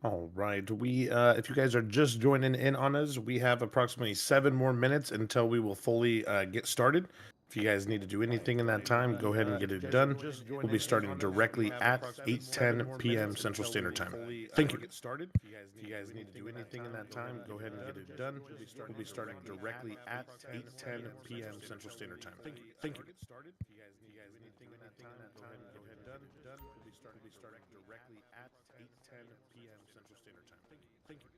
All right. If you guys are just joining in on us, we have approximately 7 more minutes until we will fully get started. If you guys need to do anything in that time, go ahead and get it done. We'll be starting directly at 8:10 p.m. Central Standard Time. Thank you. If you guys need to do anything in that time, go ahead and get it done. We'll be starting directly at 8:10 p.m. Central Standard Time. Thank you. If you guys need to do anything in that time, go ahead and get it done. We'll be starting directly at 8:10 p.m. Central Standard Time. Thank you.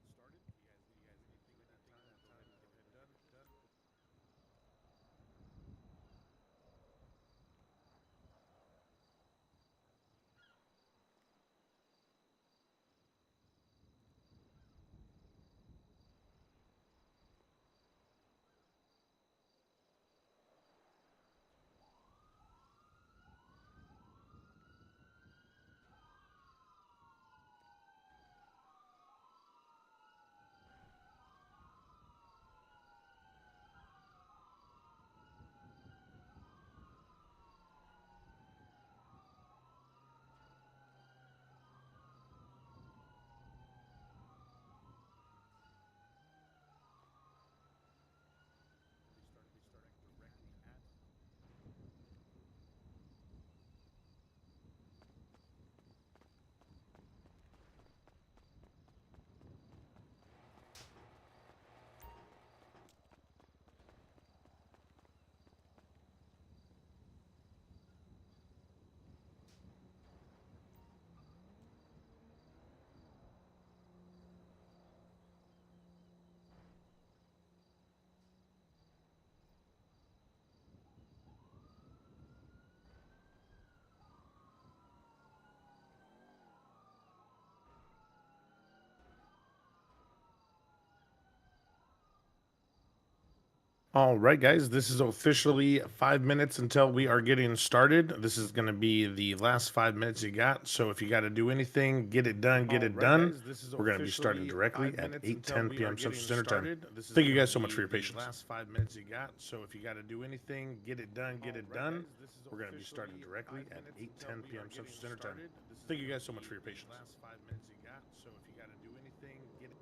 All right, guys, this is officially 5 minutes until we are getting started. This is going to be the last 5 minutes you got. So if you got to do anything, get it done, get it done. We're going to be starting directly at 8:10 p.m. Central Standard Time. Thank you guys so much for your patience. Last 5 minutes you got. So if you got to do anything, get it done, get it done. We're going to be starting directly at 8:10 p.m. Central Standard Time. Thank you guys so much for your patience. Last 5 minutes you got. So if you got to do anything, get it.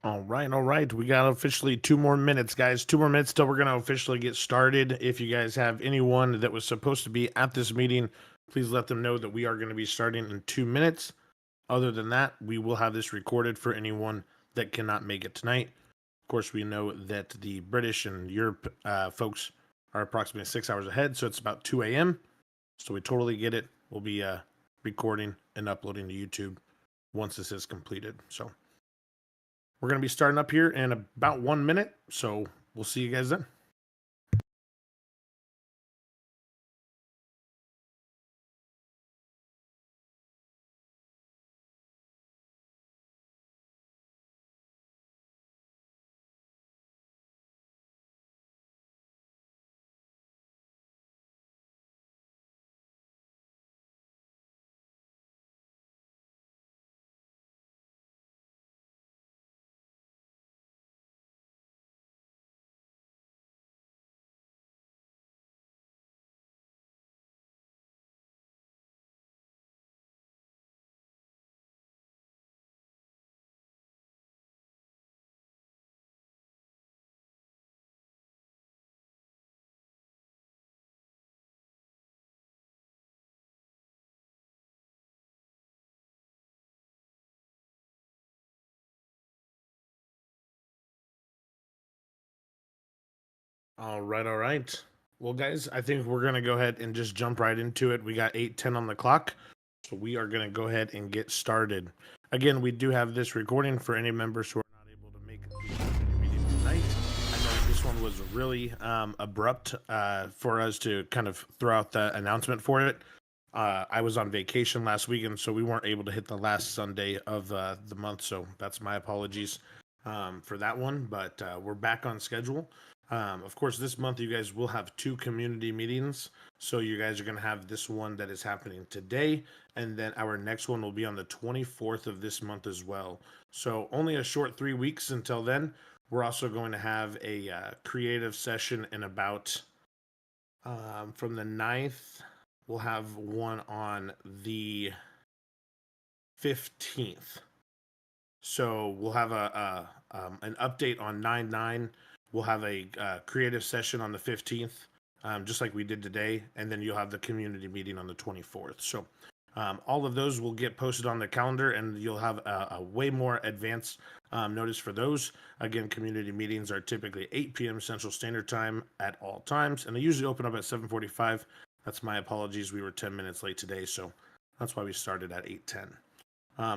All right, all right. We got officially 2 more minutes, guys. 2 more minutes till we're gonna officially get started. If you guys have anyone that was supposed to be at this meeting, please let them know that we are going to be starting in 2 minutes. Other than that, we will have this recorded for anyone that cannot make it tonight. Of course, we know that the British and Europe folks are approximately 6 hours ahead, so it's about 2 a.m. So we totally get it. We'll be recording and uploading to YouTube once this is completed. So we're going to be starting up here in about 1 minute. So we'll see you guys then. All right, all right. Well, guys, I think we're going to go ahead and just jump right into it. We got 8:10 on the clock. So we are going to go ahead and get started. Again, we do have this recording for any members who are not able to make the meeting tonight. I know this one was really abrupt for us to kind of throw out the announcement for it. I was on vacation last weekend, so we weren't able to hit the last Sunday of the month. So that's my apologies for that one. But we're back on schedule. Of course, this month you guys will have two community meetings. So you guys are going to have this one that is happening today, and then our next one will be on the 24th of this month as well. So only a short 3 weeks until then. We're also going to have a creative session in about from the 9th. We'll have one on the 15th. So we'll have an update on 9/9. We'll have a creative session on the 15th, just like we did today, and then you'll have the community meeting on the 24th. So all of those will get posted on the calendar, and you'll have a way more advanced notice for those. Again, community meetings are typically 8 p.m. Central Standard Time at all times, and they usually open up at 7:45. That's my apologies. We were 10 minutes late today, so that's why we started at 8:10.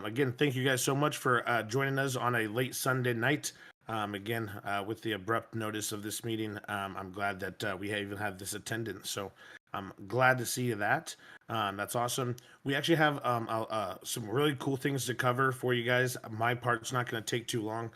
Again, thank you guys so much for joining us on a late Sunday night. Again, with the abrupt notice of this meeting, I'm glad that we even have this attendance. So I'm glad to see that. That's awesome. We actually have some really cool things to cover for you guys. My part's not going to take too long.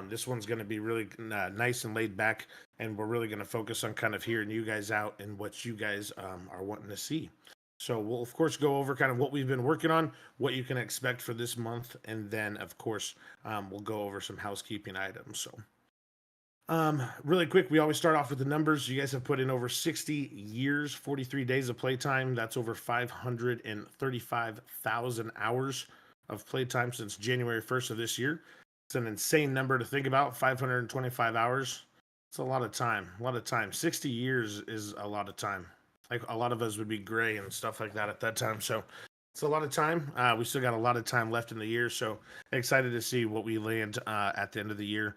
This one's going to be really nice and laid back, and we're really going to focus on kind of hearing you guys out and what you guys are wanting to see. So we'll of course go over kind of what we've been working on, what you can expect for this month, and then of course we'll go over some housekeeping items. So really quick, we always start off with the numbers. You guys have put in over 60 years, 43 days of playtime. That's over 535,000 hours of playtime since January 1st of this year. It's an insane number to think about. 525 hours. It's a lot of time. A lot of time. 60 years is a lot of time. Like a lot of us would be gray and stuff like that at that time. So it's a lot of time. We still got a lot of time left in the year. So excited to see what we land at the end of the year.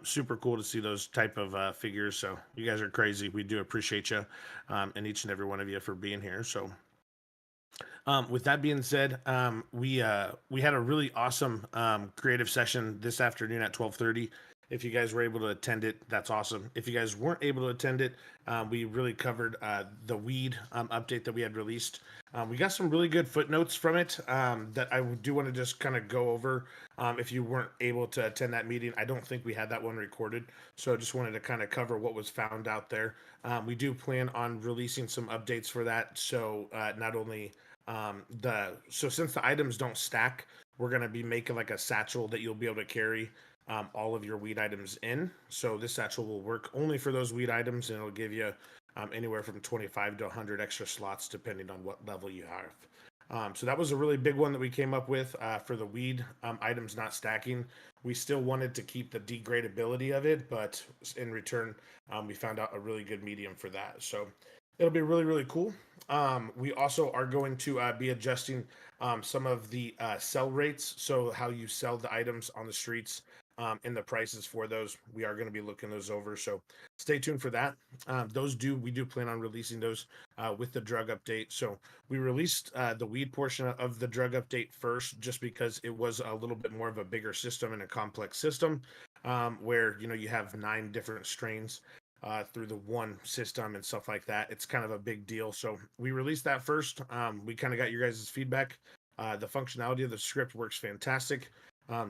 Super cool to see those type of figures. So you guys are crazy. We do appreciate you and each and every one of you for being here. So with that being said, we had a really awesome creative session this afternoon at 12:30. If you guys were able to attend it, that's awesome. If you guys weren't able to attend it, we really covered the weed update that we had released. We got some really good footnotes from it that I do want to just kind of go over. If you weren't able to attend that meeting, I don't think we had that one recorded, so I just wanted to kind of cover what was found out there. We do plan on releasing some updates for that, so not only so since the items don't stack, we're gonna be making like a satchel that you'll be able to carry all of your weed items in. So this satchel will work only for those weed items, and it'll give you anywhere from 25 to 100 extra slots depending on what level you have. So that was a really big one that we came up with for the weed items not stacking. We still wanted to keep the degradability of it, but in return, we found out a really good medium for that. So it'll be really, really cool. We also are going to be adjusting some of the sell rates. So how you sell the items on the streets and the prices for those. We are going to be looking those over. So stay tuned for that. We do plan on releasing those with the drug update. So we released the weed portion of the drug update first, just because it was a little bit more of a bigger system and a complex system, where you have 9 different strains through the one system and stuff like that. It's kind of a big deal. So we released that first. We kind of got your guys' feedback. The functionality of the script works fantastic.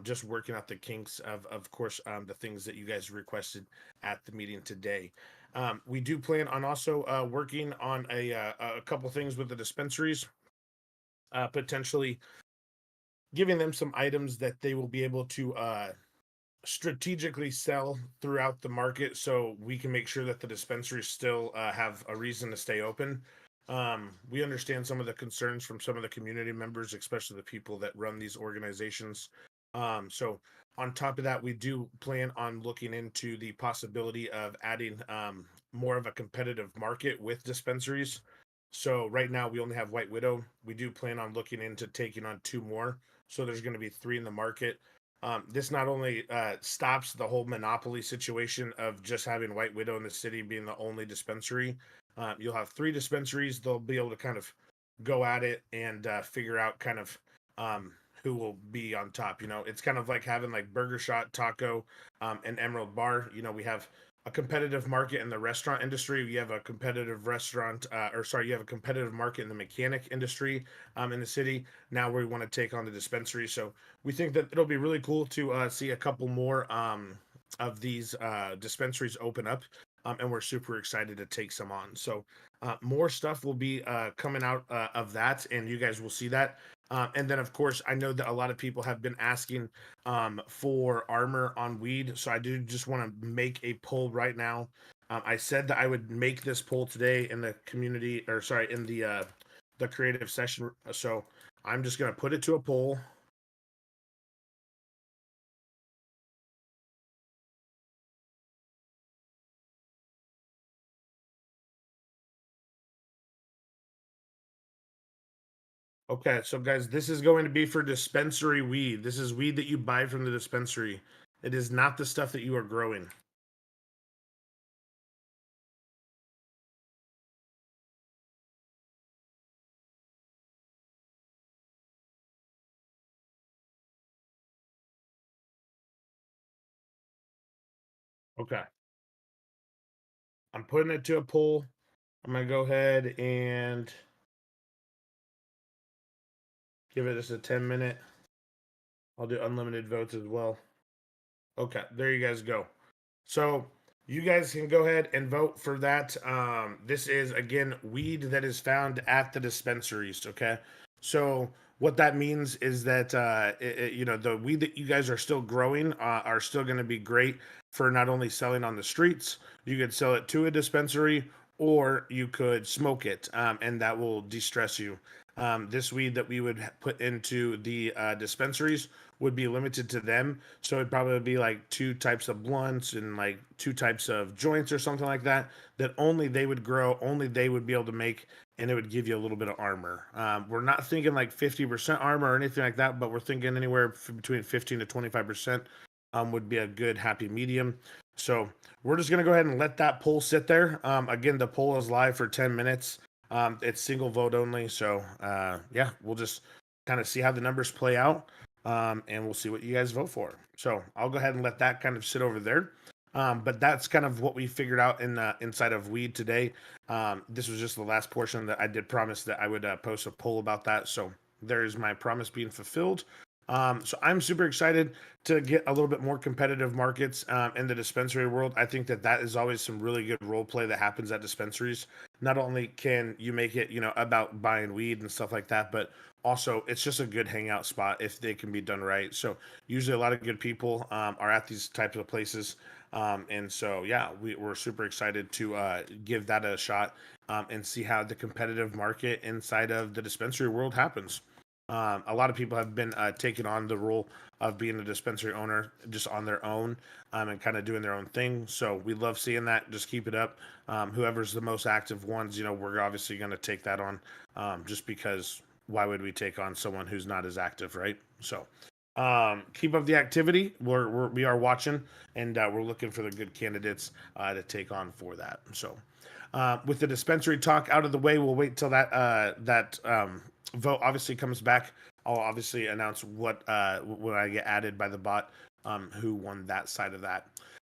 Just working out the kinks of course, the things that you guys requested at the meeting today. We do plan on also working on a couple things with the dispensaries, potentially giving them some items that they will be able to strategically sell throughout the market, so we can make sure that the dispensaries still have a reason to stay open. We understand some of the concerns from some of the community members, especially the people that run these organizations. So on top of that, we do plan on looking into the possibility of adding more of a competitive market with dispensaries. So right now we only have White Widow. We do plan on looking into taking on 2 more. So there's going to be 3 in the market. This not only stops the whole monopoly situation of just having White Widow in the city being the only dispensary. You'll have 3 dispensaries. They'll be able to kind of go at it and figure out kind of who will be on top. It's kind of like having like Burger Shot, Taco, and Emerald Bar. We have a competitive market in the restaurant industry. You have a competitive you have a competitive market in the mechanic industry in the city. Now we want to take on the dispensary. So we think that it'll be really cool to see a couple more of these dispensaries open up. And we're super excited to take some on. So more stuff will be coming out of that, and you guys will see that. And then, of course, I know that a lot of people have been asking for armor on weed. So I do just want to make a poll right now. I said that I would make this poll today in the community, or sorry, in the creative session. So I'm just going to put it to a poll. Okay, so guys, this is going to be for dispensary weed. This is weed that you buy from the dispensary. It is not the stuff that you are growing. Okay. I'm putting it to a poll. I'm going to go ahead and give it just a 10-minute. I'll do unlimited votes as well. Okay, there you guys go. So you guys can go ahead and vote for that. This is again weed that is found at the dispensaries. Okay, so what that means is that the weed that you guys are still growing are still going to be great for not only selling on the streets. You could sell it to a dispensary, or you could smoke it, and that will de-stress you. This weed that we would put into the dispensaries would be limited to them. So it'd probably be like 2 types of blunts and like 2 types of joints or something like that, that only they would grow, only they would be able to make, and it would give you a little bit of armor. We're not thinking like 50% armor or anything like that, but we're thinking anywhere between 15 to 25% would be a good happy medium. So we're just going to go ahead and let that poll sit there. Again, the poll is live for 10 minutes. It's single vote only. So yeah, we'll just kind of see how the numbers play out. And we'll see what you guys vote for. So I'll go ahead and let that kind of sit over there. But that's kind of what we figured out inside of weed today. This was just the last portion that I did promise that I would post a poll about that. So there's my promise being fulfilled. So I'm super excited to get a little bit more competitive markets in the dispensary world. I think that is always some really good role play that happens at dispensaries. Not only can you make it, about buying weed and stuff like that, but also it's just a good hangout spot if they can be done right. So usually a lot of good people are at these types of places. And so, yeah, we're super excited to give that a shot and see how the competitive market inside of the dispensary world happens. A lot of people have been taking on the role of being a dispensary owner just on their own and kind of doing their own thing. So we love seeing that. Just keep it up. Whoever's the most active ones, we're obviously going to take that on just because why would we take on someone who's not as active, right? So keep up the activity. We are watching and we're looking for the good candidates to take on for that. So with the dispensary talk out of the way, we'll wait till that vote obviously comes back. I'll obviously announce what when I get added by the bot, who won that side of that.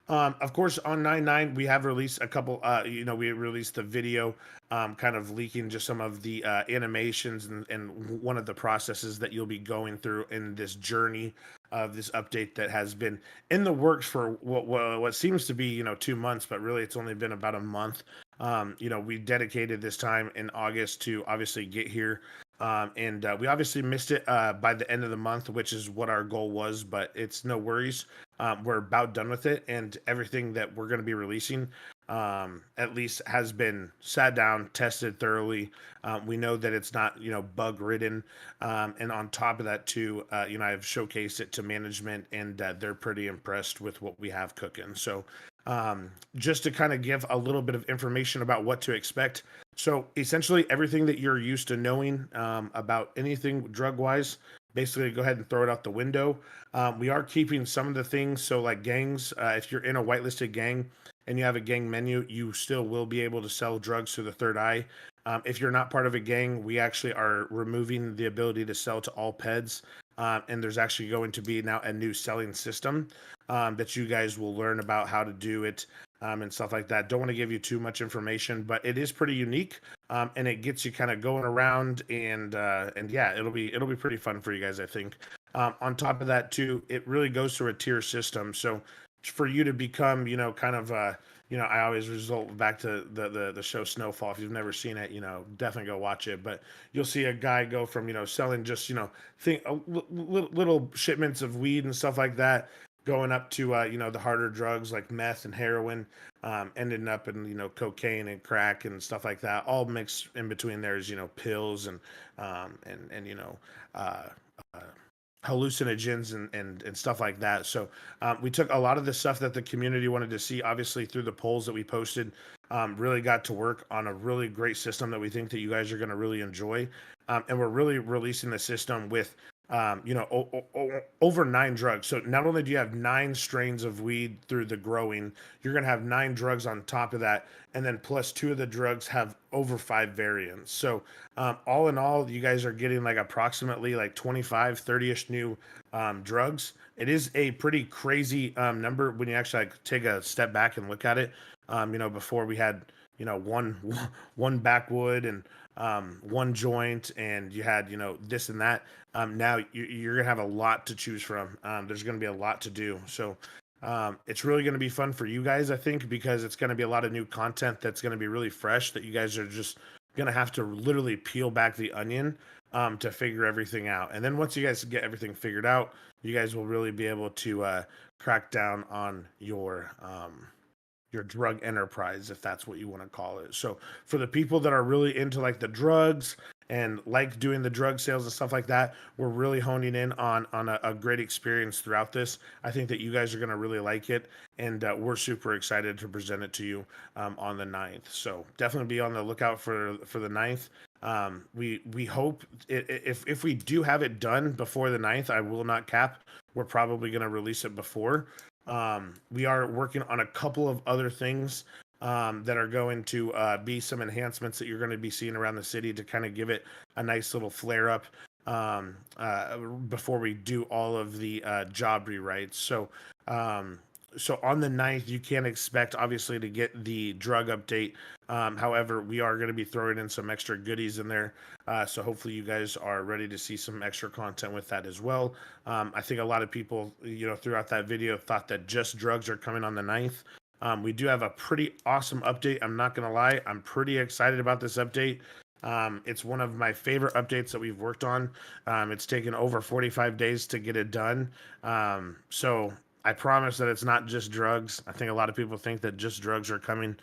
Of course, on 9/9, we have released a couple. We released the video, kind of leaking just some of the animations and one of the processes that you'll be going through in this journey of this update that has been in the works for what seems to be 2 months, but really it's only been about a month. We dedicated this time in August to obviously get here. And we obviously missed it by the end of the month, which is what our goal was, but it's no worries. We're about done with it, and everything that we're going to be releasing at least has been sat down, tested thoroughly. We know that it's not, bug ridden. And on top of that, too, I've showcased it to management, and they're pretty impressed with what we have cooking. So just to kind of give a little bit of information about what to expect. So essentially, everything that you're used to knowing about anything drug wise, basically go ahead and throw it out the window. We are keeping some of the things. So, like gangs, if you're in a whitelisted gang and you have a gang menu, you still will be able to sell drugs through the third eye. If you're not part of a gang, we actually are removing the ability to sell to all PEDs. And there's actually going to be now a new selling system that you guys will learn about how to do it and stuff like that. Don't want to give you too much information, but it is pretty unique, and it gets you kind of going around, and yeah, it'll be pretty fun for you guys, I think. On top of that, too, it really goes through a tier system. So for you to become, kind of, I always result back to the show Snowfall. If you've never seen it, definitely go watch it. But you'll see a guy go from, selling just, little shipments of weed and stuff like that, going up to, the harder drugs like meth and heroin, ending up in, cocaine and crack and stuff like that. All mixed in between there's, pills and uh, uh, hallucinogens and stuff like that. So we took a lot of the stuff that the community wanted to see, obviously through the polls that we posted, really got to work on a really great system that we think that you guys are going to really enjoy. And we're really releasing the system with over 9 drugs. So not only do you have 9 strains of weed through the growing, you're going to have 9 drugs on top of that. And then plus 2 of the drugs have over 5 variants. So all in all, you guys are getting like approximately like 25, 30-ish new drugs. It is a pretty crazy number when you actually like take a step back and look at it. Before we had, one backwood and one joint, and you had, this and that. Now you're gonna have a lot to choose from. There's gonna be a lot to do. So it's really gonna be fun for you guys, I think, because it's gonna be a lot of new content that's gonna be really fresh that you guys are just gonna have to literally peel back the onion to figure everything out. And then once you guys get everything figured out, you guys will really be able to crack down on your drug enterprise, if that's what you want to call it. So for the people that are really into like the drugs and like doing the drug sales and stuff like that, we're really honing in on a great experience throughout this. I think that you guys are going to really like it, and we're super excited to present it to you on the 9th. So definitely be on the lookout for the 9th. We hope if we do have it done before the 9th, I will not cap. We're probably going to release it before. We are working on a couple of other things that are going to be some enhancements that you're going to be seeing around the city to kind of give it a nice little flare up before we do all of the job rewrites. So on the 9th, you can expect obviously to get the drug update. However, we are going to be throwing in some extra goodies in there. So hopefully you guys are ready to see some extra content with that as well. I think a lot of people, throughout that video thought that just drugs are coming on the 9th. We do have a pretty awesome update. I'm not going to lie. I'm pretty excited about this update. It's one of my favorite updates that we've worked on. It's taken over 45 days to get it done. So I promise that it's not just drugs. I think a lot of people think that just drugs are coming.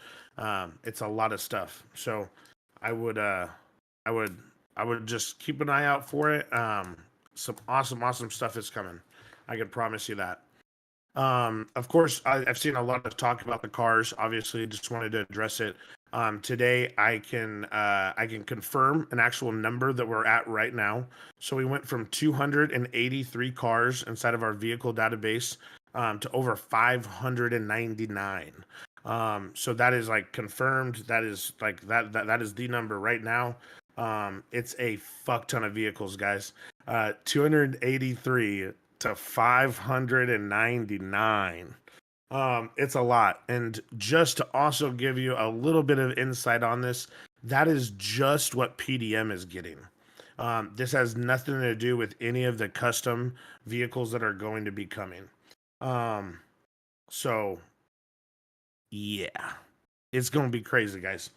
It's a lot of stuff. So I would, I would, I would just keep an eye out for it. Some awesome stuff is coming. I can promise you that. Of course, I've seen a lot of talk about the cars. Obviously, just wanted to address it. Today, I can confirm an actual number that we're at right now. So we went from 283 cars inside of our vehicle database to over 599. So that is like confirmed. That is like that is the number right now. It's a fuck ton of vehicles, guys. 283 to 599. It's a lot. And just to also give you a little bit of insight on this, that is just what PDM is getting. This has nothing to do with any of the custom vehicles that are going to be coming. Um, so yeah, it's going to be crazy, guys.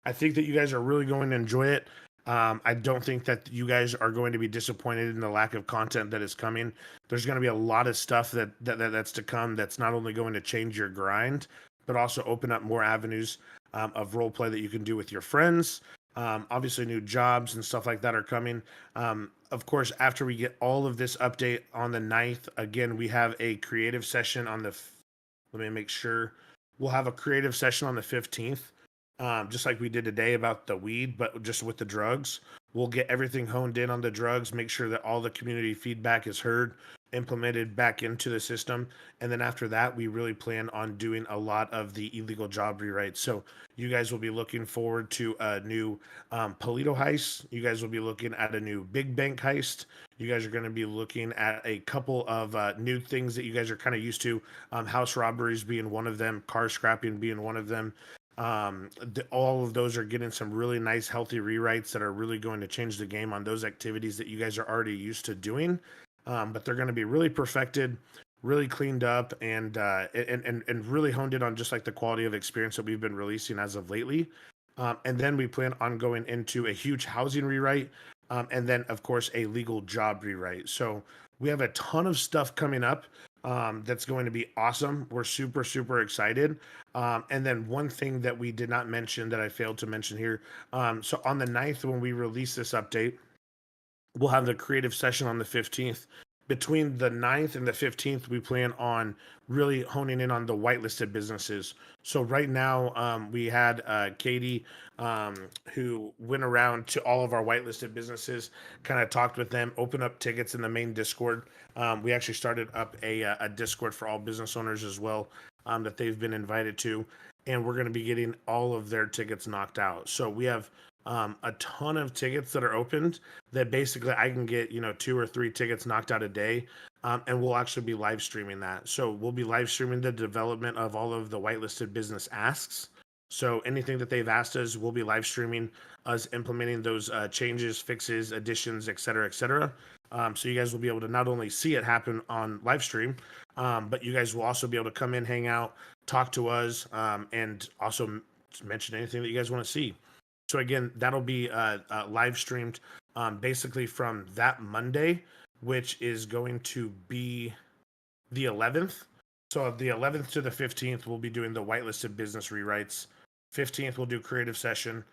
I think that you guys are really going to enjoy it. I don't think that you guys are going to be disappointed in the lack of content that is coming. There's going to be a lot of stuff that's to come that's not only going to change your grind, but also open up more avenues of role play that you can do with your friends. Obviously, new jobs and stuff like that are coming. Of course, after we get all of this update on the 9th, again, we have a creative session on the. Let me make sure. We'll have a creative session on the 15th, just like we did today about the weed, but just with the drugs. We'll get everything honed in on the drugs, make sure that all the community feedback is heard, implemented back into the system. And then after that, we really plan on doing a lot of the illegal job rewrites. So you guys will be looking forward to a new Polito heist. You guys will be looking at a new big bank heist. You guys are going to be looking at a couple of new things that you guys are kind of used to. House robberies being one of them, car scrapping being one of them. All of those are getting some really nice, healthy rewrites that are really going to change the game on those activities that you guys are already used to doing. But they're going to be really perfected, really cleaned up, and really honed in on just like the quality of experience that we've been releasing as of lately. And then we plan on going into a huge housing rewrite, and then of course a legal job rewrite. So we have a ton of stuff coming up. That's going to be awesome. We're super excited. And then one thing that we did not mention that I failed to mention here. So on the 9th, when we release this update, we'll have the creative session on the 15th. Between the 9th and the 15th, we plan on really honing in on the whitelisted businesses. So right now, we had Katie, who went around to all of our whitelisted businesses, kind of talked with them, opened up tickets in the main Discord. We actually started up a Discord for all business owners as well, that they've been invited to. And we're going to be getting all of their tickets knocked out. So we have a ton of tickets that are opened that basically I can get, 2 or 3 tickets knocked out a day. And we'll actually be live streaming that. So we'll be live streaming the development of all of the whitelisted business asks. So anything that they've asked us, we'll be live streaming us implementing those changes, fixes, additions, et cetera, et cetera. So you guys will be able to not only see it happen on live stream, but you guys will also be able to come in, hang out, talk to us, and also mention anything that you guys want to see. So again, that'll be live streamed basically from that Monday, which is going to be the 11th. So the 11th to the 15th, we'll be doing the whitelisted business rewrites. 15th, we'll do creative session.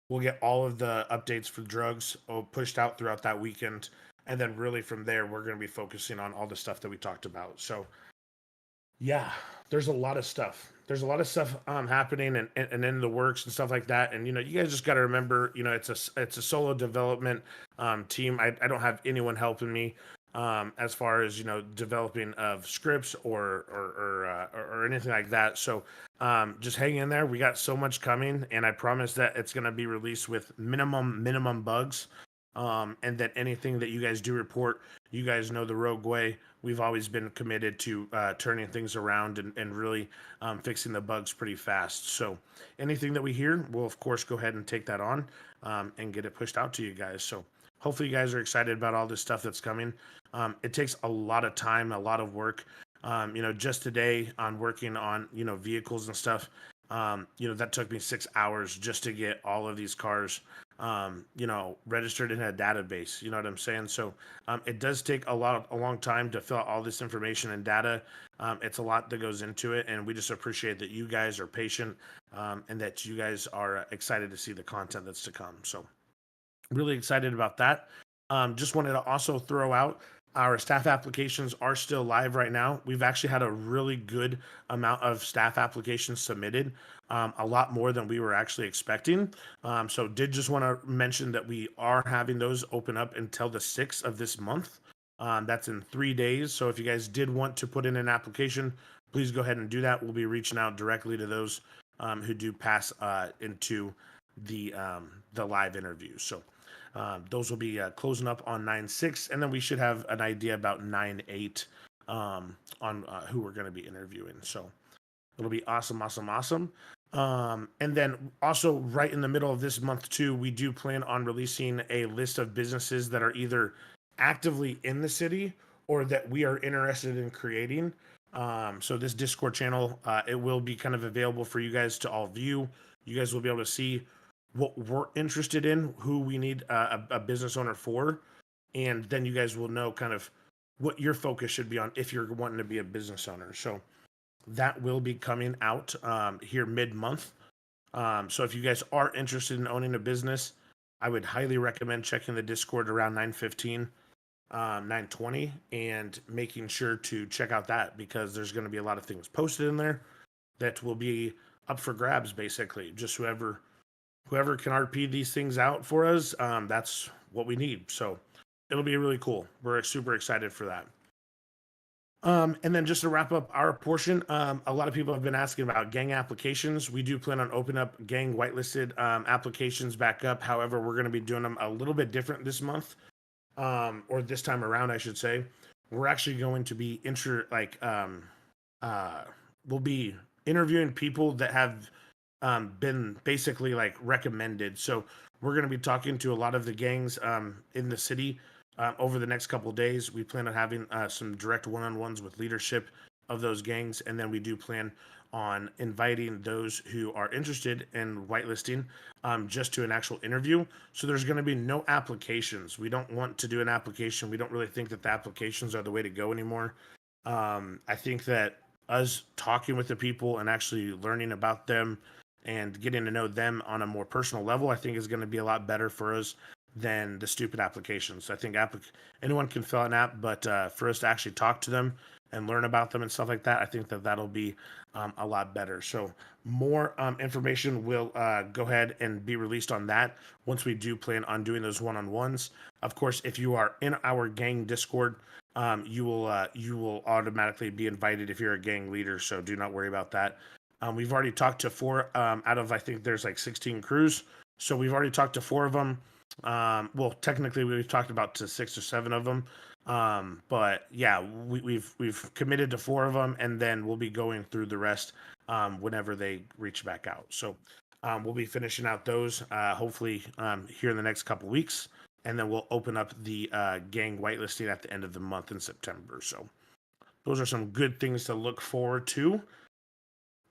We'll get all of the updates for drugs pushed out throughout that weekend. And then really from there, we're going to be focusing on all the stuff that we talked about. So yeah, there's a lot of stuff. There's a lot of stuff happening and in the works and stuff like that. And you guys just got to remember, it's a solo development team. I don't have anyone helping me as far as developing of scripts or anything like that. So just hang in there. We got so much coming, and I promise that it's going to be released with minimum bugs. And that anything that you guys do report, you guys know the Rogue way. We've always been committed to turning things around and really fixing the bugs pretty fast. So anything that we hear, we'll of course go ahead and take that on and get it pushed out to you guys. So hopefully you guys are excited about all this stuff that's coming. It takes a lot of time, a lot of work. Just today on working on, vehicles and stuff, that took me 6 hours just to get all of these cars registered in a database. You know what I'm saying? So it does take a long time to fill out all this information and data. It's a lot that goes into it, and we just appreciate that you guys are patient, and that you guys are excited to see the content that's to come. So really excited about that. Just wanted to also throw out our staff applications are still live right now. We've actually had a really good amount of staff applications submitted, a lot more than we were actually expecting. So did just want to mention that we are having those open up until the 6th of this month. That's in 3 days. So if you guys did want to put in an application, please go ahead and do that. We'll be reaching out directly to those who do pass into the live interview. So those will be closing up on 9/6, and then we should have an idea about 9/8 on who we're going to be interviewing. So it'll be awesome, awesome, awesome. And then also right in the middle of this month too, we do plan on releasing a list of businesses that are either actively in the city or that we are interested in creating. So this Discord channel, it will be kind of available for you guys to all view. You guys will be able to see what we're interested in, who we need a business owner for, and then you guys will know kind of what your focus should be on if you're wanting to be a business owner. So that will be coming out here mid-month. So if you guys are interested in owning a business, I would highly recommend checking the Discord around 9:15, 9:20, and making sure to check out that, because there's going to be a lot of things posted in there that will be up for grabs, basically. Just whoever can RP these things out for us, that's what we need. So it'll be really cool. We're super excited for that. And then just to wrap up our portion, a lot of people have been asking about gang applications. We do plan on opening up gang whitelisted applications back up. However, we're going to be doing them a little bit different this month, or this time around, I should say. We're actually going to be we'll be interviewing people that have been basically like recommended. So we're going to be talking to a lot of the gangs in the city over the next couple of days. We plan on having some direct one-on-ones with leadership of those gangs, and then we do plan on inviting those who are interested in whitelisting just to an actual interview. So there's going to be no applications. We don't want to do an application. We don't really think that the applications are the way to go anymore. I think that us talking with the people and actually learning about them and getting to know them on a more personal level, I think is going to be a lot better for us than the stupid applications. I think anyone can fill out an app, but for us to actually talk to them and learn about them and stuff like that, I think that that'll be a lot better. So more information will go ahead and be released on that once we do plan on doing those one-on-ones. Of course, if you are in our gang Discord, you will automatically be invited if you're a gang leader. So do not worry about that. We've already talked to 4 out of, I think there's like 16 crews. So we've already talked to 4 of them. Well, technically we've talked about to 6 or 7 of them. But yeah, we've committed to 4 of them, and then we'll be going through the rest whenever they reach back out. So we'll be finishing out those hopefully here in the next couple weeks, and then we'll open up the gang whitelisting at the end of the month in September. So those are some good things to look forward to.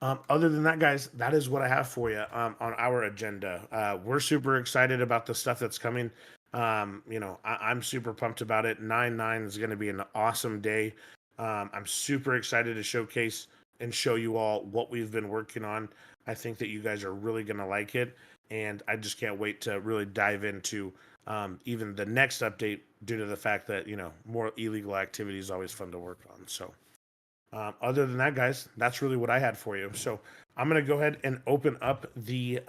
Other than that, guys, that is what I have for you on our agenda. We're super excited about the stuff that's coming. I'm super pumped about it. 9/9 is going to be an awesome day. I'm super excited to showcase and show you all what we've been working on. I think that you guys are really going to like it, and I just can't wait to really dive into even the next update, due to the fact that, more illegal activity is always fun to work on. So other than that, guys, that's really what I had for you. So I'm going to go ahead and open up the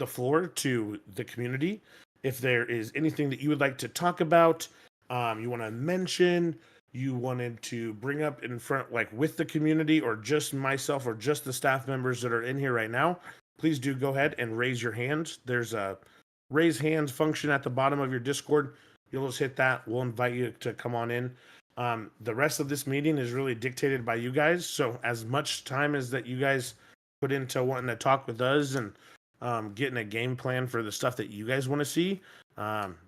floor to the community. If there is anything that you would like to talk about, you want to mention, you wanted to bring up in front, like with the community, or just myself or just the staff members that are in here right now, please do go ahead and raise your hand. There's a raise hands function at the bottom of your Discord. You'll just hit that. We'll invite you to come on in. The rest of this meeting is really dictated by you guys. So as much time as that you guys put into wanting to talk with us and getting a game plan for the stuff that you guys want to see,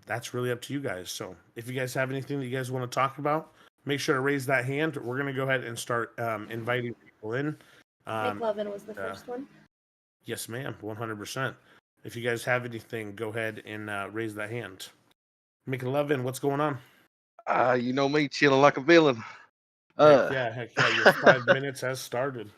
that's really up to you guys. So if you guys have anything that you guys want to talk about, make sure to raise that hand. We're going to go ahead and start inviting people in. McLovin was the first one. Yes, ma'am. 100%. If you guys have anything, go ahead and raise that hand. McLovin, what's going on? You know me, chilling like a villain. Heck Uh, yeah, heck yeah. Your 5 minutes has started.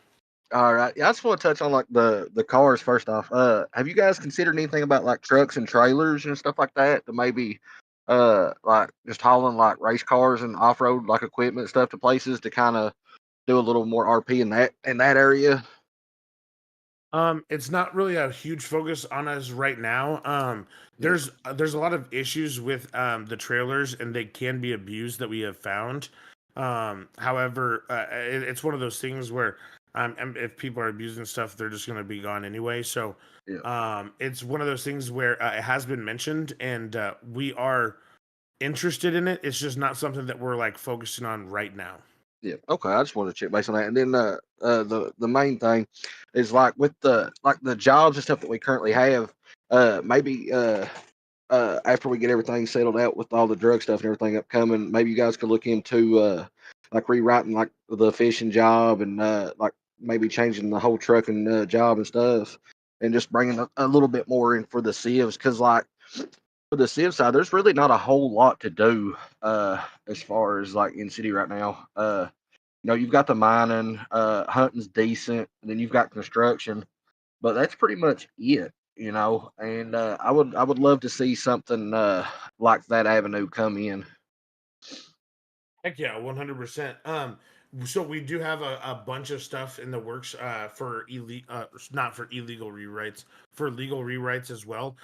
all right. Yeah, I just want to touch on like the cars first off. Have you guys considered anything about like trucks and trailers and stuff like that to maybe like just hauling like race cars and off road like equipment stuff to places to kind of do a little more RP in that area? It's not really a huge focus on us right now. Yeah, There's a lot of issues with the trailers, and they can be abused that we have found. However, it's one of those things where if people are abusing stuff, they're just going to be gone anyway. So, yeah, it's one of those things where it has been mentioned, and we are interested in it. It's just not something that we're like focusing on right now. yeah. Okay, I just wanted to check based on that. And then the main thing is like with the jobs and stuff that we currently have. Maybe after we get everything settled out with all the drug stuff and everything upcoming, maybe you guys could look into like rewriting like the fishing job and like maybe changing the whole trucking job and stuff, and just bringing a little bit more in for the sieves because like for the sieve side, there's really not a whole lot to do as far as like in city right now. You've got the mining, hunting's decent, and then you've got construction, but that's pretty much it. And I would love to see something like that avenue come in. Heck yeah, 100%. So we do have a bunch of stuff in the works not for illegal rewrites, for legal rewrites as well.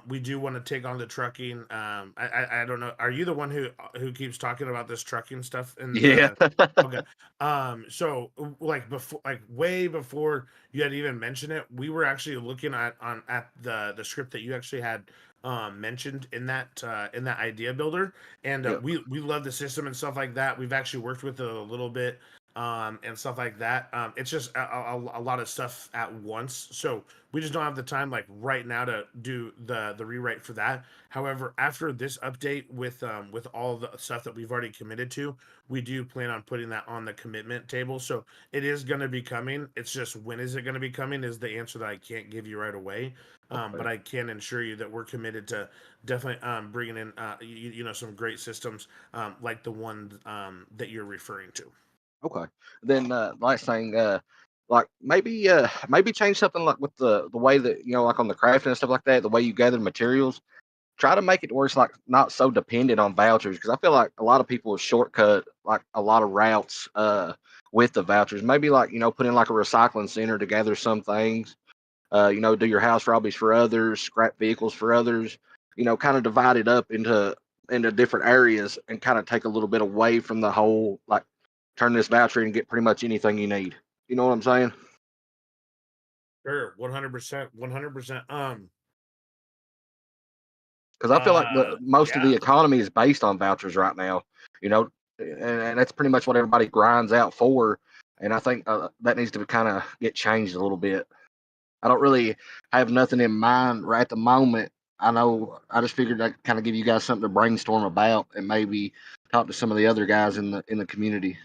We do want to take on the trucking. I don't know. Are you the one who keeps talking about this trucking stuff in Yeah. the? Okay. So like before, like way before you had even mentioned it, we were actually looking at the script that you actually had mentioned in that idea builder, and Yep. we love the system and stuff like that. We've actually worked with it a little bit and stuff like that. It's just a lot of stuff at once, so we just don't have the time like right now to do the rewrite for that. However, after this update with all the stuff that we've already committed to, we do plan on putting that on the commitment table. So it is going to be coming. It's just when is it going to be coming is the answer that I can't give you right away. But Okay. I can assure you that we're committed to definitely bringing in some great systems like the one that you're referring to. Okay. Then last thing, like maybe change something like with the way that like on the crafting and stuff like that, the way you gather materials. Try to make it where it's like not so dependent on vouchers because I feel like a lot of people shortcut like a lot of routes with the vouchers. Maybe like put in like a recycling center to gather some things. Do your house robberies for others, scrap vehicles for others. Kind of divide it up into different areas and kind of take a little bit away from the whole like turn this voucher and get pretty much anything you need. You know what I'm saying? Sure, 100%, 100%. Because I feel like the most of the Yeah. economy is based on vouchers right now. You know, and that's pretty much what everybody grinds out for. And I think that needs to kind of get changed a little bit. I don't really have nothing in mind right at the moment. I know I just figured I'd kind of give you guys something to brainstorm about and maybe talk to some of the other guys in the community.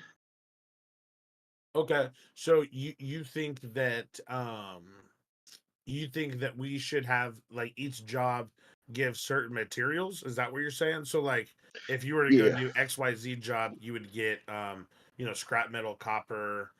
Okay. So you think that we should have like each job give certain materials? Is that what you're saying? So like if you were to go Yeah, do XYZ job, you would get scrap metal, copper,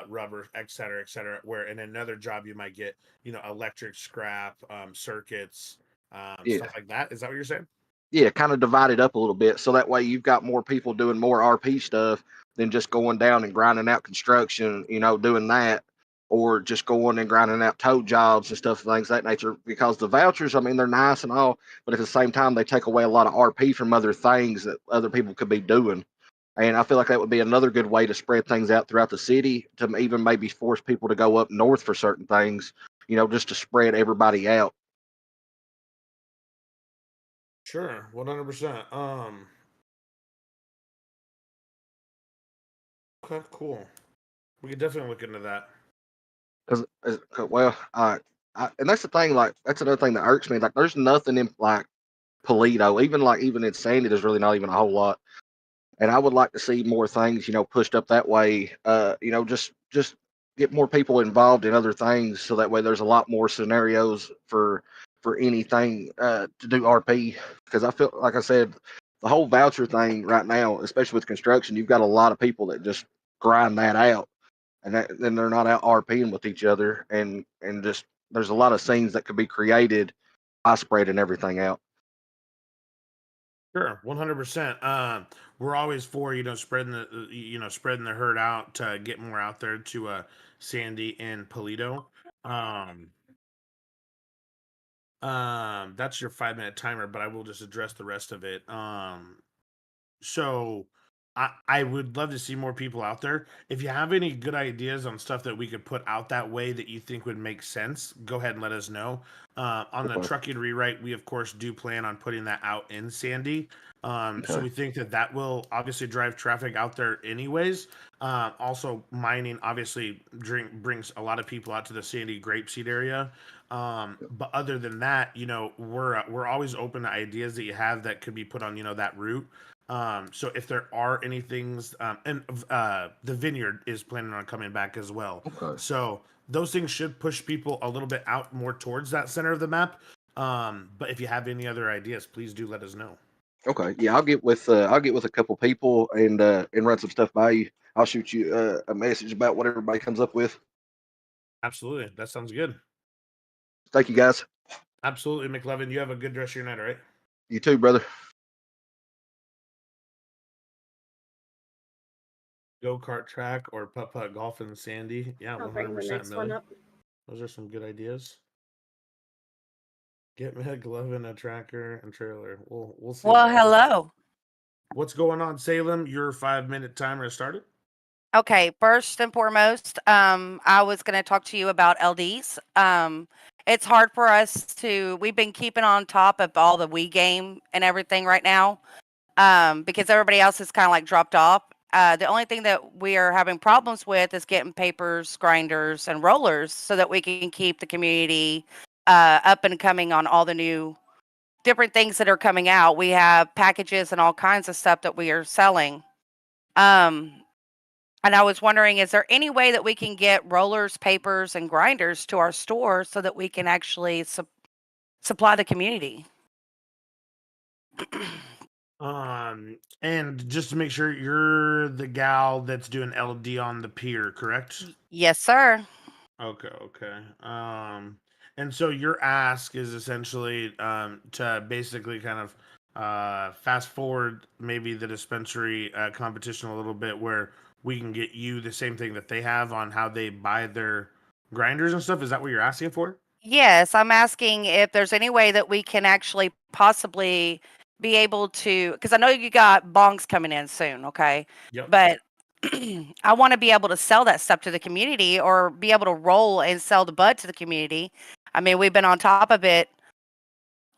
rubber, et cetera, et cetera. Where in another job you might get, electric scrap, circuits, yeah. stuff like that. Is that what you're saying? Yeah, kind of divide it up a little bit so that way you've got more people doing more RP stuff than just going down and grinding out construction, doing that, or just going and grinding out tow jobs and stuff, things of that nature. Because the vouchers, I mean, they're nice and all, but at the same time, they take away a lot of RP from other things that other people could be doing. And I feel like that would be another good way to spread things out throughout the city to even maybe force people to go up north for certain things, just to spread everybody out. Sure, 100%. Okay, cool. We could definitely look into that. Because well, and that's the thing. Like that's another thing that irks me. Like there's nothing in like Polito, even in Sandy, there's really not even a whole lot. And I would like to see more things, pushed up that way. Just get more people involved in other things, so that way there's a lot more scenarios for for anything to do RP, because I feel like I said, the whole voucher thing right now, especially with construction, you've got a lot of people that just grind that out, and then they're not out RPing with each other, and just there's a lot of scenes that could be created by spreading everything out. Sure, 100%. We're always for spreading the herd out to get more out there to Sandy and Polito. Um, that's your 5 minute timer, but I will just address the rest of it. So I would love to see more people out there. If you have any good ideas on stuff that we could put out that way that you think would make sense, go ahead and let us know. On the Okay. trucking rewrite, we of course do plan on putting that out in Sandy. So Okay. we think that that will obviously drive traffic out there anyways. Also, mining obviously brings a lot of people out to the Sandy grapeseed area. But other than that, we're always open to ideas that you have that could be put on that route. So if there are any things, and the vineyard is planning on coming back as well. Okay. So those things should push people a little bit out more towards that center of the map. But if you have any other ideas, please do let us know. Okay. Yeah, I'll get with a couple people and run some stuff by you. I'll shoot you a message about what everybody comes up with. Absolutely. That sounds good. Thank you, guys. Absolutely, McLevin. You have a good rest of your night, all right? You too, brother. Go-kart track or putt-putt golf in Sandy. Yeah, I'll bring the 100%, next one Millie. up. Those are some good ideas. Get McLevin a tracker and trailer. We'll see Well, about it. hello. What's going on, Salem? Your 5 minute timer has started. Okay, first and foremost, I was going to talk to you about LDs. It's hard for us we've been keeping on top of all the Wii game and everything right now, because everybody else has kind of like dropped off. The only thing that we are having problems with is getting papers, grinders, and rollers so that we can keep the community up and coming on all the new different things that are coming out. We have packages and all kinds of stuff that we are selling. And I was wondering, is there any way that we can get rollers, papers, and grinders to our store so that we can actually supply the community? And just to make sure, you're the gal that's doing LD on the pier, correct? Yes, sir. Okay. And so your ask is essentially to basically kind of fast forward maybe the dispensary competition a little bit, where we can get you the same thing that they have on how they buy their grinders and stuff. Is that what you're asking for? Yes, I'm asking if there's any way that we can actually possibly be able to, because I know you got bongs coming in soon, okay? Yep. But I want to be able to sell that stuff to the community or be able to roll and sell the bud to the community. I mean, we've been on top of it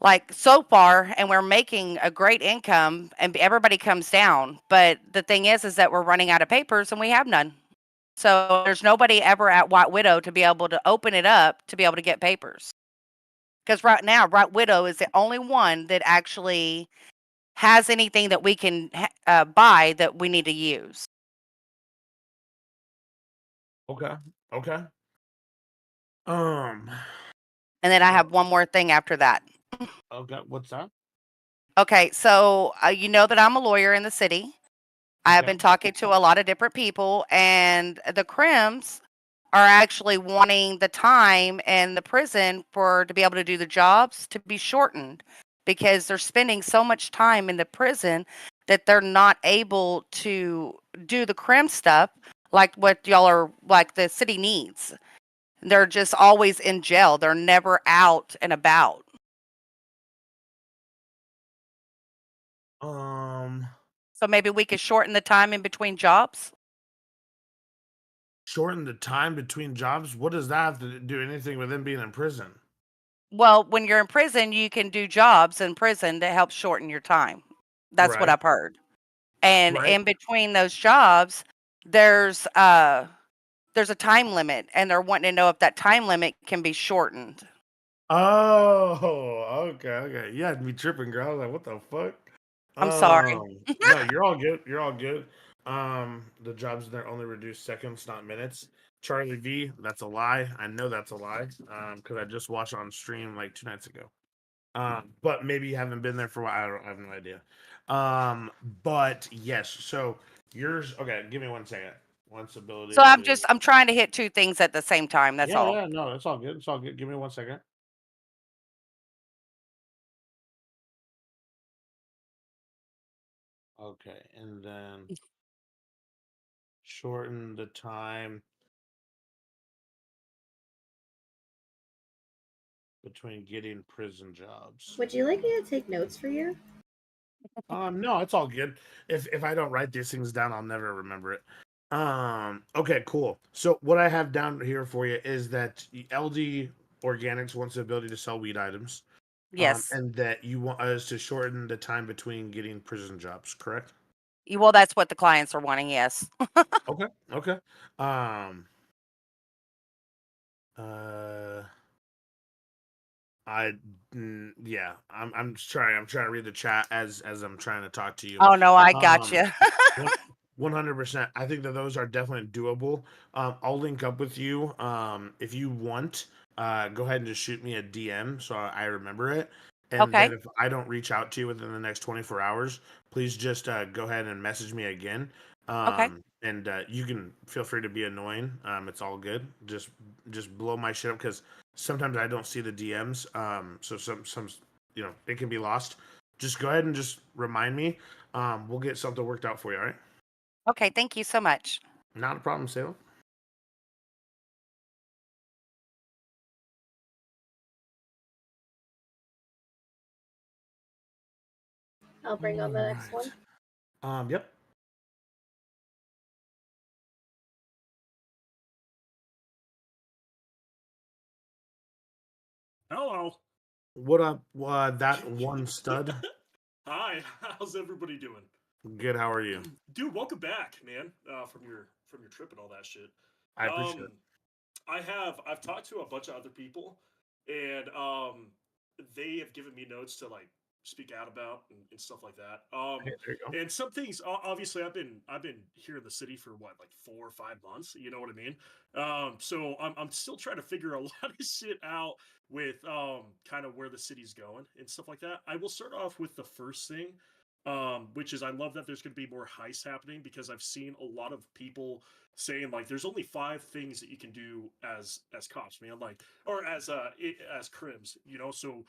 like so far and we're making a great income and everybody comes down. But the thing is that we're running out of papers and we have none. So there's nobody ever at White Widow to be able to open it up to be able to get papers. Because right now, White Widow is the only one that actually has anything that we can buy that we need to use. Okay. Um. And then I have one more thing after that. Okay. What's that? Okay, so you know that I'm a lawyer in the city. I have Okay. been talking to a lot of different people, and the crims are actually wanting the time in the prison to be able to do the jobs to be shortened because they're spending so much time in the prison that they're not able to do the crim stuff like what y'all are like the city needs. They're just always in jail. They're never out and about. Um. So maybe we could shorten the time in between jobs. Shorten the time between jobs. What does that have to do anything with them being in prison? Well, when you're in prison, you can do jobs in prison that help shorten your time. That's what Right. I've heard. And Right. in between those jobs, there's a time limit, and they're wanting to know if that time limit can be shortened. Oh, okay. You had me tripping, girl. I was like, what the fuck? I'm sorry. No, you're all good. The jobs there only reduce seconds, not minutes. Charlie V, that's a lie. I know that's a lie because I just watched on stream like 2 nights ago. But maybe you haven't been there for a while. I have no idea. But yes, so yours. Okay, give me 1 second. Once ability So is. I'm trying to hit two things at the same time. That's Yeah, all. yeah, no, it's all good. It's all good. Give me 1 second. Okay, and then shorten the time between getting prison jobs. Would you like me to take notes for you? No, it's all good. If I don't write these things down, I'll never remember it. Okay, cool. So what I have down here for you is that LD Organics wants the ability to sell weed items. Yes. And that you want us to shorten the time between getting prison jobs, correct? Well, that's what the clients are wanting. Yes. Okay. Okay. Um. Uh. Yeah. I'm just trying. I'm trying to read the chat as I'm trying to talk to you. Oh no, I got Um. you. 100%. I think that those are definitely doable. I'll link up with you. If you want, go ahead and just shoot me a DM so I remember it. And Okay. then if I don't reach out to you within the next 24 hours, please just go ahead and message me again. Okay. And you can feel free to be annoying. It's all good. Just blow my shit up because sometimes I don't see the DMs. So some it can be lost. Just go ahead and just remind me. We'll get something worked out for you. All right. Okay. Thank you so much. Not a problem, Salem. I'll bring on the next one. Yep. Hello. What up? That one stud. Hi. How's everybody doing? Good. How are you? Dude, welcome back, man. From your trip and all that shit. I appreciate it. I've talked to a bunch of other people, and they have given me notes to like speak out about and stuff like that. Hey, there you go. And some things, obviously, I've been here in the city for what, like 4 or 5 months. You know what I mean? So I'm still trying to figure a lot of shit out with kind of where the city's going and stuff like that. I will start off with the first thing, which is I love that there's going to be more heists happening because I've seen a lot of people saying like there's only 5 things that you can do as cops, man, like, or as crims, you know. So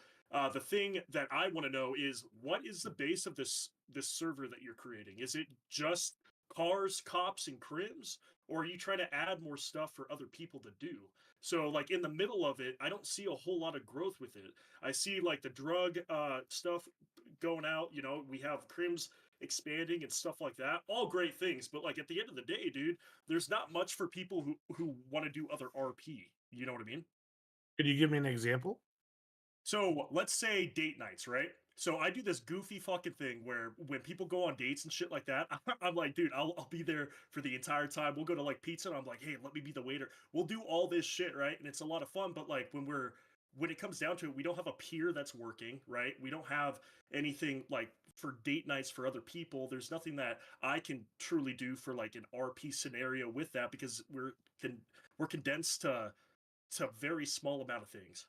the thing that I want to know is what is the base of this server that you're creating? Is it just cars, cops, and crims, or are you trying to add more stuff for other people to do? So like in the middle of it, I don't see a whole lot of growth with it. I see like the drug stuff going out. You know, we have crims expanding and stuff like that. All great things, but like at the end of the day, dude, there's not much for people who want to do other RP. You know what I mean? Could you give me an example? So let's say date nights, right? So I do this goofy fucking thing where when people go on dates and shit like that, I'm like, dude, I'll be there for the entire time. We'll go to like pizza and I'm like, hey, let me be the waiter. We'll do all this shit, right? And it's a lot of fun. But like when it comes down to it, we don't have a peer that's working, right? We don't have anything like for date nights for other people. There's nothing that I can truly do for like an RP scenario with that because we're condensed to a very small amount of things.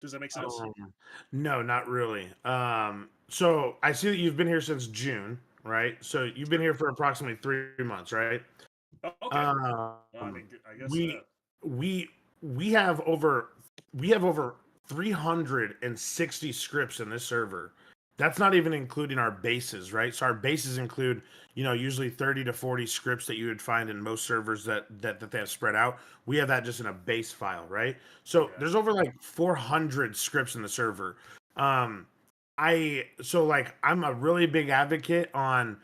Does that make sense? No, not really. So I see that you've been here since June, right? So you've been here for approximately 3 months, right? Oh, okay. I mean, I guess we that. we we have over 360 scripts in this server. That's not even including our bases, right? So our bases include, usually 30 to 40 scripts that you would find in most servers that they have spread out. We have that just in a base file, right? So Yeah. there's over like 400 scripts in the server. Um, I'm a really big advocate on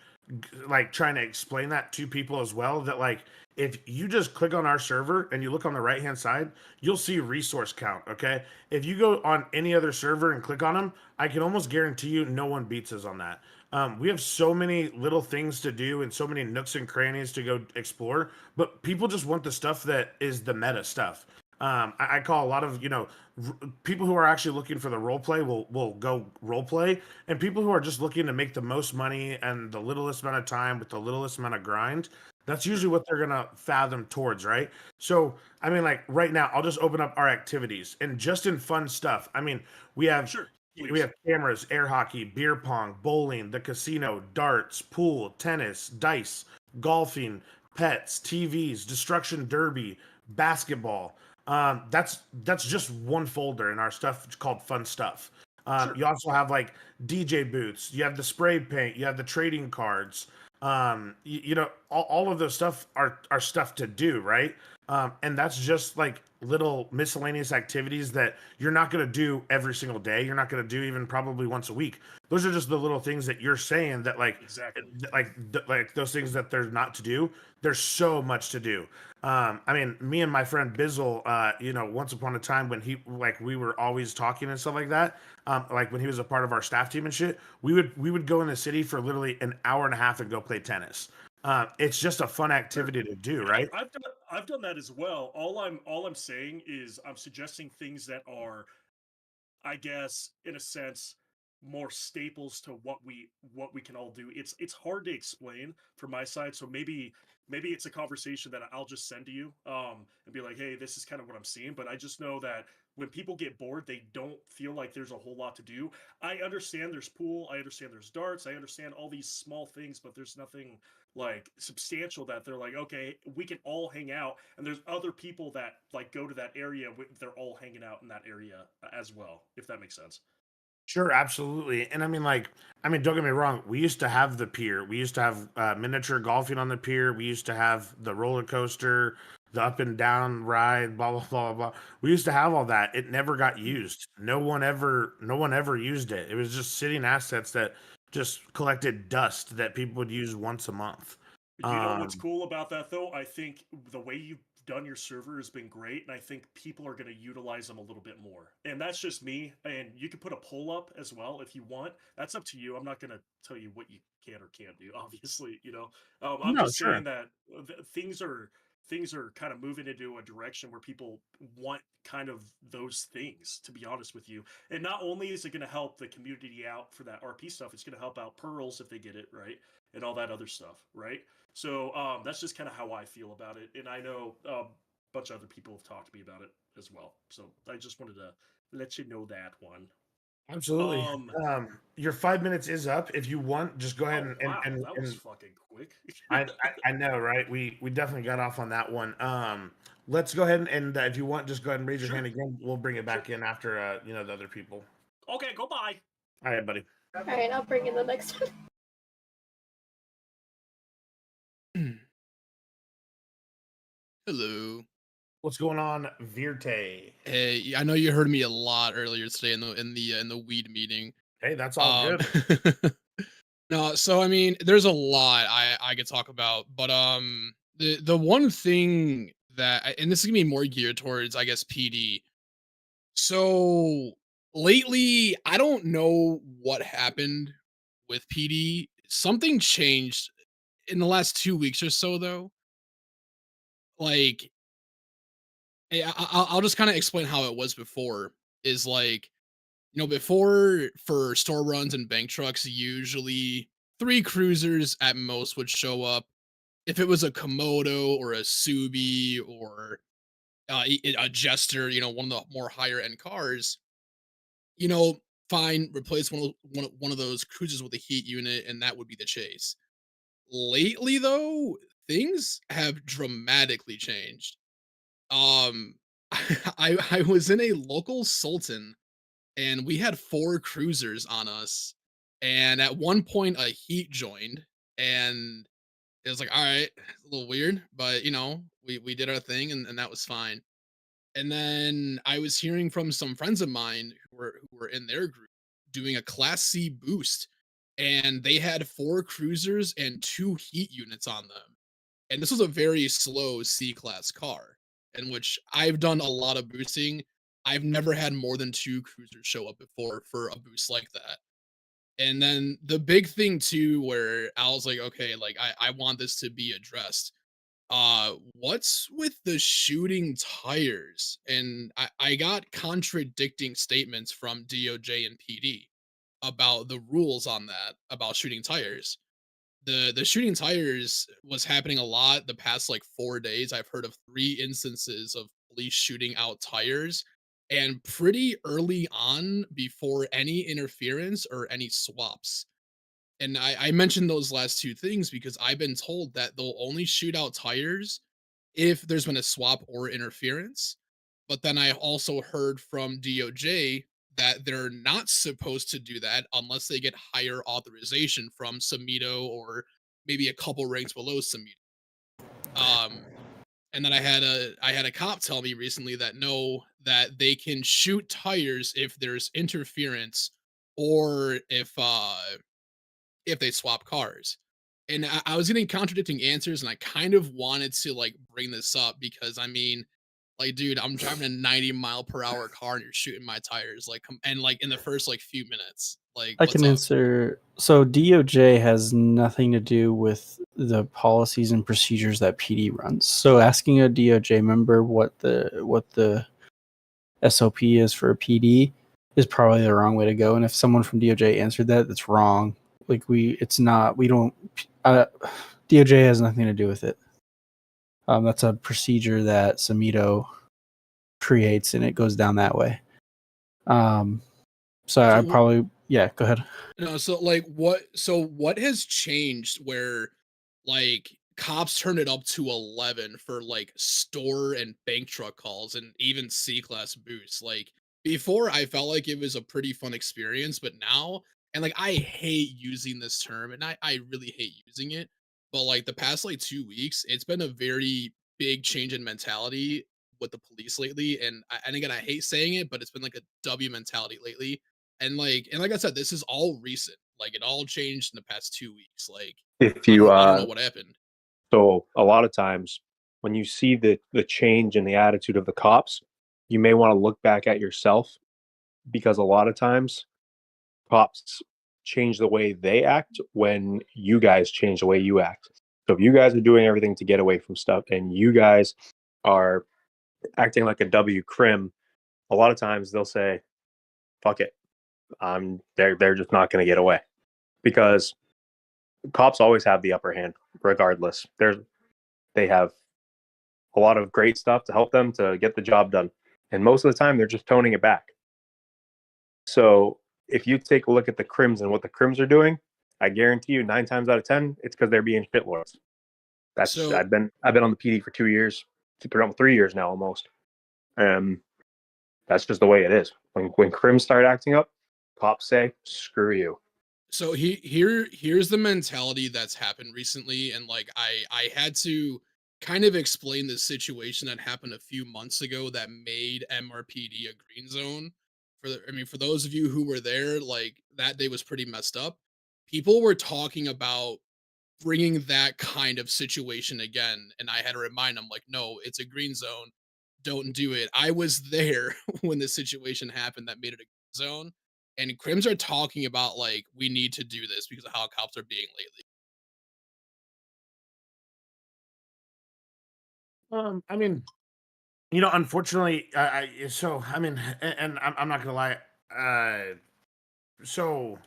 like trying to explain that to people as well, that like if you just click on our server and you look on the right hand side, you'll see resource count. Okay, if you go on any other server and click on them, I can almost guarantee you no one beats us on that. We have so many little things to do and so many nooks and crannies to go explore, but people just want the stuff that is the meta stuff. I call a lot of people who are actually looking for the role play will go role play, and people who are just looking to make the most money and the littlest amount of time with the littlest amount of grind. That's usually what they're gonna fathom towards, right? So, I mean, like right now, I'll just open up our activities and just in fun stuff. I mean, we have Sure. we Please. have cameras, air hockey, beer pong, bowling, the casino, darts, pool, tennis, dice, golfing, pets, TVs, destruction derby, basketball. That's just one folder in our stuff called fun stuff. Sure. You also have like DJ booths. You have the spray paint. You have the trading cards. All of those stuff are stuff to do, right? And that's just like little miscellaneous activities that you're not going to do every single day. You're not going to do even probably once a week. Those are just the little things that you're saying that Exactly. like those things that there's not to do. There's so much to do. I mean, me and my friend Bizzle, once upon a time when we were always talking and stuff like that, like when he was a part of our staff team and shit, we would go in the city for literally an hour and a half and go play tennis. It's just a fun Sure. activity to do, And right? I've done that as well. All I'm saying is I'm suggesting things that are, I guess, in a sense, more staples to what we can all do. It's hard to explain from my side, so maybe it's a conversation that I'll just send to you, and be like, hey, this is kind of what I'm seeing. But I just know that when people get bored, they don't feel like there's a whole lot to do. I understand there's pool, I understand there's darts, I understand all these small things, but there's nothing like substantial that they're like, okay, we can all hang out, and there's other people that like go to that area, they're all hanging out in that area as well, if that makes sense. Sure, absolutely. And I mean, don't get me wrong. We used to have the pier. We used to have miniature golfing on the pier. We used to have the roller coaster, the up and down ride, blah blah blah blah. We used to have all that. It never got used. No one ever used it. It was just sitting assets that just collected dust that people would use once a month. You know what's Um, cool about that though? I think the way you've done your server has been great, and I think people are going to utilize them a little bit more. And that's just me. And you can put a poll up as well if you want. That's up to you. I'm not going to tell you what you can or can't do. Obviously, I'm no, just saying sure. that things are kind of moving into a direction where people want kind of those things. To be honest with you, and not only is it going to help the community out for that RP stuff, it's going to help out Pearls if they get it right and all that other stuff, right? So that's just kind of how I feel about it, and I know a bunch of other people have talked to me about it as well. So I just wanted to let you know that one. Absolutely. Um. Your 5 minutes is up. If you want, just go ahead Oh and and wow, and, that was and fucking quick. I know, right? We definitely got off on that one. Let's go ahead and if you want, just go ahead and raise your hand Sure, again. We'll bring it sure. back in after the other people. Okay, go bye. All right, buddy. All right, I'll bring in the next one. Hello. What's going on, Virte? Hey, I know you heard me a lot earlier today in the weed meeting. Hey, that's all Um, good. no, so I mean, there's a lot I could talk about, but the one thing and this is gonna be more geared towards I guess PD. So lately, I don't know what happened with PD. Something changed in the last 2 weeks or so, though. Like, I'll just kind of explain how it was before. Is like before for store runs and bank trucks, usually 3 cruisers at most would show up. If it was a Komodo or a Subi or a Jester, one of the more higher end cars, you know, fine, replace one of those cruisers with a heat unit, and that would be the chase. Lately, though, things have dramatically changed. Um, I was in a local Sultan and we had 4 cruisers on us. And at one point, a heat joined, and it was like, all right, it's a little weird, but we did our thing, and that was fine. And then I was hearing from some friends of mine who were in their group doing a Class C boost, and they had 4 cruisers and 2 heat units on them. And this was a very slow C class car, in which I've done a lot of boosting. I've never had more than 2 cruisers show up before for a boost like that. And then the big thing too, where I was like, okay, like I want this to be addressed. what's with the shooting tires? And I got contradicting statements from DOJ and PD about the rules on that, about shooting tires. The shooting tires was happening a lot the past like 4 days. I've heard of 3 instances of police shooting out tires, and pretty early on, before any interference or any swaps. And I mentioned those last two things because I've been told that they'll only shoot out tires if there's been a swap or interference. But then I also heard from DOJ that they're not supposed to do that unless they get higher authorization from Samito or maybe a couple ranks below Samito. Um, and then I had a cop tell me recently that no, that they can shoot tires if there's interference or if they swap cars. And I was getting contradicting answers, and I kind of wanted to like bring this up because I mean, like, dude, I'm driving a 90-mile-per-hour car and you're shooting my tires, like, and like in the first like few minutes, like, I what's can up? answer. So DOJ has nothing to do with the policies and procedures that PD runs. So asking a DOJ member what the SOP is for a PD is probably the wrong way to go. And if someone from DOJ answered that, that's wrong. Like it's not. We don't. DOJ has nothing to do with it. That's a procedure that Samito creates, and it goes down that way. So I probably go ahead. No, so what has changed where like cops turn it up to 11 for like store and bank truck calls and even C-class boosts? Like before I felt like it was a pretty fun experience, but now, and like I hate using this term and I really hate using it, but like the past like 2 weeks, it's been a very big change in mentality with the police lately. And again, I hate saying it, but it's been like a W mentality lately. And like I said, this is all recent. Like it all changed in the past 2 weeks. Like If I you don't know what happened. So a lot of times when you see the change in the attitude of the cops, you may want to look back at yourself, because a lot of times cops change the way they act when you guys change the way you act. So if you guys are doing everything to get away from stuff and you guys are acting like a W crim, a lot of times they'll say, fuck it. They're just not going to get away, because cops always have the upper hand regardless. They have a lot of great stuff to help them to get the job done, and most of the time they're just toning it back. So if you take a look at the crims and what the crims are doing, I guarantee you 9 times out of 10 it's because they're being shitlords. I've been on the PD for 2 years, 3 years now almost. That's just the way it is. When crims start acting up, cops say, screw you. So here's the mentality that's happened recently, and like I had to kind of explain the situation that happened a few months ago that made MRPD a green zone. For those of you who were there, like that day was pretty messed up. People were talking about bringing that kind of situation again, and I had to remind them like, no, it's a green zone. Don't do it. I was there when the situation happened that made it a green zone. And crims are talking about like we need to do this because of how cops are being lately. I mean, unfortunately, I mean, and I'm not gonna lie. So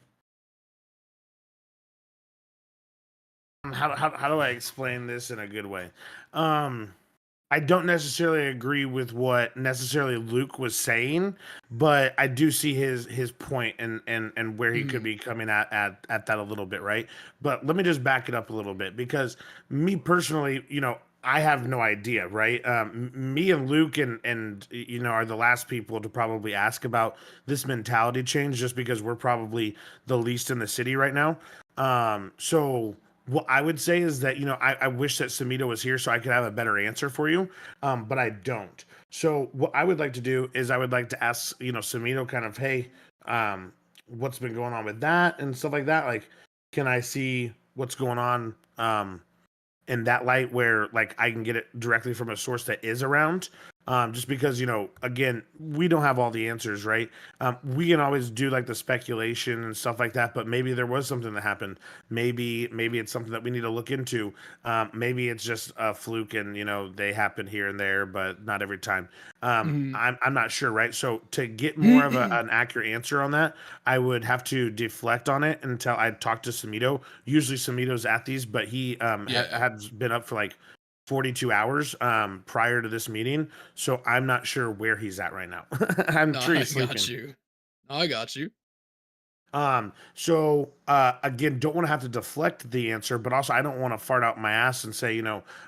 how do I explain this in a good way? I don't necessarily agree with what necessarily Luke was saying, but I do see his point and where he could be coming at that a little bit, right? But let me just back it up a little bit, because me personally, I have no idea, right? Me and Luke and are the last people to probably ask about this mentality change, just because we're probably the least in the city right now. So what I would say is that, I wish that Samito was here so I could have a better answer for you, but I don't. So what I would like to do is I would like to ask, Samito kind of, hey, what's been going on with that and stuff like that? Like, can I see what's going on in that light where, like, I can get it directly from a source that is around? just because, again, we don't have all the answers, right? We can always do like the speculation and stuff like that, but maybe there was something that happened. Maybe it's something that we need to look into. Maybe it's just a fluke and, they happen here and there, but not every time. Mhm. I'm not sure, right? So to get more of an accurate answer on that, I would have to deflect on it until I talk to Samito. Usually Samito's at these, but he has been up for like 42 hours prior to this meeting, so I'm not sure where he's at right now. I'm No, sure I he's got sleeping. you. No, I got you. So again, don't want to have to deflect the answer, but also I don't want to fart out my ass and say,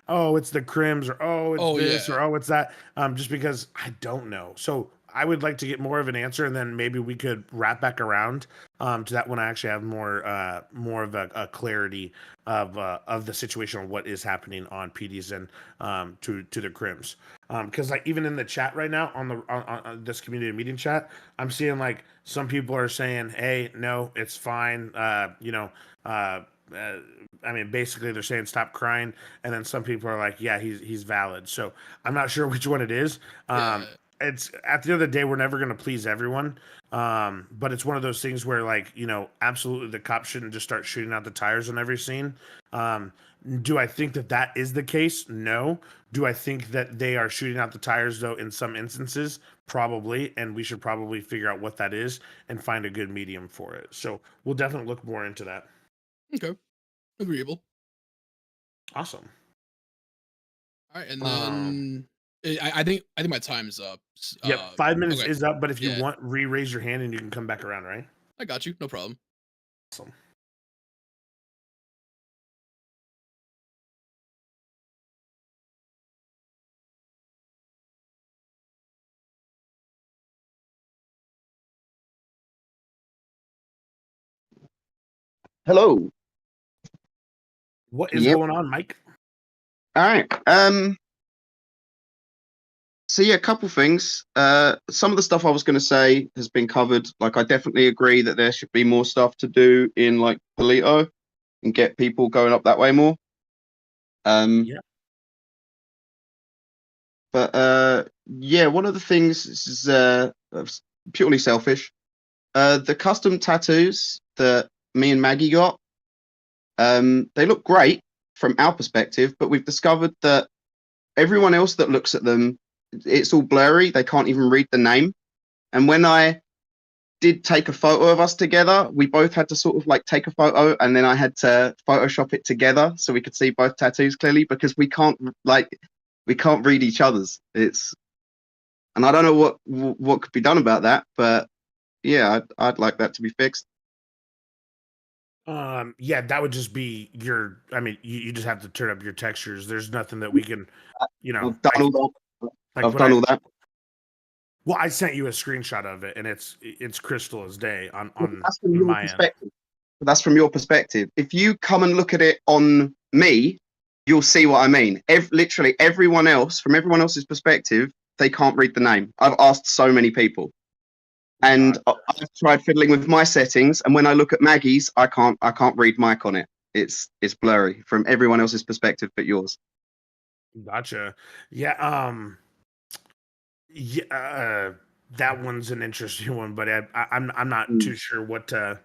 oh, it's the Crims, or oh, it's Oh, this, yeah. or oh, it's that. Just because I don't know. So I would like to get more of an answer, and then maybe we could wrap back around to that when I actually have more of a clarity of the situation on what is happening on PDs and to the Crims. Because like even in the chat right now on this community meeting chat, I'm seeing like some people are saying, "Hey, no, it's fine." Uh, I mean, basically they're saying stop crying, and then some people are like, "Yeah, he's valid." So I'm not sure which one it is. Yeah. It's at the end of the day, we're never going to please everyone. But it's one of those things where, like, absolutely the cops shouldn't just start shooting out the tires on every scene. Do I think that is the case? No. Do I think that they are shooting out the tires, though, in some instances? Probably. And we should probably figure out what that is and find a good medium for it. So we'll definitely look more into that. Okay. Agreeable. Awesome. All right, and then I think my time's up. Yep. 5 minutes Okay. is up, but if you Yeah. want, raise your hand and you can come back around, right? I got you. No problem. Awesome. Hello. What is Yep. going on, Mike? All right. So yeah, a couple things. Some of the stuff I was going to say has been covered. Like, I definitely agree that there should be more stuff to do in like Polito and get people going up that way more. Yeah. But yeah, one of the things is purely selfish. The custom tattoos that me and Maggie got, they look great from our perspective, but we've discovered that everyone else that looks at them, it's all blurry. They can't even read the name. And when I did take a photo of us together, we both had to sort of like take a photo, and then I had to Photoshop it together so we could see both tattoos clearly, because we can't read each other's. And I don't know what could be done about that, but yeah, I'd like that to be fixed. Yeah, that would just be I mean, you just have to turn up your textures. There's nothing that we can, I've done all that. like I've when done all that. well, I sent you a screenshot of it, and it's crystal as day on That's from your my end. perspective. That's from your perspective. If you come and look at it on me, you'll see what I mean. Literally everyone else, from everyone else's perspective, they can't read the name. I've asked so many people, and I've tried fiddling with my settings, and when I look at Maggie's, I can't read Mike on it. It's blurry from everyone else's perspective but yours. Gotcha. Yeah. Yeah. That one's an interesting one, but I'm not too sure what to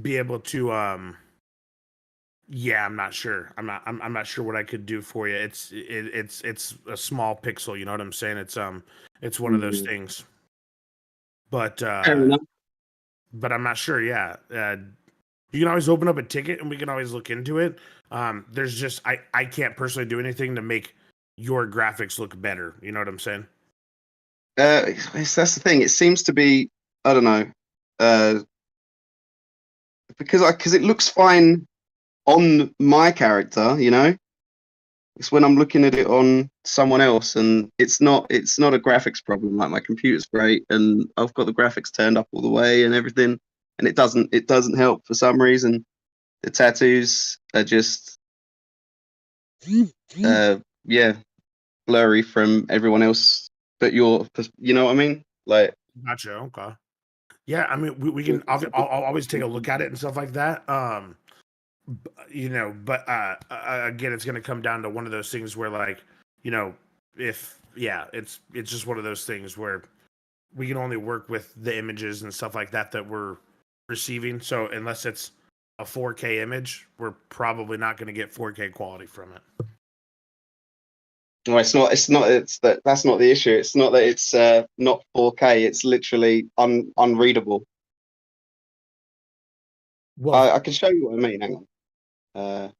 be able to. Yeah, I'm not sure. I'm not sure what I could do for you. It's a small pixel. You know what I'm saying? It's one of those things. But but I'm not sure. Yeah. You can always open up a ticket and we can always look into it. There's just I can't personally do anything to make your graphics look better. You know what I'm saying? That's the thing. It seems to be, I don't know, because it looks fine on my character, It's when I'm looking at it on someone else, and it's not a graphics problem. Like, my computer's great, and I've got the graphics turned up all the way and everything, and it doesn't help for some reason. The tattoos are just yeah, blurry from everyone else but you know what I mean? Like, Gotcha. Okay. Yeah, I mean we can. I'll always take a look at it and stuff like that. But again, it's going to come down to one of those things where, like, if yeah, it's just one of those things where we can only work with the images and stuff like that that we're receiving. So unless it's a 4K image, we're probably not going to get 4K quality from it. No, it's not. It's that. That's not the issue. It's not that it's not 4K. It's literally unreadable. Well, I can show you what I mean. Hang on.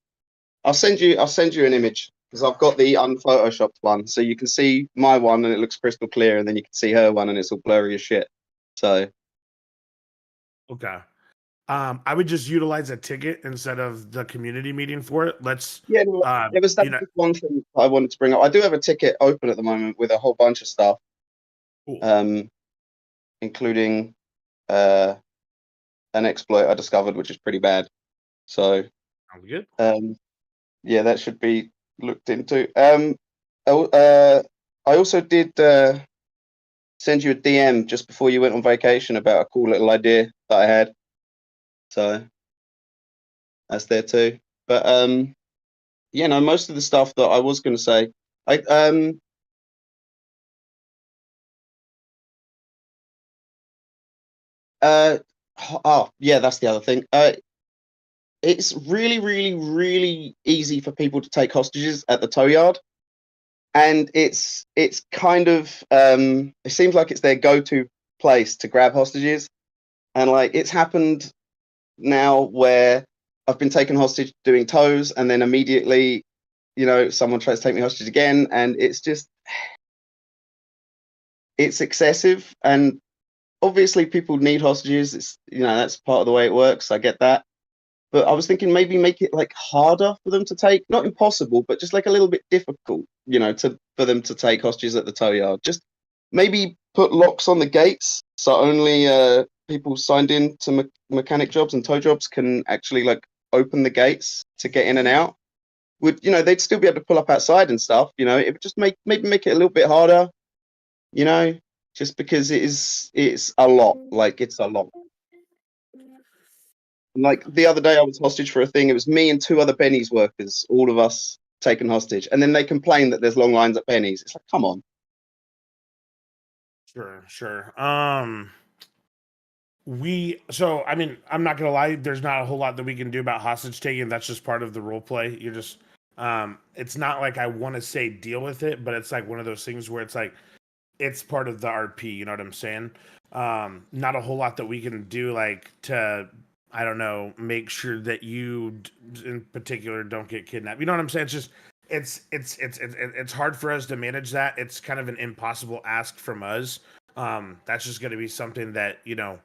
I'll send you an image because I've got the unphotoshopped one, so you can see my one and it looks crystal clear, and then you can see her one and it's all blurry as shit. So okay. I would just utilize a ticket instead of the community meeting for it. Let's yeah, no, there was that one thing I wanted to bring up. I do have a ticket open at the moment with a whole bunch of stuff, cool. Including an exploit I discovered, which is pretty bad. So sounds good. Yeah, that should be looked into. I also did send you a DM just before you went on vacation about a cool little idea that I had. So that's there too. But yeah, no, most of the stuff that I was going to say, oh yeah, that's the other thing. It's really, really, really easy for people to take hostages at the tow yard. And it's kind of it seems like it's their go-to place to grab hostages, and like it's happened now where I've been taken hostage doing tows, and then immediately, someone tries to take me hostage again, and it's excessive. And obviously, people need hostages. It's that's part of the way it works. I get that. But I was thinking maybe make it like harder for them to take, not impossible, but just like a little bit difficult, for them to take hostages at the tow yard. Just maybe put locks on the gates so only people signed in to mechanic jobs and tow jobs can actually like open the gates to get in and out. They'd still be able to pull up outside and stuff. It would just maybe make it a little bit harder. Just because it's a lot. Like it's a lot. Like the other day, I was hostage for a thing. It was me and two other Benny's workers, all of us taken hostage. And then they complain that there's long lines at Benny's. It's like, come on. Sure. I mean, I'm not gonna lie. There's not a whole lot that we can do about hostage taking. That's just part of the role play. You're just, it's not like I want to say deal with it, but it's like one of those things where it's like, it's part of the RP. You know what I'm saying? Not a whole lot that we can do, like to, I don't know, make sure that you in particular don't get kidnapped. You know what I'm saying? It's just, it's hard for us to manage that. It's kind of an impossible ask from us. That's just going to be something that yeah,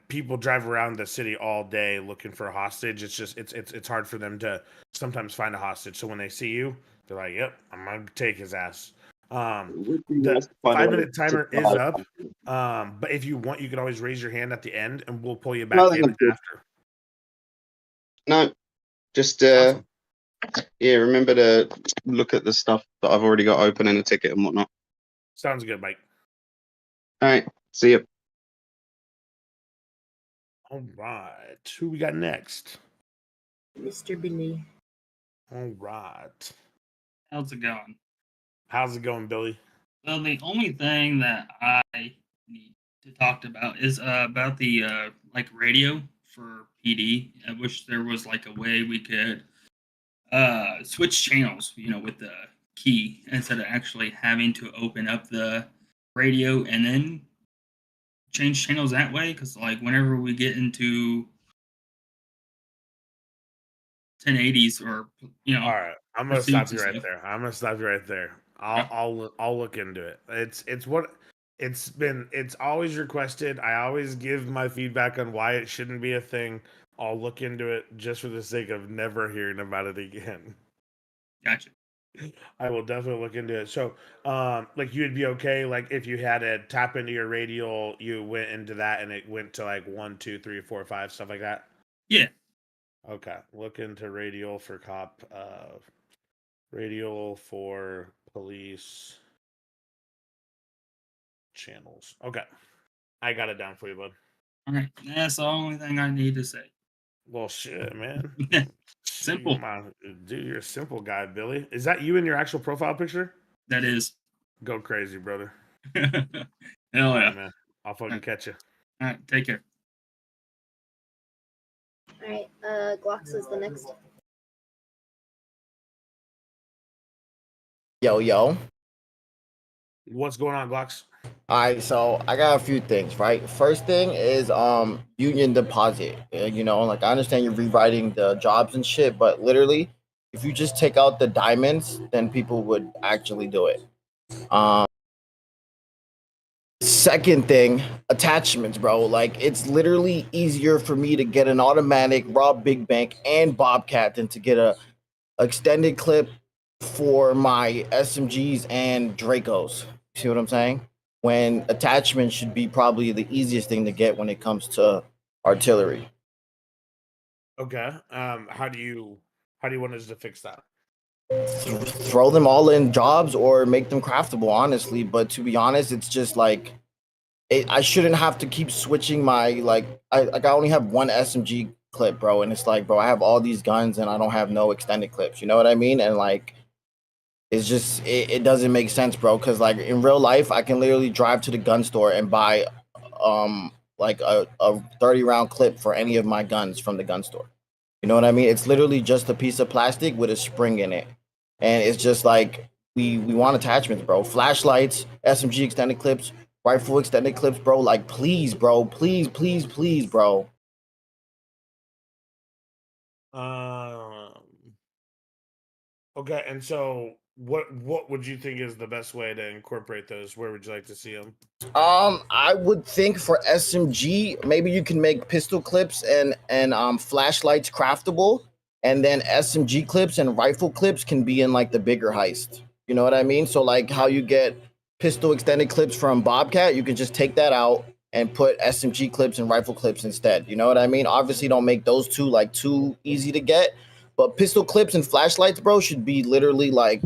people drive around the city all day looking for a hostage. It's just it's hard for them to sometimes find a hostage. So when they see you, they're like, "Yep, I'm gonna take his ass." The 5-minute timer is up. But if you want, you can always raise your hand at the end, and we'll pull you back in after. No, just Awesome. yeah. Remember to look at the stuff that I've already got open in the ticket and whatnot. Sounds good, Mike. All right, see you. All right, who we got next? Mr. Billy. All right. How's it going? How's it going, Billy? Well, the only thing that I need to talk about is about the like radio for PD. I wish there was like a way we could switch channels, with the key instead of actually having to open up the radio and then change channels that way. Because like whenever we get into 1080s or All right, I'm gonna stop you right there. I'm gonna stop you right there. I'll look into it. It's always requested. I always give my feedback on why it shouldn't be a thing. I'll look into it just for the sake of never hearing about it again. Gotcha. I will definitely look into it. So, like you'd be okay, like if you had to tap into your radial, you went into that and it went to like 1, 2, 3, 4, 5, stuff like that. Yeah. Okay. Look into radial for cop. Radial for police channels. Okay. I got it down for you, bud. All right. That's the only thing I need to say. Well, shit, man. Simple. Dude, you're a simple guy, Billy. Is that you in your actual profile picture? That is. Go crazy, brother. Hell All yeah. right, man. I'll fucking catch you. All right, take care. All right, Glocks is the next. Yo. What's going on, Glocks? All right, so I got a few things, right? First thing is union deposit. You know, like I understand you're rewriting the jobs and shit, but literally, if you just take out the diamonds, then people would actually do it. Second thing, attachments, bro. Like it's literally easier for me to get an automatic, rob big bank, and bobcat than to get a extended clip for my SMGs and Dracos. See what I'm saying? When attachments should be probably the easiest thing to get when it comes to artillery. Okay. How do you want us to fix that? Throw them all in jobs or make them craftable, honestly. But to be honest, it's just like I shouldn't have to keep switching my I only have one SMG clip, bro, and it's like, bro, I have all these guns and I don't have no extended clips. You know what I mean? And like it's just it doesn't make sense, bro, because like in real life I can literally drive to the gun store and buy like a 30 round clip for any of my guns from the gun store. You know what I mean? It's literally just a piece of plastic with a spring in it. And it's just like we want attachments, bro. Flashlights, SMG extended clips, rifle extended clips, bro. Like please, bro. Please, bro. Okay, and so what would you think is the best way to incorporate those? Where would you like to see them? I would think for SMG, maybe you can make pistol clips and flashlights craftable, and then SMG clips and rifle clips can be in like the bigger heist. You know what I mean? So like how you get pistol extended clips from Bobcat, you can just take that out and put SMG clips and rifle clips instead. You know what I mean? Obviously, don't make those two like too easy to get, but pistol clips and flashlights, bro, should be literally like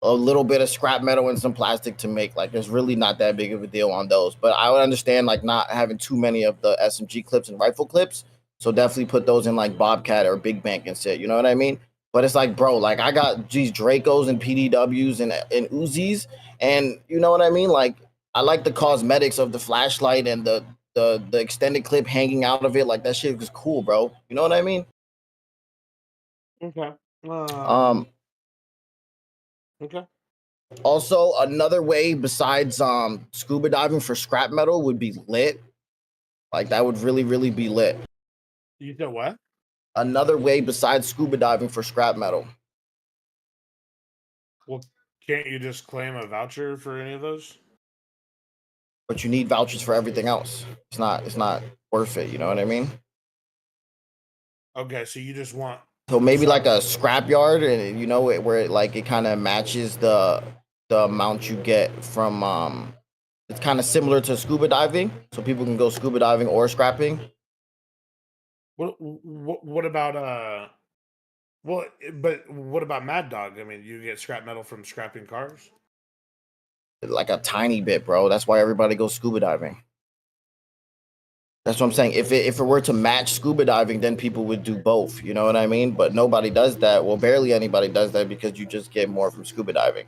a little bit of scrap metal and some plastic to make. Like there's really not that big of a deal on those. But I would understand like not having too many of the SMG clips and rifle clips. So definitely put those in like Bobcat or Big Bank and shit. You know what I mean? But it's like, bro, like I got these Dracos and PDWs and Uzis, and you know what I mean? Like I like the cosmetics of the flashlight and the extended clip hanging out of it. Like that shit was cool, bro. You know what I mean? Okay. Okay. Also, another way besides scuba diving for scrap metal would be lit. Like that would really be lit. You said what? Another way besides scuba diving for scrap metal. Well, can't you just claim a voucher for any of those? But you need vouchers for everything else. It's not worth it, you know what I mean? Okay, so you just want So maybe like a scrap yard, and you know where it kind of matches the amount you get from it's kind of similar to scuba diving, so people can go scuba diving or scrapping. what about but what about Mad Dog? I mean, you get scrap metal from scrapping cars? Like a tiny bit, bro. That's why everybody goes scuba diving. That's what I'm saying. If it were to match scuba diving, then people would do both. You know what I mean? But nobody does that. Well, barely anybody does that because you just get more from scuba diving.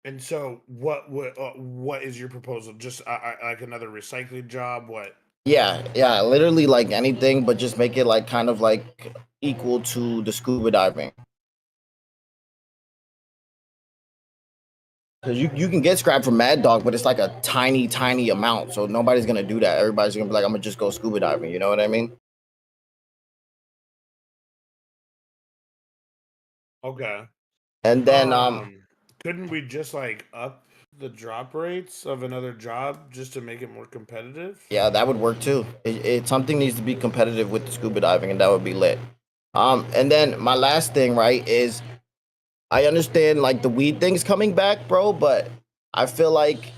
And so what is your proposal? Just like another recycling job? What? Yeah, literally like anything, but just make it like kind of like equal to the scuba diving. Because you can get scrap from Mad Dog, but it's like a tiny amount. So nobody's gonna do that. Everybody's gonna be like, I'm gonna just go scuba diving. You know what I mean? Okay. And then couldn't we just like up the drop rates of another job just to make it more competitive? yeah, that would work too. Something needs to be competitive with the scuba diving, and that would be lit. And then my last thing, right, is I understand like the weed thing's coming back, bro, but I feel like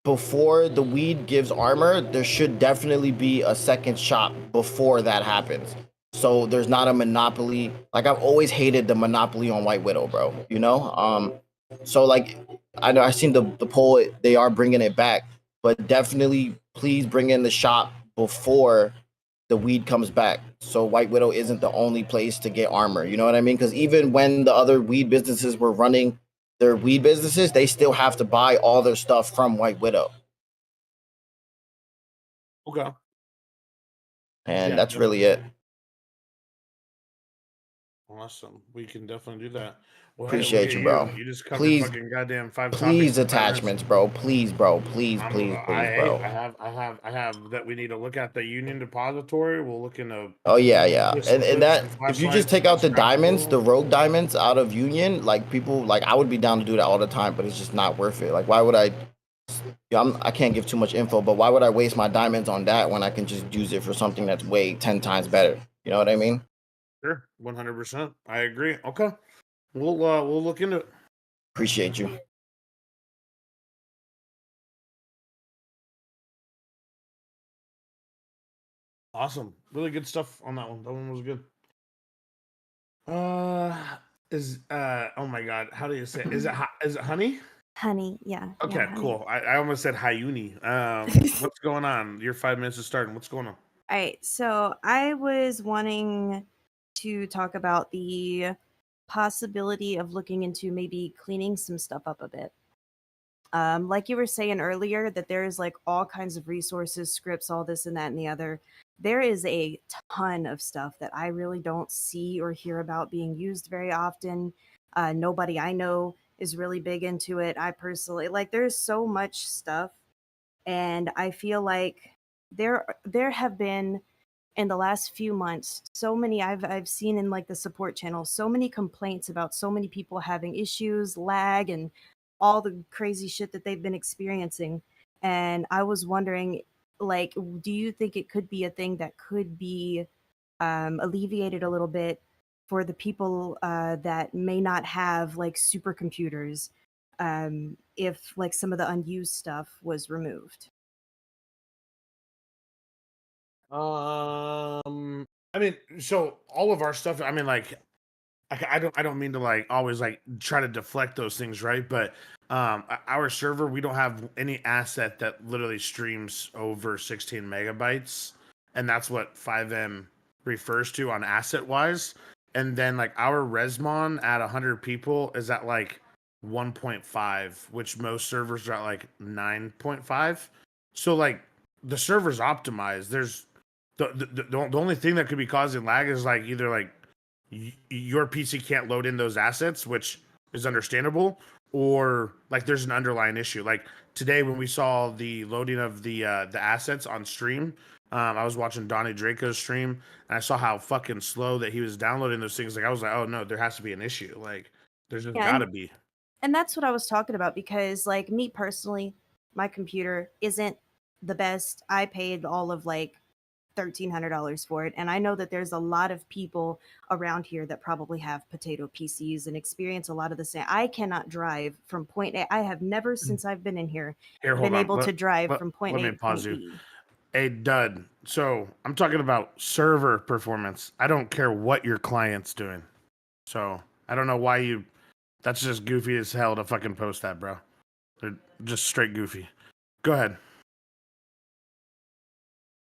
before the weed gives armor, there should definitely be a second shop before that happens. So there's not a monopoly. Like I've always hated the monopoly on White Widow, bro. You know? So like I know I seen the poll, they are bringing it back, but definitely please bring in the shop before the weed comes back. So White Widow isn't the only place to get armor. You know what I mean? Because even when the other weed businesses were running their weed businesses, they still have to buy all their stuff from White Widow. Okay. And Yeah, that's really it. Awesome. We can definitely do that. Well, Appreciate hey, you, bro. You just covered Please, fucking goddamn 5 topics. please in 5 minutes. attachments, bro. Please, bro. Please, please, please, bro. I have that we need to look at the Union Depository. We'll look into. Oh yeah, yeah. Pistol And clips that and if you just flashlights take out the and diamonds, the scrappable. rogue diamonds out of Union, like people like I would be down to do that all the time, but it's just not worth it. Like why would I I can't give too much info, but why would I waste my diamonds on that when I can just use it for something that's way 10 times better? You know what I mean? Sure, 100%. I agree. Okay. We'll look into it. Appreciate you. Awesome. Really good stuff on that one. That one was good. Oh my god, how do you say it? Is it honey? Honey, yeah. Okay, yeah, honey. cool. I almost said Hyuni. What's going on? Your 5 minutes is starting. What's going on? All right, so I was wanting to talk about the possibility of looking into maybe cleaning some stuff up a bit. Like you were saying earlier, that there's like all kinds of resources, scripts, all this and that and the other. There is a ton of stuff that I really don't see or hear about being used very often. Nobody I know is really big into it. I personally like there's so much stuff, and I feel like there have been in the last few months so many I've seen in like the support channel so many complaints about so many people having issues, lag, and all the crazy shit that they've been experiencing. And I was wondering, like, do you think it could be a thing that could be alleviated a little bit for the people that may not have like supercomputers, if like some of the unused stuff was removed? I mean, so all of our stuff. I mean, like, I don't mean to like always like try to deflect those things, right? But our server, we don't have any asset that literally streams over 16 megabytes, and that's what 5M refers to on asset wise. And then like our Resmon at 100 people is at like 1.5, which most servers are at like 9.5. So like the server's optimized. There's the only thing that could be causing lag is like either like your PC can't load in those assets, which is understandable, or like there's an underlying issue. Like today when we saw the loading of the assets on stream, I was watching Donnie Draco's stream and I saw how fucking slow that he was downloading those things. Like I was like, oh no, there has to be an issue. Like there's just Yeah, gotta be. And that's what I was talking about because, like, me personally, my computer isn't the best. I paid all of like $1,300 for it. And I know that there's a lot of people around here that probably have potato PCs and experience a lot of the same. I cannot drive from point A. I have never, since I've been in here, Here, hold been on. able to drive let- from point let A me to pause point you. B. Hey, Dud. So I'm talking about server performance. I don't care what your client's doing. So I don't know why you. That's just goofy as hell to fucking post that, bro. They're just straight goofy. Go ahead.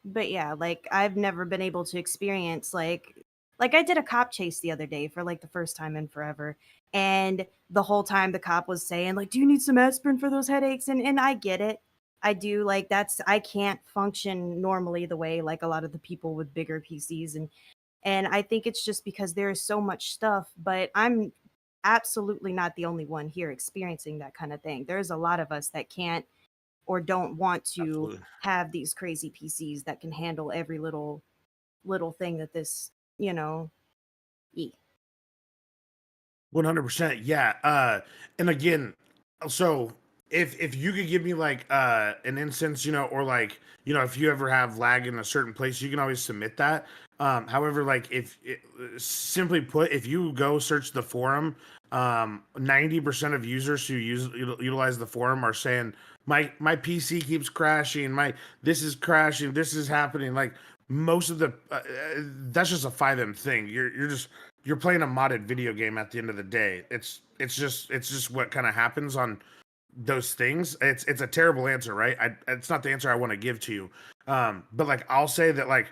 But yeah, like I've never been able to experience like I did a cop chase the other day for like the first time in forever. And the whole time the cop was saying like, "Do you need some aspirin for those headaches?" And I get it. I do. Like that's I can't function normally the way like a lot of the people with bigger PCs, and I think it's just because there is so much stuff, but I'm absolutely not the only one here experiencing that kind of thing. There's a lot of us that can't or don't want to Absolutely. have these crazy PCs that can handle every little thing that this, you know, 100%. Yeah. And again, so if you could give me like an instance, or like, if you ever have lag in a certain place, you can always submit that. However, like simply put, if you go search the forum, 90% of users who utilize the forum are saying my PC keeps crashing, this is crashing, this is happening. Like most of the that's just a 5M thing. You're playing a modded video game at the end of the day. It's just what kind of happens on those things. It's a terrible answer, right? It's not the answer I want to give to you. But like I'll say that like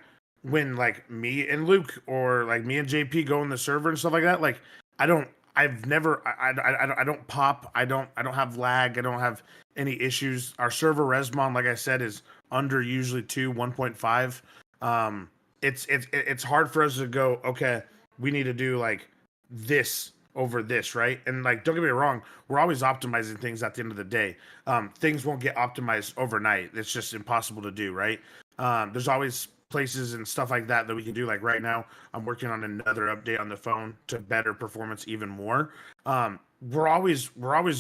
when like me and Luke or like me and JP go in the server and stuff like that, like I've never I don't pop, I don't have lag, I don't have any issues. Our server resmon, like I said, is under usually 1.5. It's hard for us to go, okay, we need to do like this over this, right? And like, don't get me wrong, we're always optimizing things at the end of the day. Things won't get optimized overnight. It's just impossible to do, right? There's always places and stuff like that that we can do. Like right now, I'm working on another update on the phone to better performance even more. We're always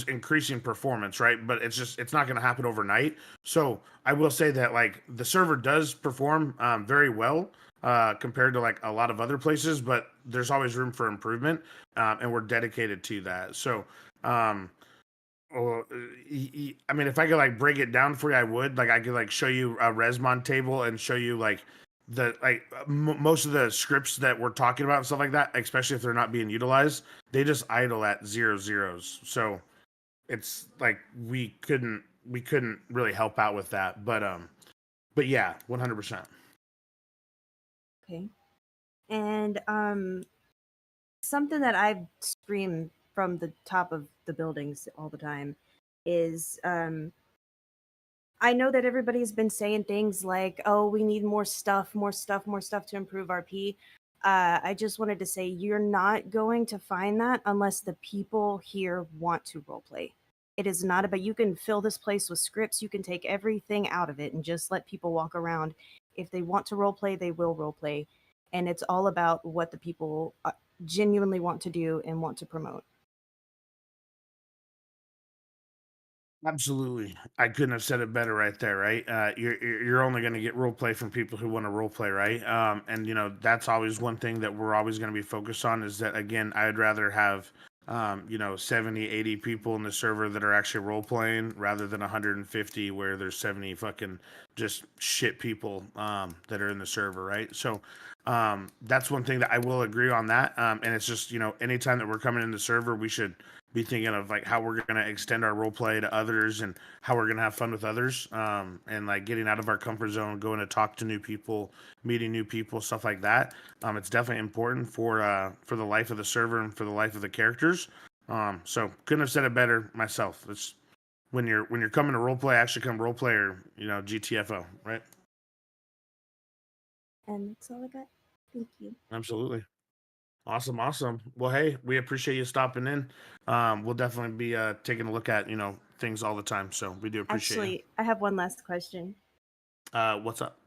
increasing performance, right? But it's not going to happen overnight. So I will say that like the server does perform very well compared to like a lot of other places, but there's always room for improvement, and we're dedicated to that. So. Or, I mean, if I could like break it down for you, I would. Like, I could like show you a Resmon table and show you like most of the scripts that we're talking about and stuff like that, especially if they're not being utilized, they just idle at 0 zeros. So it's like we couldn't really help out with that. But yeah, 100%. Okay. And something that I've screamed from the top of the buildings all the time is I know that everybody's been saying things like, oh, we need more stuff, more stuff, more stuff to improve RP. I just wanted to say you're not going to find that unless the people here want to roleplay. It is not about, you can fill this place with scripts, you can take everything out of it and just let people walk around. If they want to roleplay, they will roleplay. And it's all about what the people genuinely want to do and want to promote. Absolutely. I couldn't have said it better right there, right? You're only going to get role play from people who want to role play, right? And you know, that's always one thing that we're always going to be focused on is that again, I'd rather have 70, 80 people in the server that are actually role playing rather than 150 where there's 70 fucking just shit people that are in the server, right? So that's one thing that I will agree on that. And it's just, you know, anytime that we're coming in the server, we should be thinking of like how we're going to extend our role play to others and how we're going to have fun with others, and like getting out of our comfort zone, going to talk to new people, meeting new people, stuff like that. It's definitely important for the life of the server and for the life of the characters. So couldn't have said it better myself. It's when you're coming to role play, actually come role play or GTFO, right? And that's all I got. Thank you. Absolutely. Awesome. Well, hey, we appreciate you stopping in. We'll definitely be taking a look at things all the time. So we do appreciate Actually, I have one last question. you. What's up?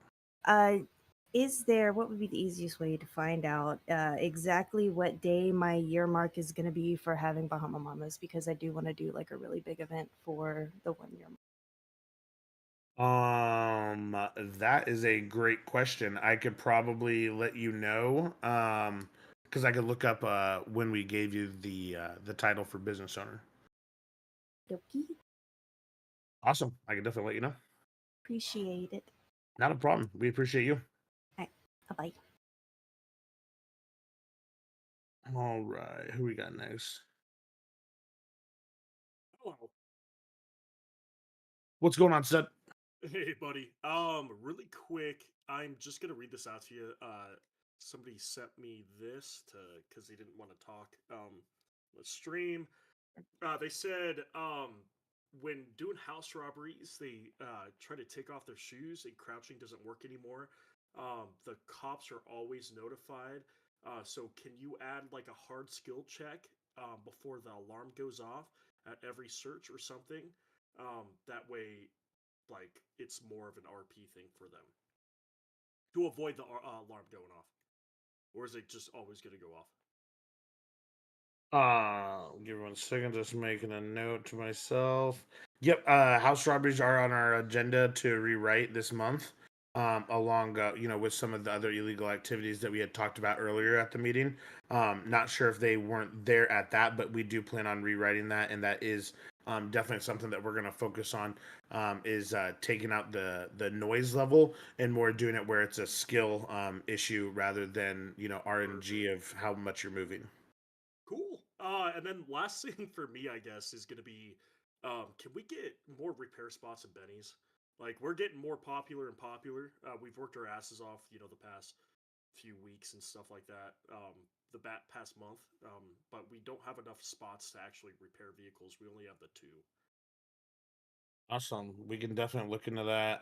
Is there, what would be the easiest way to find out exactly what day my year mark is going to be for having Bahama Mamas? Because I do want to do like a really big event for the 1 year mark. That is a great question. I could probably let you know. Because I could look up when we gave you the title for business owner. Dokie. Awesome. I can definitely let you know. Appreciate it. Not a problem. We appreciate you. All right. Bye-bye. All right. Who we got next? Hello. What's going on, Seth? Hey, buddy. Really quick, I'm just gonna read this out to you. Somebody sent me this because he didn't want to talk. The stream. They said when doing house robberies, they try to take off their shoes and crouching doesn't work anymore. The cops are always notified. So can you add like a hard skill check before the alarm goes off at every search or something? That way, like it's more of an RP thing for them to avoid the alarm going off, or is it just always going to go off? Give me 1 second. Just making a note to myself. Yep. House robberies are on our agenda to rewrite this month. Along, with some of the other illegal activities that we had talked about earlier at the meeting. Not sure if they weren't there at that, but we do plan on rewriting that, and that is definitely something that we're going to focus on. Is taking out the noise level and more doing it where it's a skill issue rather than RNG of how much you're moving. Cool. And then last thing for me, I guess, is going to be, can we get more repair spots at Benny's? Like we're getting more popular and popular. We've worked our asses off, the past few weeks and stuff like that. Past month, but we don't have enough spots to actually repair vehicles. We only have the 2. Awesome. We can definitely look into that.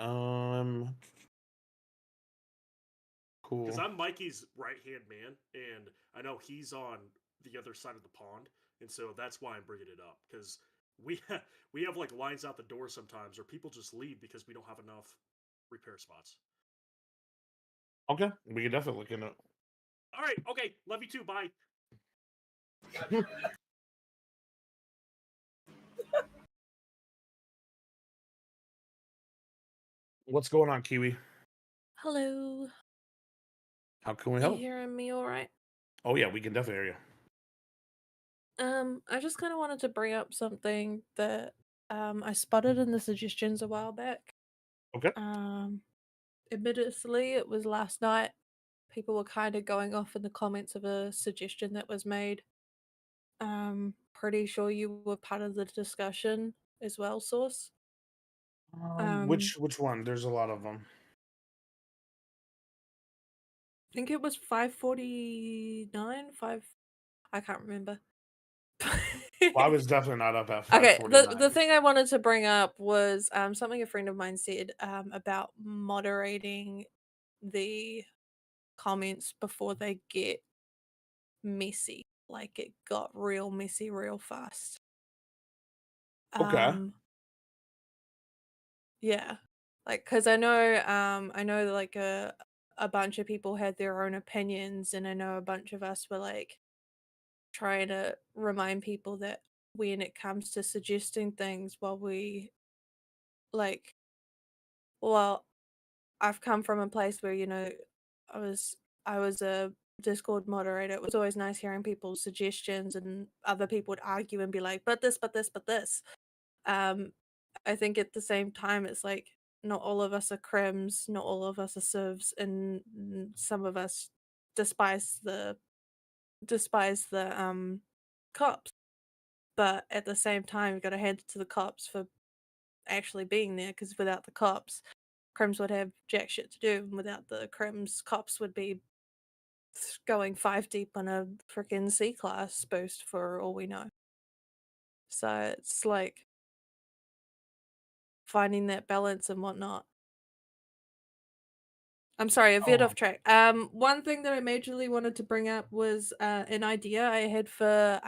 Cool. Because I'm Mikey's right hand man, and I know he's on the other side of the pond, and so that's why I'm bringing it up. Because we have like lines out the door sometimes, or people just leave because we don't have enough repair spots. Okay, we can definitely look into it. All right. Okay. Love you too. Bye. What's going on, Kiwi? Hello. How can we You help? hearing me all right? Oh yeah, we can definitely hear you. I just kind of wanted to bring up something that I spotted in the suggestions a while back. Okay. Admittedly, it was last night. People were kind of going off in the comments of a suggestion that was made. Pretty sure you were part of the discussion as well, Source. Which one? There's a lot of them. I think it was 549, I can't remember. Well, I was definitely not up at Okay, 5:49. the thing I wanted to bring up was something a friend of mine said about moderating the comments before they get messy. Like it got real messy real fast. Okay. Yeah. Like cuz I know like a bunch of people had their own opinions, and I know a bunch of us were like trying to remind people that when it comes to suggesting things, while we like well I've come from a place where, I was a Discord moderator. It was always nice hearing people's suggestions, and other people would argue and be like, but this, but this, but this. I think at the same time it's like not all of us are crims, not all of us are civs, and some of us despise the cops. But at the same time, you've got to hand it to the cops for actually being there, because without the cops, crims would have jack shit to do, and without the crims, cops would be going 5 deep on a freaking C-class boost for all we know. So it's like finding that balance and whatnot. I'm sorry, I veered off track. One thing that I majorly wanted to bring up was an idea I had for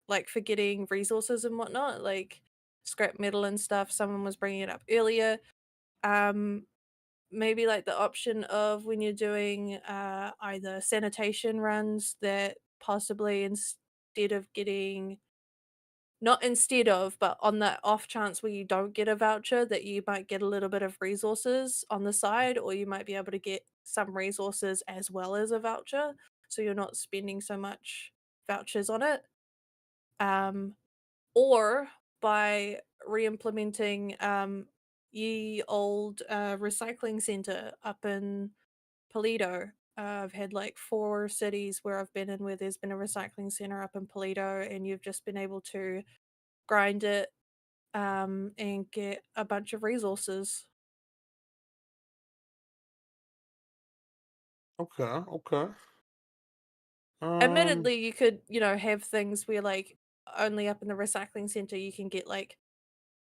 like for getting resources and whatnot, like scrap metal and stuff. Someone was bringing it up earlier. Maybe like the option of when you're doing either sanitation runs, that possibly instead of getting, not instead of, but on the off chance where you don't get a voucher, that you might get a little bit of resources on the side, or you might be able to get some resources as well as a voucher, so you're not spending so much vouchers on it. Or by re-implementing ye old recycling center up in Polito. I've had like 4 cities where I've been in where there's been a recycling center up in Polito, and you've just been able to grind it and get a bunch of resources. Okay. Admittedly, you could, have things where like only up in the recycling center you can get like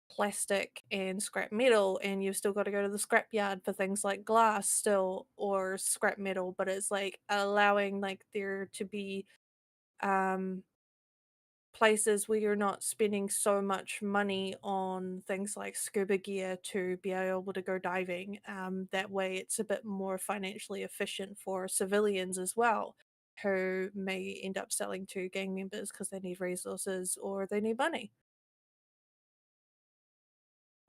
plastic and scrap metal, and you've still got to go to the scrap yard for things like glass still, or scrap metal, but it's like allowing like there to be places where you're not spending so much money on things like scuba gear to be able to go diving. That way it's a bit more financially efficient for civilians as well, who may end up selling to gang members because they need resources or they need money.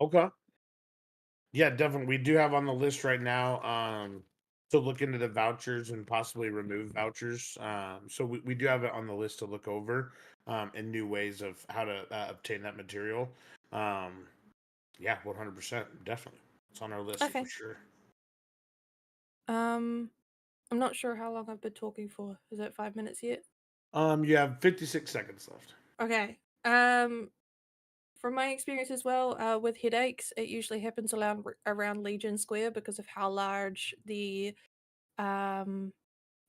Okay. Yeah, definitely. We do have on the list right now to look into the vouchers and possibly remove vouchers. So we do have it on the list to look over and new ways of how to obtain that material. Yeah, 100%. Definitely. It's on our list Okay. for sure. I'm not sure how long I've been talking for. Is it 5 minutes yet? You have 56 seconds left. Okay. from my experience as well, with headaches, it usually happens around Legion Square because of how large the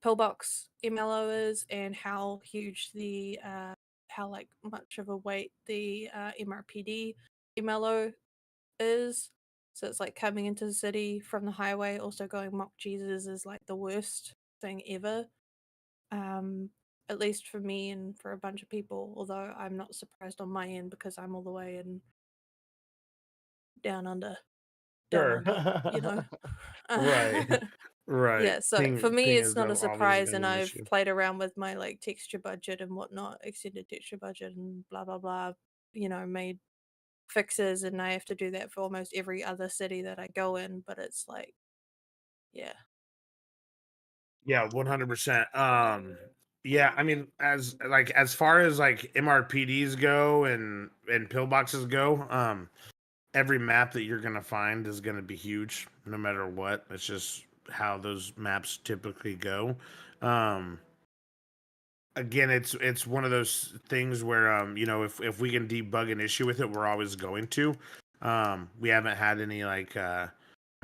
pillbox MLO is and how huge the how like much of a weight the MRPD MLO is. So it's like coming into the city from the highway, also going Mock Jesus is like the worst thing ever. At least for me and for a bunch of people, although I'm not surprised on my end because I'm all the way in down under. Sure. You know. Right. Right. Yeah, so for me, Ping it's has not a always surprise, been and an I've issue. played around with my like texture budget and whatnot, extended texture budget and blah blah blah. You know, made fixes, and I have to do that for almost every other city that I go in. But it's like, yeah, Yeah, 100%. Yeah, I mean, as far as like MRPDs go and pillboxes go, every map that you're gonna find is gonna be huge, no matter what. It's just how those maps typically go. Um, Again, it's one of those things where if we can debug an issue with it, we're always going to. We haven't had any I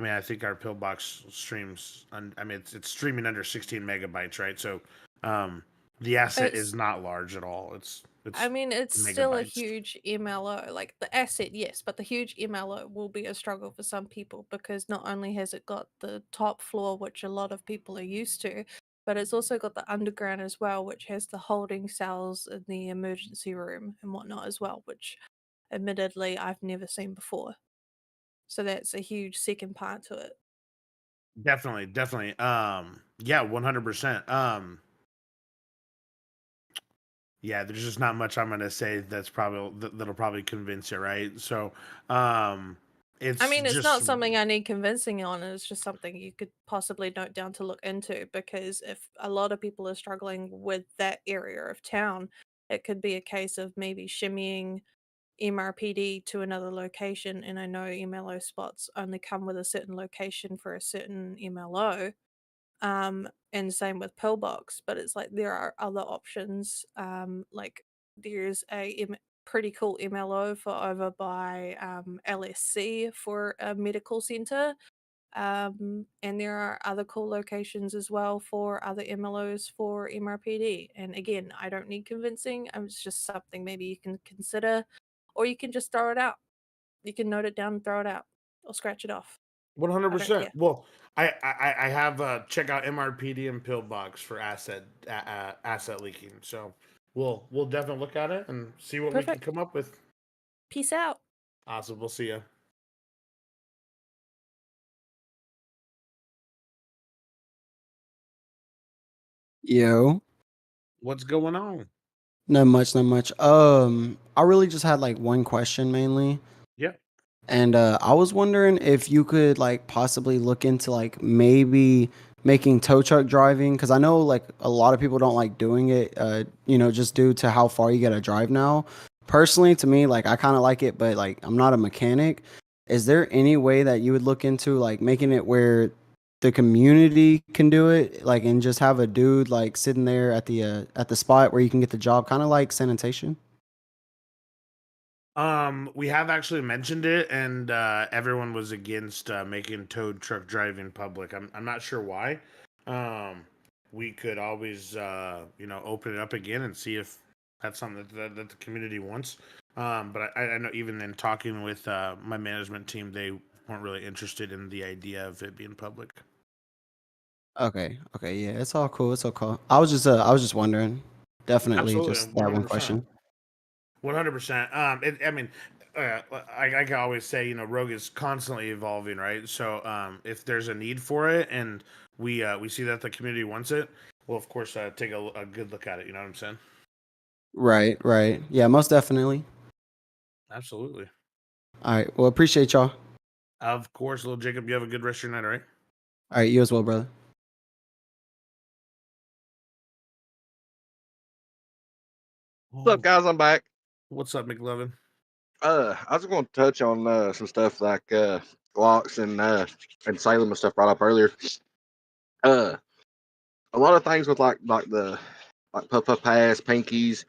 mean, I think our pillbox streams. I mean, it's streaming under 16 megabytes, right? So, the asset is it's. not large at all. I It's mean, it's still a megabytes. huge MLO. Like the asset, yes, but the huge MLO will be a struggle for some people because not only has it got the top floor, which a lot of people are used to, but it's also got the underground as well, which has the holding cells in the emergency room and whatnot as well, which admittedly I've never seen before. So that's a huge second part to it. Definitely, definitely. Yeah, 100%. Yeah, there's just not much I'm gonna say that'll probably convince you, right? So, I it's mean, it's not just something I need convincing on. It's just something you could possibly note down to look into because if a lot of people are struggling with that area of town, it could be a case of maybe shimmying MRPD to another location. And I know MLO spots only come with a certain location for a certain MLO. And same with Pillbox, but it's like there are other options. Like there's pretty cool MLO for over by LSC for a medical center. And there are other cool locations as well for other MLOs for MRPD. And again, I don't need convincing. It's just something maybe you can consider, or you can just throw it out. You can note it down and throw it out, or scratch it off. I don't 100%. care. Well, I have check out MRPD and Pillbox for asset leaking. So we'll definitely look at it and see what we can Perfect. come up with. Peace out. Awesome. We'll see you. Yo, What's going on? not much, not much. I really just had like one question mainly. Yeah. And I was wondering if you could like possibly look into like maybe making tow truck driving because I know like a lot of people don't like doing it, just due to how far you gotta drive now. Personally, to me, like I kind of like it, but like I'm not a mechanic. Is there any way that you would look into like making it where the community can do it, like, and just have a dude like sitting there at the spot where you can get the job, kind of like sanitation? We have actually mentioned it, and everyone was against making tow truck driving public. I'm not sure why. Um, we could always open it up again and see if that's something that the community wants. But I know even in talking with my management team, they weren't really interested in the idea of it being public. Okay, okay, yeah, it's all cool. It's all cool. I was just wondering. Definitely, Absolutely, just that one 100%. question. 100%. I mean, I can always say, Rogue is constantly evolving, right? So, if there's a need for it, and we see that the community wants it, we'll of course take a good look at it. You know what I'm saying? Right, right. Yeah, most definitely. Absolutely. All right. Well, appreciate y'all. Of course, little Jacob. You have a good rest of your night, all right? All right, you as well, brother. What's up, guys? I'm back. What's up, McLovin? I was going to touch on some stuff like Glocks and Salem and stuff brought up earlier. A lot of things with like the Puff Puff Pass, Pinkies,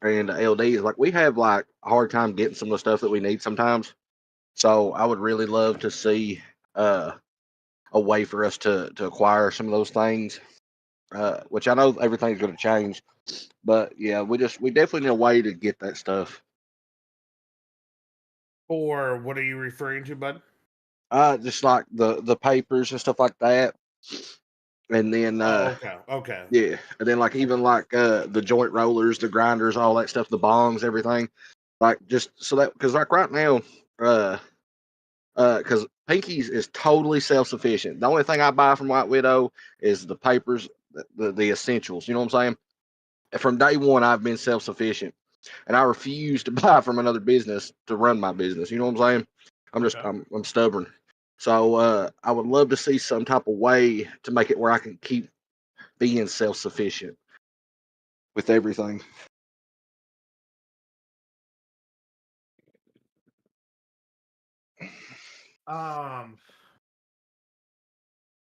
and LDs. Like we have like a hard time getting some of the stuff that we need sometimes. So I would really love to see a way for us to acquire some of those things. Which I know everything's going to change, but yeah, we definitely need a way to get that stuff. Or what are you referring to, bud? Just like the papers and stuff like that, and then Oh, okay. yeah, and then like even like the joint rollers, the grinders, all that stuff, the bongs, everything, like just so that because like right now, because Pinky's is totally self sufficient. The only thing I buy from White Widow is the papers, the essentials. You know what I'm saying? And from day one, I've been self sufficient, and I refuse to buy from another business to run my business. You know what I'm saying? Okay. I'm stubborn. So I would love to see some type of way to make it where I can keep being self sufficient with everything.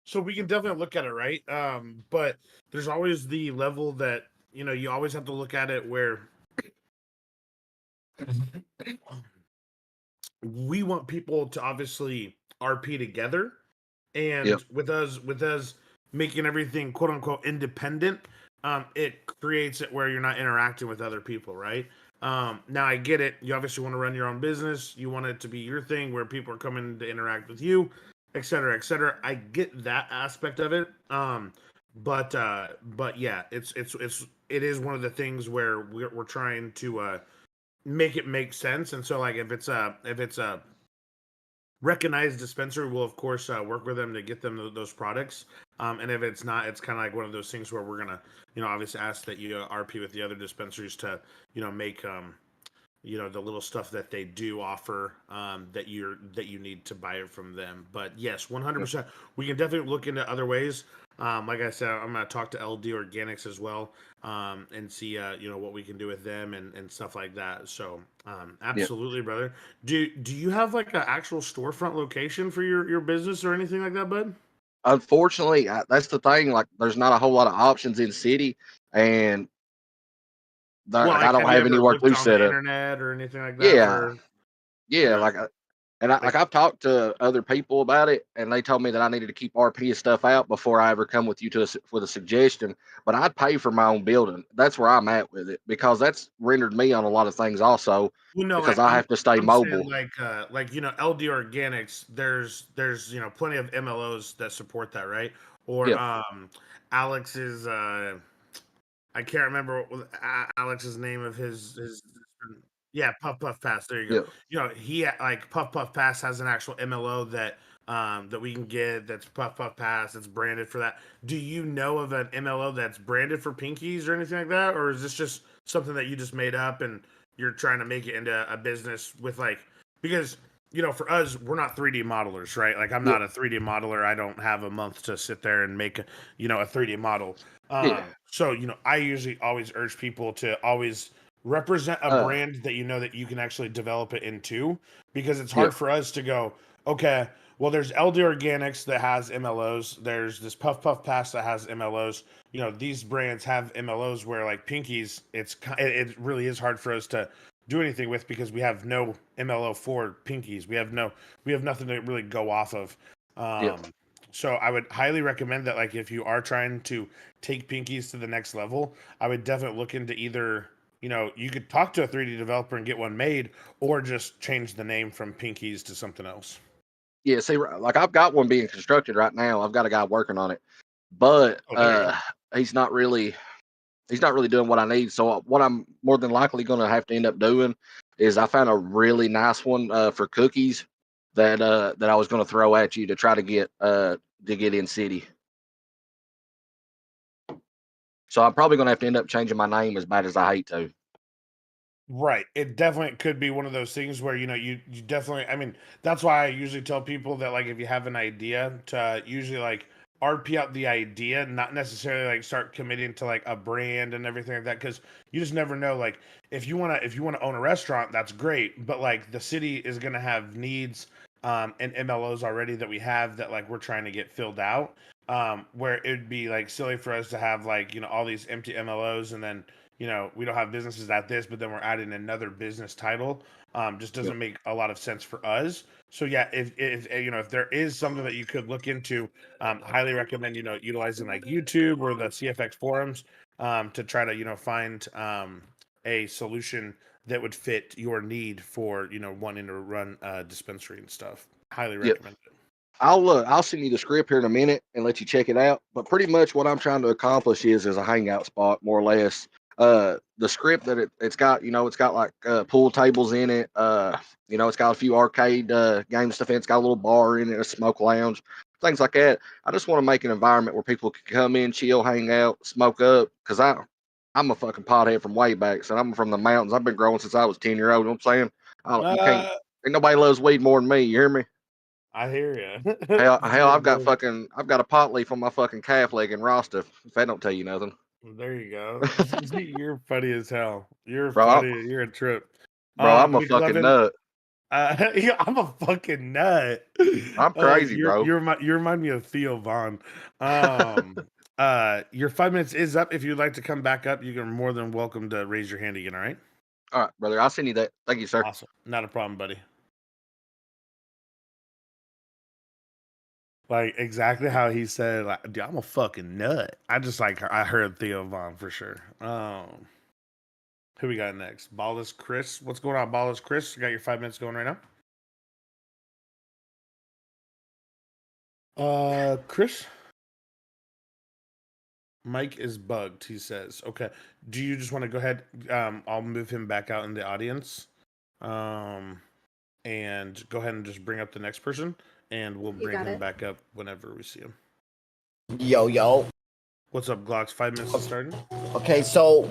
So we can definitely look at it, right? But there's always the level that you always have to look at it where we want people to obviously RP together, and Yep. with us making everything quote unquote independent, it creates it where you're not interacting with other people, right? Now I get it. You obviously want to run your own business. You want it to be your thing where people are coming to interact with you, et cetera, et cetera. I get that aspect of it. But yeah, it is one of the things where we're trying to make it make sense. And so like if it's a recognized dispensary, will of course work with them to get them those products. And if it's not, it's kind of like one of those things where we're gonna obviously ask that you RP with the other dispensaries to make the little stuff that they do offer, that you need to buy it from them. But yes, 100%, we can definitely look into other ways. Like I said, I'm going to talk to LD Organics as well, and see what we can do with them and stuff like that. So Yep. absolutely, brother. Do you have like an actual storefront location for your business or anything like that, bud? Unfortunately, that's the thing. Like, there's not a whole lot of options in city, and Well, like I like, don't have you have ever anywhere looked to on set the up. internet or anything like that Yeah, for yeah. okay. Like, like I've talked to other people about it, and they told me that I needed to keep RP stuff out before I ever come with you with a suggestion. But I'd pay for my own building. That's where I'm at with it because that's rendered me on a lot of things also Well, no, because like I I'm have to stay I'm saying mobile. like LD Organics. There's plenty of MLOs that support that, right? Or Yeah, Alex's I can't remember what was Alex's name of his yeah, Puff Puff Pass. There you go. yeah, He like Puff Puff Pass has an actual MLO that we can get that's Puff Puff Pass that's branded for that. Do you know of an MLO that's branded for pinkies or anything like that, or is this just something that you just made up and you're trying to make it into a business with like because for us we're not 3D modelers, right? Like I'm yeah, not a 3D modeler. I don't have a month to sit there and make a 3D model. yeah. So I usually always urge people to always represent a Uh, brand that that you can actually develop it into, because it's yeah, hard for us to go, okay, well there's LD Organics that has MLOs, there's this Puff Puff Pass that has MLOs. These brands have MLOs where like Pinkies, it really is hard for us to do anything with because we have no MLO for Pinkies. We have nothing to really go off of. yeah. So I would highly recommend that, like, if you are trying to take Pinkies to the next level, I would definitely look into either, you could talk to a 3D developer and get one made, or just change the name from Pinkies to something else. Yeah, see, like I've got one being constructed right now. I've got a guy working on it, but Oh, there you go. he's not really doing what I need. So what I'm more than likely going to have to end up doing is I found a really nice one for cookies that I was going to throw at you to try to get in city. So I'm probably going to have to end up changing my name as bad as I hate to. Right. It definitely could be one of those things where, you definitely, I mean, that's why I usually tell people that, like, if you have an idea to usually, like, RP out the idea, not necessarily, like, start committing to, like, a brand and everything like that. Cause you just never know. Like, if you want to own a restaurant, that's great. But, like, the city is going to have needs, and MLOs already that we have that, like, we're trying to get filled out. Where it'd be, like, silly for us to have, like, all these empty MLOs and then, we don't have businesses at this, but then we're adding another business title. Just doesn't make a lot of sense for us. So yeah, if there is something that you could look into, highly recommend utilizing like YouTube or the CFX forums to try to find a solution that would fit your need for wanting to run a dispensary and stuff. Highly Yep. recommend it. I'll send you the script here in a minute and let you check it out. But pretty much what I'm trying to accomplish is a hangout spot, more or less. The script that it's got, it's got like pool tables in it. It's got a few arcade game stuff in it. It's got a little bar in it, a smoke lounge, things like that. I just want to make an environment where people can come in, chill, hang out, smoke up. Because I'm a fucking pothead from way back. So I'm from the mountains. I've been growing since I was 10-year-old. You know what I'm saying? You can't. Ain't nobody loves weed more than me. You hear me? I hear you. Hell, I've got a pot leaf on my fucking calf leg in Rasta. If that don't tell you nothing, There you go. You're funny as hell. You're bro. funny. You're a trip. I'm a fucking McLovin, nut. yeah, I'm a fucking nut. I'm crazy, bro. You remind me of Theo Vaughn. Your 5 minutes is up. If you'd like to come back up, you're more than welcome to raise your hand again. All right. All right, brother. I'll send you that. Thank you, sir. Awesome. Not a problem, buddy. Like exactly how he said, like, dude, I'm a fucking nut. I heard Theo Vaughn for sure. Who we got next? Ballas Chris. What's going on, Ballas Chris? You got your 5 minutes going right now. Chris? Mike is bugged, he says. Okay. Do you just want to go ahead? I'll move him back out in the audience. And go ahead and just bring up the next person, and we'll bring him back up whenever we see him. Yo. What's up, Glocks? 5 minutes to starting. Okay, so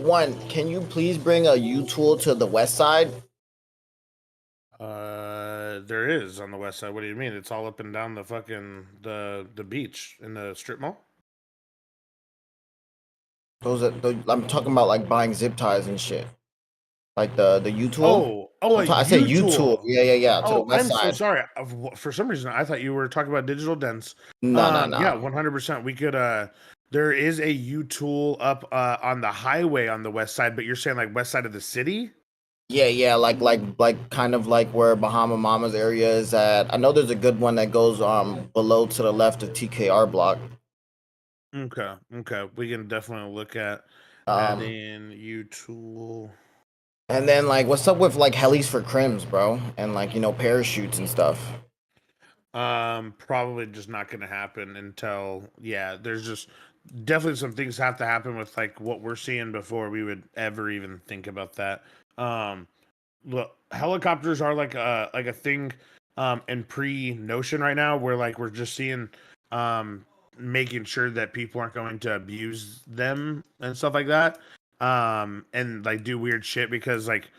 can you please bring a U-Tool to the west side? There is on the west side. What do you mean? It's all up and down the fucking the beach in the strip mall. I'm talking about like buying zip ties and shit. Like the U-Tool. I said U-Tool. Yeah. To the west side. So sorry. For some reason, I thought you were talking about Digital Dents. No. Yeah, 100%. We could. There is a U-Tool up on the highway on the west side, but you're saying like west side of the city. Yeah, like kind of like where Bahama Mama's area is at. I know there's a good one that goes below to the left of TKR block. Okay. We can definitely look at adding U-Tool. And then like what's up with like helis for crims, bro? And like, parachutes and stuff. Probably just not gonna happen until there's just definitely some things have to happen with like what we're seeing before we would ever even think about that. Look, helicopters are like a thing in pre-notion right now, where like we're just seeing making sure that people aren't going to abuse them and stuff like that, and like do weird shit, because like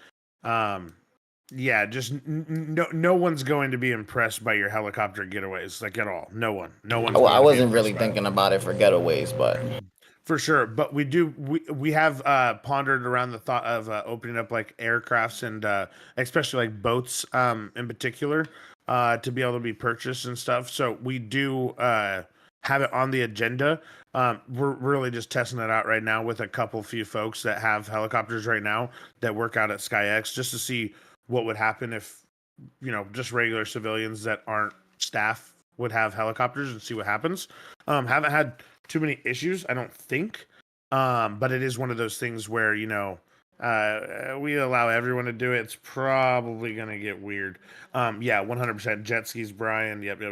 just no one's going to be impressed by your helicopter getaways, like at all. No one. Oh, I wasn't really thinking about it for getaways, but for sure. But we have pondered around the thought of opening up like aircrafts and especially like boats in particular to be able to be purchased and stuff. So we do have it on the agenda. We're really just testing it out right now with a few folks that have helicopters right now that work out at SkyX, just to see what would happen if just regular civilians that aren't staff would have helicopters, and see what happens. Haven't had too many issues, I don't think, but it is one of those things where we allow everyone to do it. It's probably gonna get weird. 100% jet skis, Brian. Yep.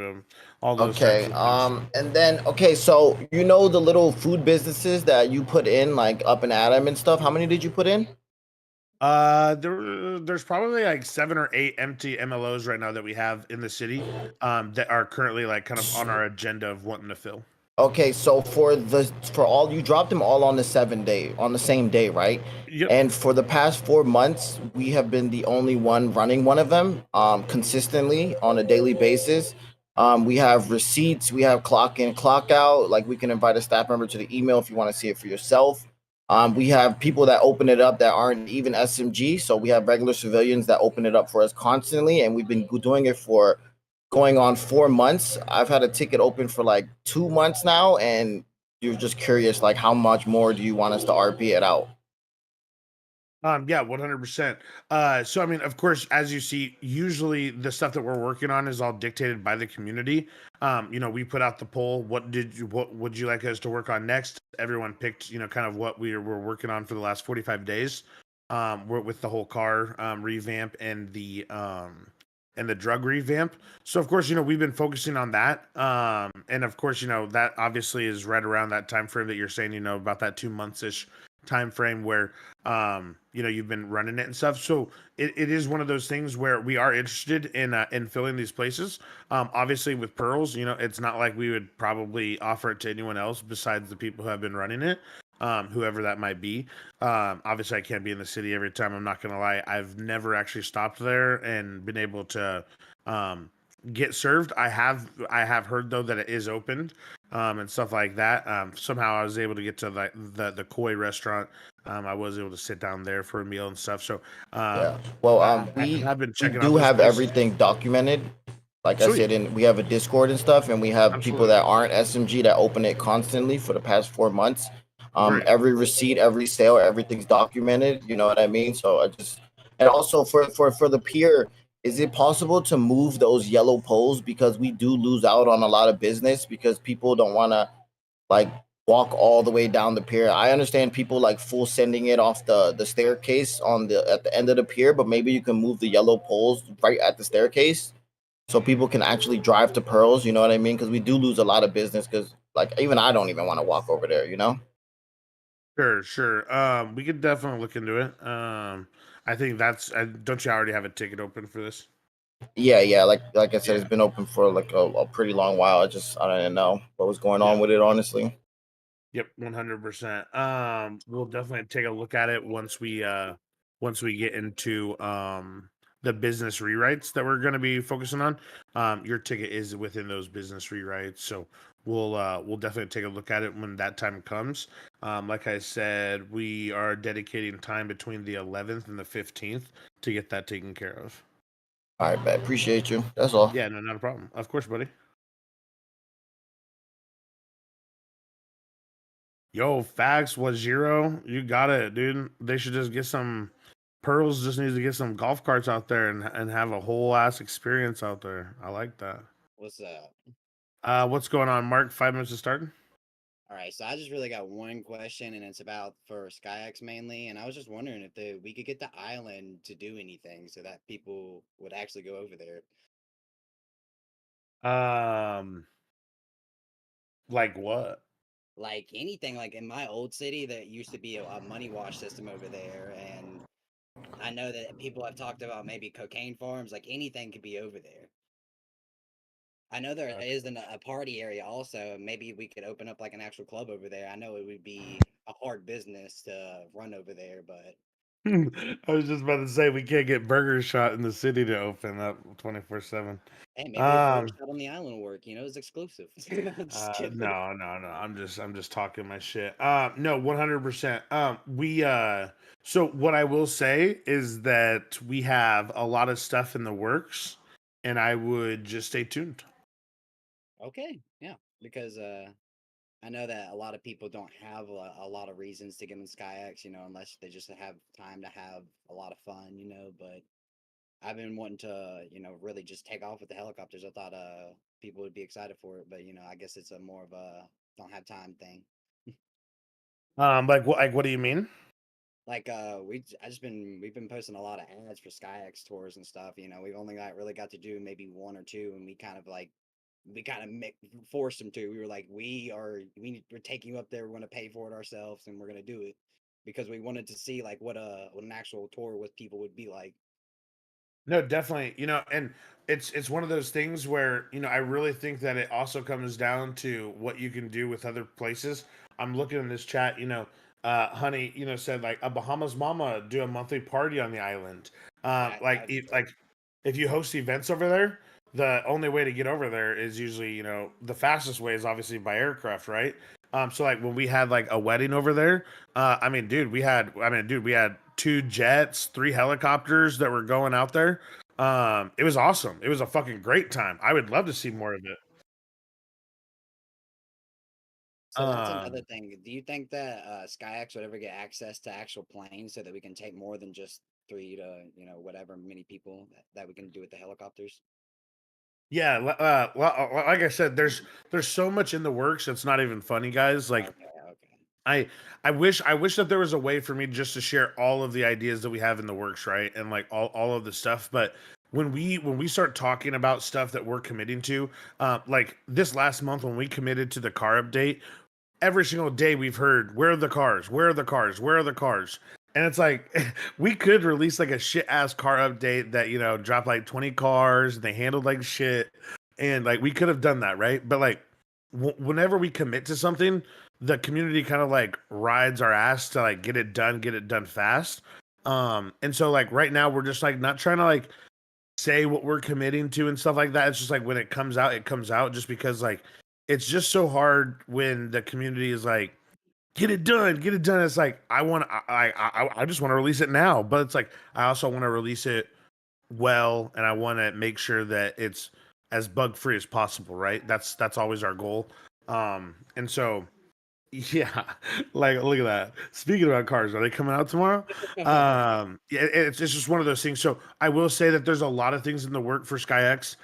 All those. Okay. And then so the little food businesses that you put in like up and Adam and stuff. How many did you put in? There's probably like 7 or 8 empty MLOs right now that we have in the city that are currently like kind of on our agenda of wanting to fill. Okay, so for all, you dropped them all on the same day, right? Yep. And for the past 4 months, we have been the only one running one of them consistently on a daily basis. We have receipts, we have clock in, clock out. Like we can invite a staff member to the email if you want to see it for yourself. We have people that open it up that aren't even SMG. So we have regular civilians that open it up for us constantly, and we've been doing it for going on 4 months. I've had a ticket open for like 2 months now, and you're just curious, like how much more do you want us to RP it out? Yeah, 100%. So I mean, of course, as you see, usually the stuff that we're working on is all dictated by the community. We put out the poll. What would you like us to work on next? Everyone picked, kind of what we were working on for the last 45 days. With the whole car revamp and the drug revamp. So of course, we've been focusing on that. And of course, that obviously is right around that time frame that you're saying, about that 2 months ish time frame where you've been running it and stuff. So it is one of those things where we are interested in filling these places. Obviously with pearls, it's not like we would probably offer it to anyone else besides the people who have been running it, whoever that might be. Obviously I can't be in the city every time, I'm not gonna lie. I've never actually stopped there and been able to get served. I have heard though that it is opened and stuff like that. Somehow I was able to get to the Koi restaurant. I was able to sit down there for a meal and stuff. So Yeah. Well, I have been we checking out do those have places. everything documented. Like I Sweet. said, and we have a Discord and stuff, and we have people Absolutely. that aren't SMG that open it constantly for the past 4 months. Right. Every receipt, every sale, everything's documented. You know what I mean? So and also for the pier, is it possible to move those yellow poles, because we do lose out on a lot of business because people don't want to like walk all the way down the pier. I understand people like full sending it off the staircase at the end of the pier, but maybe you can move the yellow poles right at the staircase so people can actually drive to Pearls. You know what I mean? Because we do lose a lot of business. Because like even I don't even want to walk over there. Sure. We could definitely look into it. I think don't you already have a ticket open for this? Yeah. Like I said, Yeah. it's been open for like a pretty long while. I didn't know what was going on Yeah. with it, honestly. Yep, 100%. We'll definitely take a look at it once we get into the business rewrites that we're going to be focusing on. Your ticket is within those business rewrites, so we'll definitely take a look at it when that time comes. Like I said, we are dedicating time between the 11th and the 15th to get that taken care of. All right, man. Appreciate you. That's all. Yeah, no, not a problem. Of course, buddy. Yo, facts was zero. You got it, dude. They should just get some Pearls just needs to get some golf carts out there and have a whole ass experience out there. I like that. What's up? What's going on, Mark? 5 minutes to start. All right, so I just really got one question, and it's about for SkyX mainly. And I was just wondering if we could get the island to do anything so that people would actually go over there. Like what? Like anything, like in my old city, there used to be a money wash system over there, and I know that people have talked about maybe cocaine farms. Like anything could be over there. I know there is a party area also. Maybe we could open up like an actual club over there. I know it would be a hard business to run over there, but I was just about to say we can't get Burger Shot in the city to open up 24/7. hey, maybe a burger shot on the island will work. It's exclusive. Just kidding. No. I'm just talking my shit. No, 100%. So what I will say is that we have a lot of stuff in the works, and I would just stay tuned. Okay, yeah, because I know that a lot of people don't have a lot of reasons to get in SkyX, unless they just have time to have a lot of fun, But I've been wanting to, really just take off with the helicopters. I thought people would be excited for it, but I guess it's a more of a don't have time thing. Like what do you mean? Like we've been posting a lot of ads for SkyX tours and stuff. We've only really got to do maybe one or two, and we kind of forced them to. We were like, we're taking you up there. We're going to pay for it ourselves, and we're going to do it because we wanted to see like what an actual tour with people would be like. No, definitely. And it's one of those things where, I really think that it also comes down to what you can do with other places. I'm looking in this chat, Honey, said like a Bahamas Mama do a monthly party on the island. Like if you host events over there, the only way to get over there is usually, the fastest way is obviously by aircraft, right? So like when we had like a wedding over there, we had 2 jets, 3 helicopters that were going out there. It was awesome. It was a fucking great time. I would love to see more of it. So that's Um, another thing. Do you think that SkyX would ever get access to actual planes so that we can take more than just 3 to whatever many people that we can do with the helicopters? yeah, like I said, there's so much in the works. It's not even funny, guys. Like Okay. I wish that there was a way for me just to share all of the ideas that we have in the works, right? And like all of the stuff. But when we start talking about stuff that we're committing to, like this last month when we committed to the car update, every single day we've heard, where are the cars? Where are the cars? Where are the cars? And it's like we could release like a shit ass car update that, dropped like 20 cars and they handled like shit. And like we could have done that, right? But like whenever we commit to something, the community kind of like rides our ass to like get it done fast. And so like right now we're just like not trying to like say what we're committing to and stuff like that. It's just like when it comes out, it comes out, just because like it's just so hard when the community is like, get it done, get it done. It's like I just want to release it now, but it's like I also want to release it well, and I want to make sure that it's as bug free as possible, right? That's always our goal. And so yeah, like look at that. Speaking about cars, are they coming out tomorrow? Yeah, it's just one of those things. So I will say that there's a lot of things in the work for SkyX.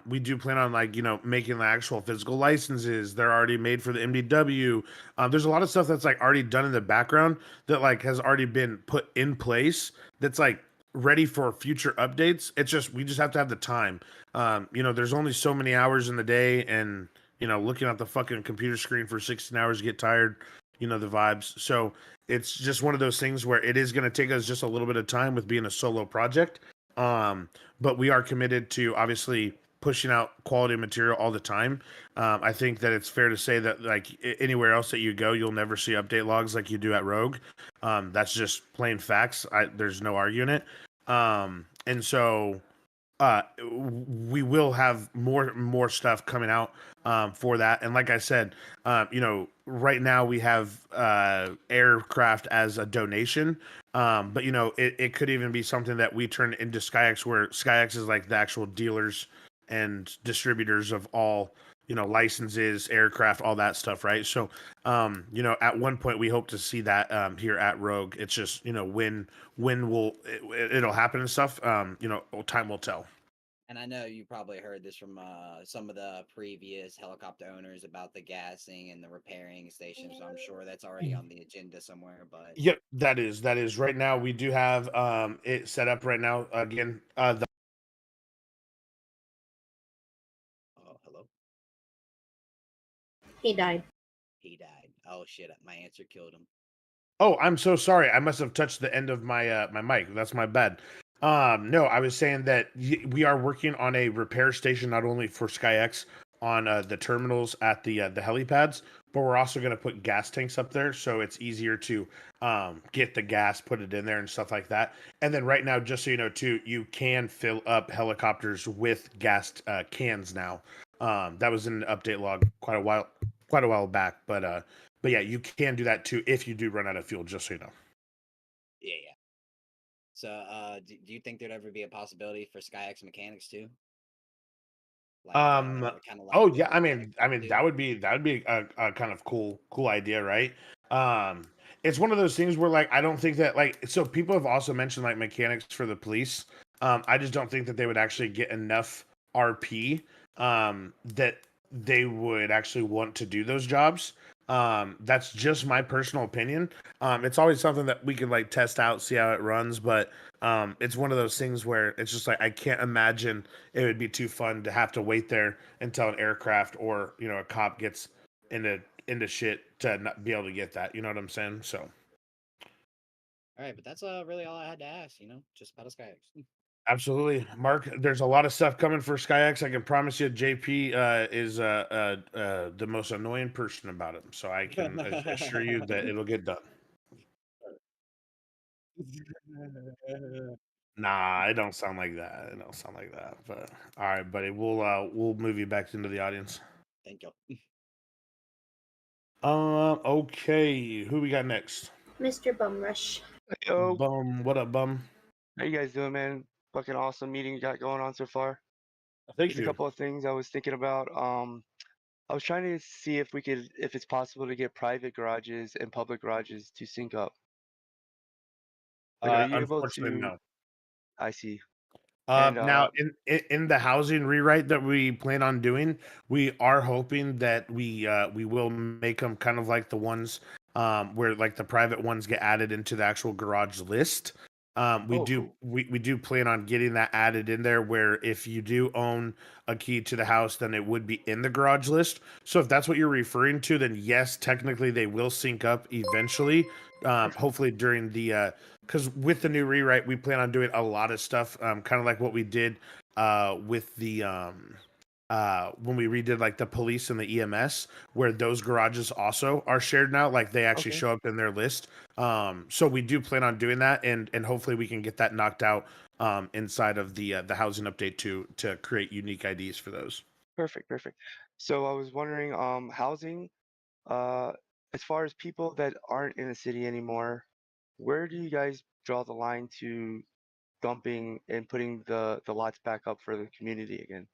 We do plan on like making the actual physical licenses. They're already made for the MDW. There's a lot of stuff that's like already done in the background that like has already been put in place. That's like ready for future updates. It's just we just have to have the time. There's only so many hours in the day, and looking at the fucking computer screen for 16 hours, get tired, the vibes. So it's just one of those things where it is going to take us just a little bit of time with being a solo project. But we are committed to obviously pushing out quality material all the time. I think that it's fair to say that like anywhere else that you go, you'll never see update logs like you do at Rogue. That's just plain facts. There's no arguing it. And so we will have more stuff coming out for that. And like I said, right now we have aircraft as a donation, but it could even be something that we turn into SkyX, where SkyX is like the actual dealers and distributors of all licenses, aircraft, all that stuff, right? So at one point we hope to see that here at Rogue. It's just when it'll happen and stuff. Time will tell. And I know you probably heard this from some of the previous helicopter owners about the gassing and the repairing station. So I'm sure that's already on the agenda somewhere. But Yep, that is right now. We do have it set up right now. Again, oh, hello. He died. He died. Oh shit! My answer killed him. Oh, I'm so sorry. I must have touched the end of my my mic. That's my bad. No, I was saying that we are working on a repair station not only for SkyX on the terminals at the helipads, but we're also going to put gas tanks up there so it's easier to get the gas, put it in there, and stuff like that. And then right now, just so you know, too, you can fill up helicopters with gas cans now. That was in the update log quite a while back, but yeah, you can do that too if you do run out of fuel, just so you know. Yeah. So, do you think there'd ever be a possibility for SkyX mechanics too? Like, kind of like. Oh yeah, I mean, that would be a kind of cool idea, right? It's one of those things where like I don't think that like so people have also mentioned like mechanics for the police. I just don't think that they would actually get enough RP that they would actually want to do those jobs. That's just my personal opinion. It's always something that we could like test out, see how it runs, but it's one of those things where it's just like I can't imagine it would be too fun to have to wait there until an aircraft or a cop gets into shit to not be able to get that. You know what I'm saying? So All right, but that's really all I had to ask. Just about a SkyX. absolutely, Mark. There's a lot of stuff coming for SkyX. I can promise you, JP is the most annoying person about it. So I can assure you that it'll get done. Nah, it don't sound like that. It don't sound like that. But all right, buddy. We'll move you back into the audience. Thank you. Okay. Who we got next? Mr. Bumrush. Yo, Bum. What up, bum? how you guys doing, man? Fucking awesome meeting you got going on so far. Thank Just a you. couple of things I was thinking about. I was trying to see if it's possible to get private garages and public garages to sync up. Like, are you able Unfortunately, to? no. I see. And Now, in the housing rewrite that we plan on doing, we are hoping that we will make them kind of like the ones where like the private ones get added into the actual garage list. We oh, do cool. we do plan on getting that added in there where if you do own a key to the house, then it would be in the garage list. So if that's what you're referring to, then yes, technically they will sync up eventually. Hopefully during the because with the new rewrite, we plan on doing a lot of stuff, kind of like what we did with the when we redid like the police and the EMS, where those garages also are shared now, like they actually Okay. show up in their list. So we do plan on doing that, and hopefully we can get that knocked out inside of the housing update to create unique IDs for those. Perfect. Perfect. So I was wondering, housing. Uh, as far as people that aren't in the city anymore, where do you guys draw the line to dumping and putting the lots back up for the community again?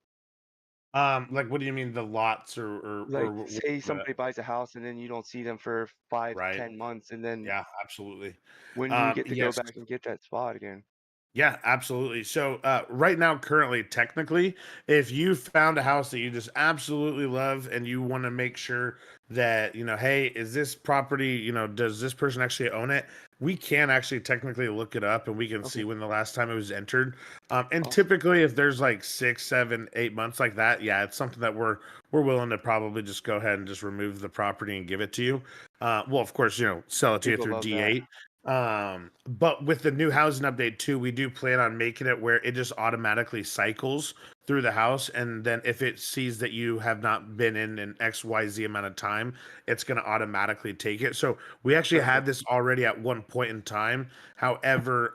Like what do you mean the lots or Like, say the somebody buys a house and then you don't see them for five, right? 10 months, and then Yeah, absolutely. when do you get to go Yes. back and get that spot again? Yeah, absolutely. So, right now, currently, technically, if you found a house that you just absolutely love and you want to make sure that, hey, is this property, does this person actually own it? We can actually technically look it up and we can see Okay, when the last time it was entered. And awesome. typically, if there's like 6, 7, 8 months like that, yeah, it's something that we're willing to probably just go ahead and just remove the property and give it to you. Well, of course, sell it to you People through love that. D8. But with the new housing update too, we do plan on making it where it just automatically cycles through the house, and then if it sees that you have not been in an XYZ amount of time, it's going to automatically take it. So we actually had Perfect. this already at one point in time. However,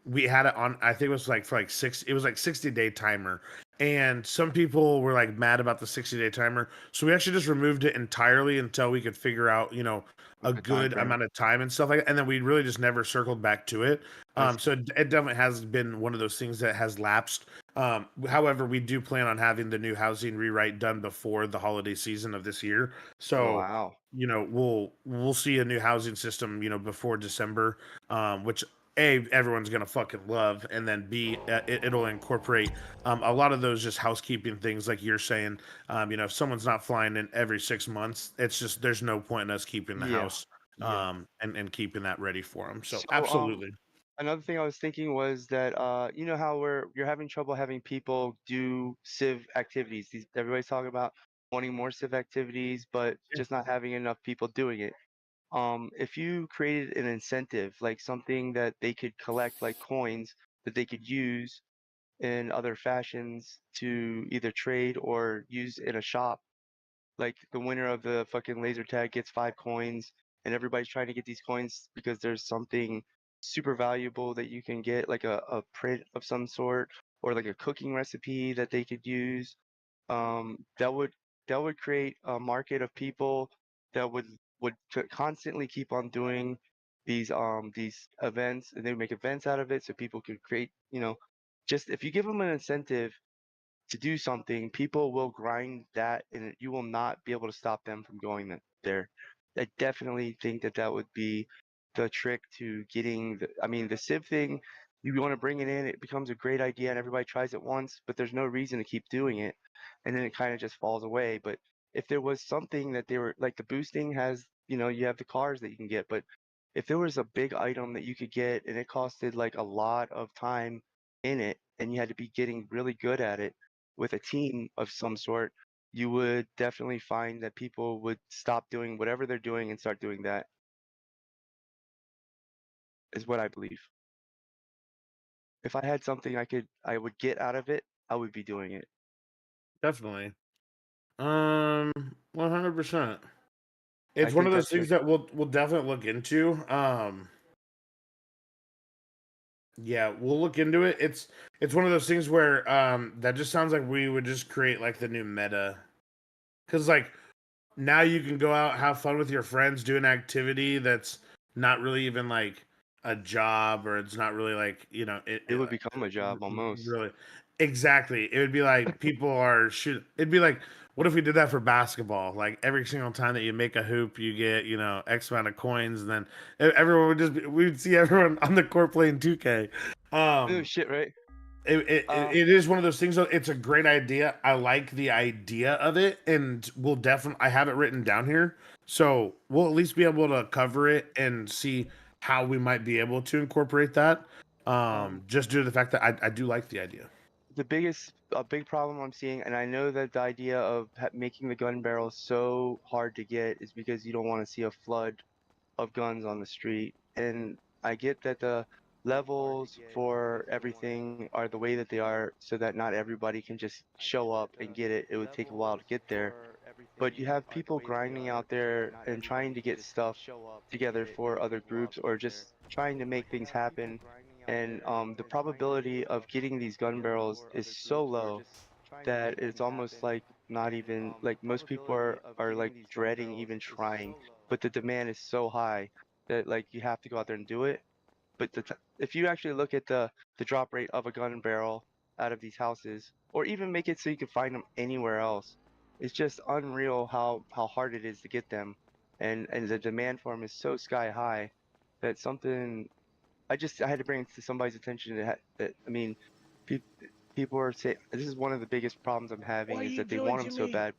we had it on, I think it was like for like it was like 60-day timer. And some people were like mad about the 60-day timer. So we actually just removed it entirely until we could figure out, a Like a time good frame. amount of time and stuff like that. And then we really just never circled back to it. I see. So it definitely has been one of those things that has lapsed. However, we do plan on having the new housing rewrite done before the holiday season of this year. So, Wow. we'll see a new housing system, before December, which A, everyone's gonna fucking love, and then B, it'll incorporate a lot of those just housekeeping things, like you're saying. If someone's not flying in every 6 months, it's just there's no point in us keeping the Yeah. house Yeah. and keeping that ready for them. So So, absolutely. another thing I was thinking was that you know how you're having trouble having people do civ activities. Everybody's talking about wanting more civ activities, but Yeah. just not having enough people doing it. If you created an incentive, like something that they could collect, like coins that they could use in other fashions to either trade or use in a shop, like the winner of the fucking laser tag gets 5 coins, and everybody's trying to get these coins because there's something super valuable that you can get, like a print of some sort, or like a cooking recipe that they could use. That would create a market of people that would constantly keep on doing these events, and they would make events out of it so people could create, just if you give them an incentive to do something, people will grind that, and you will not be able to stop them from going there. I definitely think that that would be the trick to getting I mean, the Civ thing, you want to bring it in, it becomes a great idea and everybody tries it once, but there's no reason to keep doing it. And then it kind of just falls away. But if there was something that they were like the boosting has, you have the cars that you can get, but if there was a big item that you could get and it costed like a lot of time in it and you had to be getting really good at it with a team of some sort, you would definitely find that people would stop doing whatever they're doing and start doing that, is what I believe. If I had something I would get out of it, I would be doing it. Definitely. 100%. I It's one think of those that's things like, that we'll definitely look into. Yeah, we'll look into it. It's one of those things where that just sounds like we would just create like the new meta. Cuz like now you can go out, have fun with your friends, do an activity that's not really even like a job, or it's not really like, it would become a job almost. really. Exactly. It would be like people are shoot. It'd be like, what if we did that for basketball? Like every single time that you make a hoop, you get X amount of coins, and then everyone would we'd see everyone on the court playing 2K. Oh shit, right? It is one of those things. Though, it's a great idea. I like the idea of it, and we'll definitely. I have it written down here, so we'll at least be able to cover it and see how we might be able to incorporate that. Just due to the fact that I do like the idea. A big problem I'm seeing, and I know that the idea of making the gun barrel so hard to get is because you don't want to see a flood of guns on the street. And I get that the levels for everything are the way that they are so that not everybody can just show up and get it. It would take a while to get there. But you have people grinding out there and trying to get stuff together for other groups or just trying to make things happen. And the probability of getting these gun barrels is so low that it's almost like not even like most people are like dreading even trying, but the demand is so high that like you have to go out there and do it. But if you actually look at the drop rate of a gun barrel out of these houses, or even make it so you can find them anywhere else, it's just unreal how hard it is to get them, and the demand for them is so sky high that something I had to bring it to somebody's attention that I mean, pe- people are saying this is one of the biggest problems I'm having is that they want them so bad.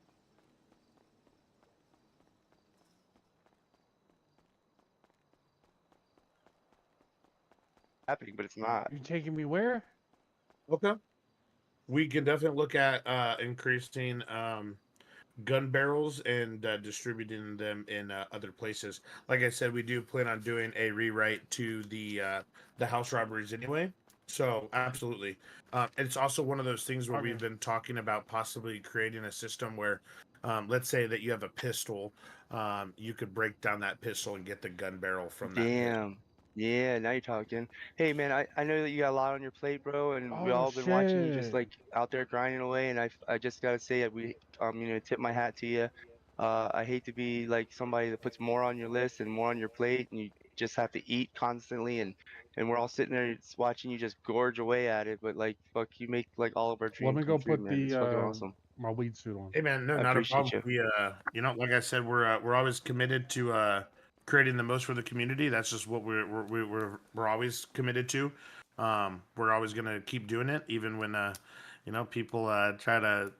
Happening, but it's not. You taking me where? Okay. We can definitely look at increasing gun barrels and distributing them in other places. Like I said, we do plan on doing a rewrite to the house robberies anyway. So absolutely, it's also one of those things where we've been talking about possibly creating a system where, let's say that you have a pistol, you could break down that pistol and get the gun barrel from that pistol. Damn. Yeah, now you're talking. Hey man, I know that you got a lot on your plate, bro, and we Oh all been watching you just shit. like out there grinding away, and I just gotta say that we tip my hat to you. I hate to be like somebody that puts more on your list and more on your plate, and you just have to eat constantly, and we're all sitting there just watching you just gorge away at it, but like fuck, you make like all of our Let dreams me come go true, put man. It's fucking the awesome. my weed suit on. Hey man, no, I not a appreciate problem. you. We like I said, we're always committed to creating the most for the community. That's just what we're always committed to. We're always gonna keep doing it, even when people try to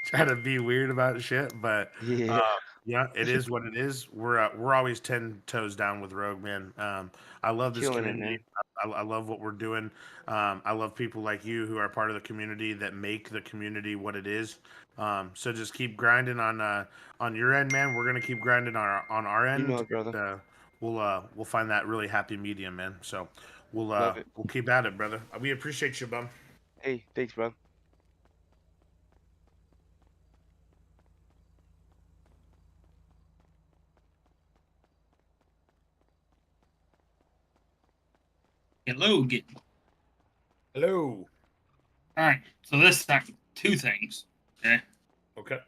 try to be weird about shit. But Yeah. yeah, it is what it is. We're always 10 toes down with Rogue, man. I love this Killing it, community. man. I love what we're doing. I love people like you who are part of the community that make the community what it is. So just keep grinding on your end, man. We're gonna keep grinding on our You know end. it, brother. We'll find that really happy medium, man. So Love it. we'll keep at it, brother. We appreciate you, bum. Hey, thanks, bro. Hello again. Hello. All right. So this time, two things. Okay. Okay.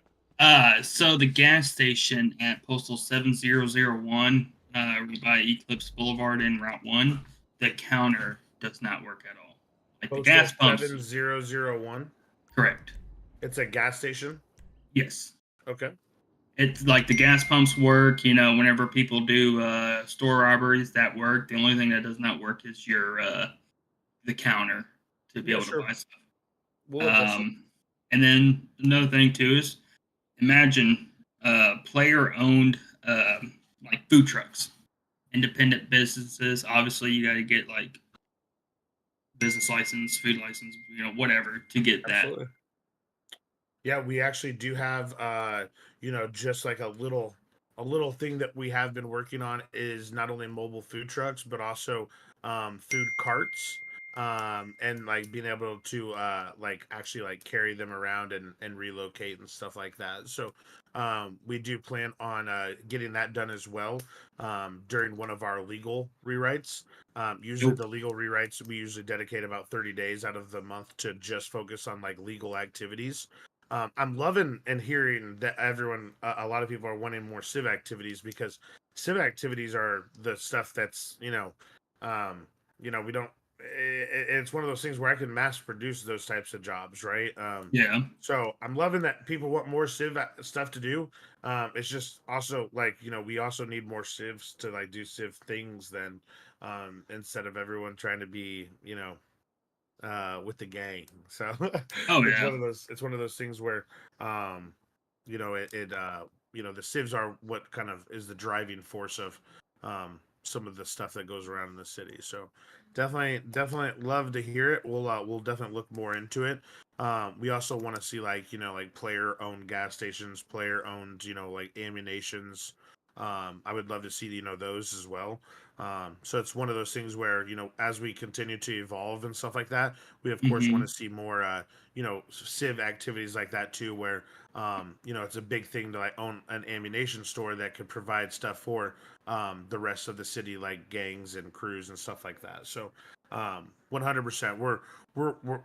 So the gas station at Postal 7001, by Eclipse Boulevard in Route 1, the counter does not work at all. Like the gas pumps. 7001. Correct. It's a gas station. Yes. Okay. It's like the gas pumps work, whenever people do store robberies, that work. The only thing that does not work is your the counter to be Yeah, able sure. to buy stuff. We'll adjust it. And then another thing too is imagine player owned like food trucks, independent businesses. Obviously, you got to get like business license, food license, whatever to get that. Absolutely. Yeah, we actually do have just like a little thing that we have been working on is not only mobile food trucks but also food carts, and like being able to like actually like carry them around and relocate and stuff like that. So we do plan on getting that done as well during one of our legal rewrites. Usually the legal rewrites we usually dedicate about 30 days out of the month to just focus on like legal activities. I'm loving and hearing that a lot of people are wanting more civ activities because civ activities are the stuff that's we don't it's one of those things where I can mass produce those types of jobs, right? Yeah. So I'm loving that people want more Civ stuff to do. It's just also like we also need more Civs to like do Civ things then, instead of everyone trying to be with the gang. So Oh it's yeah. one of those things where the civs are what kind of is the driving force of some of the stuff that goes around in the city. So definitely love to hear it. We'll definitely look more into it. We also want to see like player owned gas stations, player owned like ammunitions. I would love to see those as well. So it's one of those things where as we continue to evolve and stuff like that, we of course want Hmm. to see more civ activities like that too, where it's a big thing to like own an ammunition store that could provide stuff for the rest of the city, like gangs and crews and stuff like that. So 100%,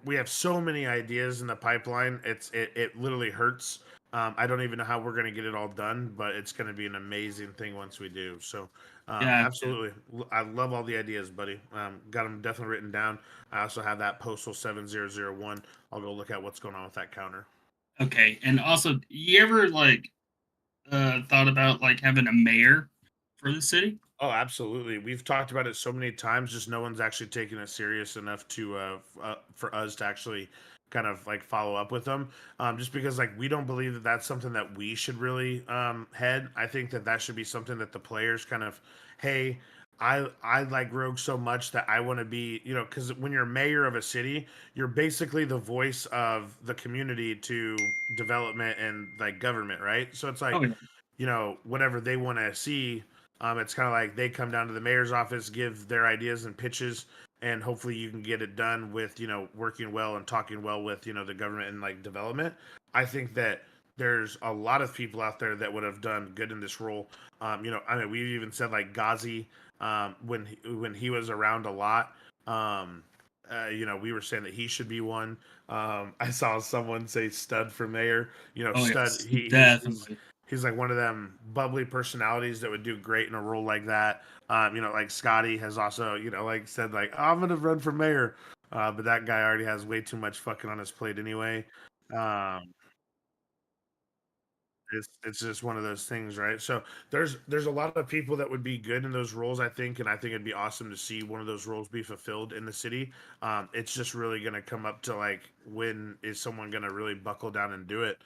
we have so many ideas in the pipeline. It literally hurts. I don't even know how we're going to get it all done, but it's going to be an amazing thing once we do. So Yeah. absolutely, I love all the ideas, buddy. Got them definitely written down. I also have that postal 7001. I'll go look at what's going on with that counter. Okay. And also, you ever like thought about like having a mayor for the city? Oh, absolutely. We've talked about it so many times, just no one's actually taken it serious enough to for us to actually kind of like follow up with them. Just because like we don't believe that that's something that we should really head. I think that that should be something that the players kind of, hey, I like Rogue so much that I want to be, because when you're mayor of a city, you're basically the voice of the community to development and like government, right? So it's like, Oh yeah. whatever they want to see. It's kind of like they come down to the mayor's office, give their ideas and pitches, and hopefully you can get it done with working well and talking well with the government and like development. I think that there's a lot of people out there that would have done good in this role. I mean, we even said like Ghazi when he was around a lot. We were saying that he should be one. I saw someone say Stud for mayor. Oh Stud. yes. He's Definitely. he's like one of them bubbly personalities that would do great in a role like that. Like Scotty has also, like said like, oh, I'm gonna run for mayor. But that guy already has way too much fucking on his plate anyway. Um, it's just one of those things, right? So there's a lot of people that would be good in those roles, I think, and I think it'd be awesome to see one of those roles be fulfilled in the city. It's just really gonna come up to like when is someone gonna really buckle down and do it?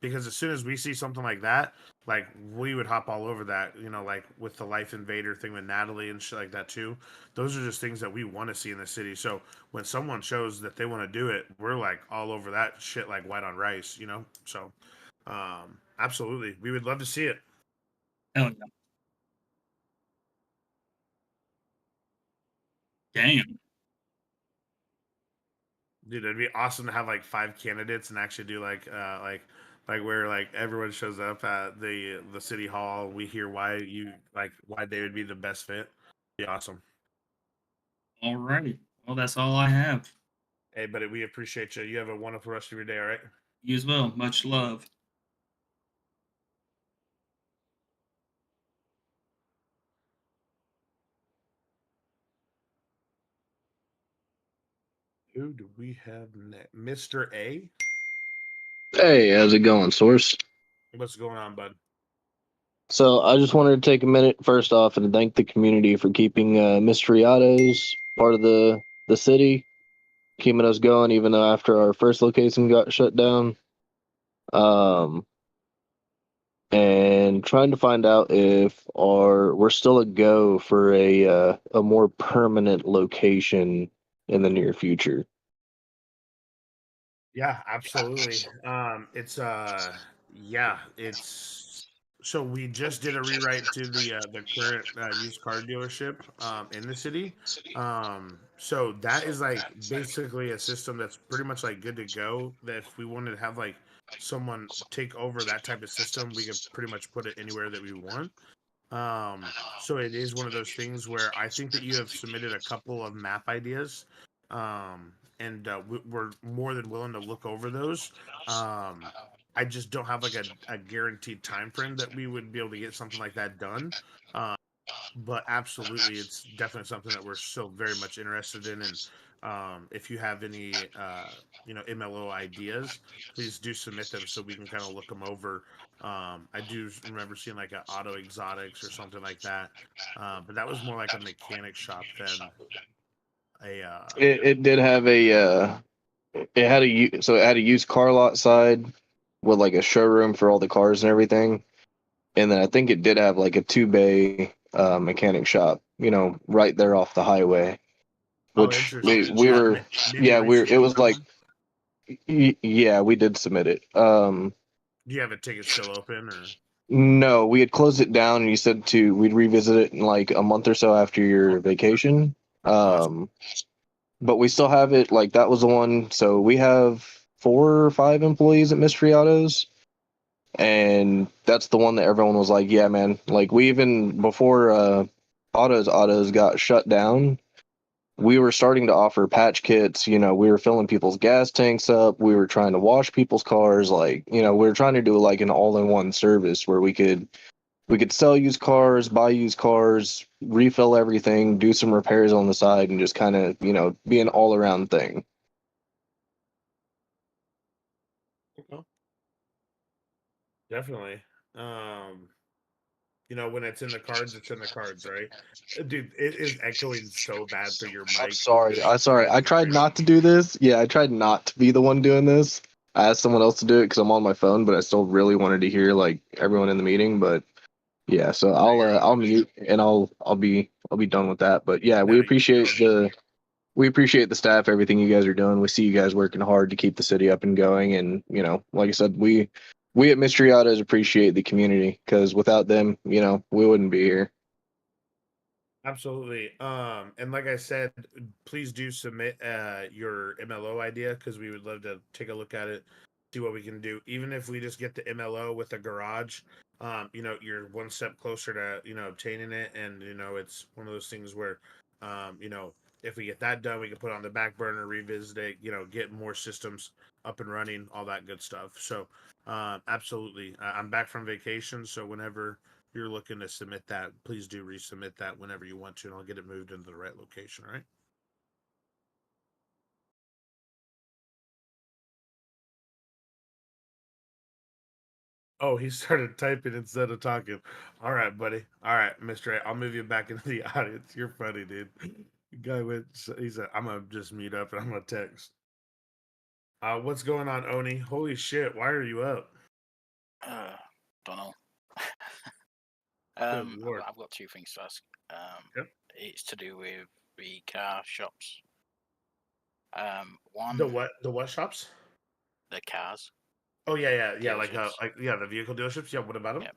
Because as soon as we see something like that, like we would hop all over that, like with the Life Invader thing with Natalie and shit like that too. Those are just things that we want to see in the city. So when someone shows that they want to do it, we're like all over that shit like white on rice. So absolutely. We would love to see it. Hell yeah. Damn. Dude, it'd be awesome to have like 5 candidates and actually do like where like everyone shows up at the city hall. We hear why they would be the best fit. Be awesome. All righty. Well, that's all I have. Hey, buddy, we appreciate you. You have a wonderful rest of your day. All right. You as well. Much love. Who do we have next? Mr. A. Hey, how's it going, Source? What's going on, bud? So I just wanted to take a minute first off and thank the community for keeping Mystery Autos part of the city, keeping us going even though after our first location got shut down. Um, and trying to find out if we're still a go for a more permanent location in the near future. Yeah, absolutely. It's so we just did a rewrite to the current used car dealership in the city. So that is like basically a system that's pretty much like good to go. That if we wanted to have like someone take over that type of system, we could pretty much put it anywhere that we want. So it is one of those things where I think that you have submitted a couple of map ideas, and we're more than willing to look over those. I just don't have like a guaranteed time frame that we would be able to get something like that done. but absolutely, it's definitely something that we're still very much interested in. And if you have any, MLO ideas, please do submit them so we can kind of look them over. I do remember seeing like an auto exotics or something like that, but that was more like a mechanic shop than a. It did have it had so it had a used car lot side with like a showroom for all the cars and everything. And then I think it did have like a 2 bay mechanic shop, right there off the highway. Oh, Which interesting. we Yeah, were, maybe yeah, it resubmit was that like, one. yeah, we did submit it. Do you have a ticket still open or? No, we had closed it down, and you said we'd revisit it in like a month or so after your vacation. Awesome. But we still have it. Like that was the one. So we have 4 or 5 employees at Mystery Autos, and that's the one that everyone was like, "Yeah, man." Like we even before Autos got shut down, we were starting to offer patch kits. We were filling people's gas tanks up. We were trying to wash people's cars. Like, we were trying to do like an all-in-one service where we could sell used cars, buy used cars, refill everything, do some repairs on the side, and just kind of, be an all-around thing. Definitely. When it's in the cards, it's in the cards, right? Dude, it is echoing so bad through your I'm mic. sorry. It's I driving me tried crazy. not to do this. Yeah, I tried not to be the one doing this. I asked someone else to do it because I'm on my phone, but I still really wanted to hear like everyone in the meeting. But yeah, so I'll mute and I'll be done with that. But yeah, No, we you're appreciate totally the staff, everything you guys are doing. We see you guys working hard to keep the city up and going. And like I said, we at Mystery Autos appreciate the community because without them, we wouldn't be here. Absolutely. And like I said, please do submit your MLO idea because we would love to take a look at it, see what we can do. Even if we just get the MLO with a garage, you're one step closer to, obtaining it. And, it's one of those things where, if we get that done, we can put it on the back burner, revisit it, get more systems up and running, all that good stuff. So, absolutely. I'm back from vacation. So whenever you're looking to submit that, please do resubmit that whenever you want to, and I'll get it moved into the right location, right? Oh, he started typing instead of talking. All right, buddy. All right, Mr. A, I'll move you back into the audience. You're funny, dude. The guy went, he said, I'm going to just meet up and I'm going to text. What's going on, Oni? Holy shit, why are you up? Don't know. Good lord. I've got 2 things to ask. Yep. It's to do with the car shops. The One, what? The what shops? the cars. Oh yeah. Like dealerships. the vehicle dealerships. Yeah, what about them? Yep.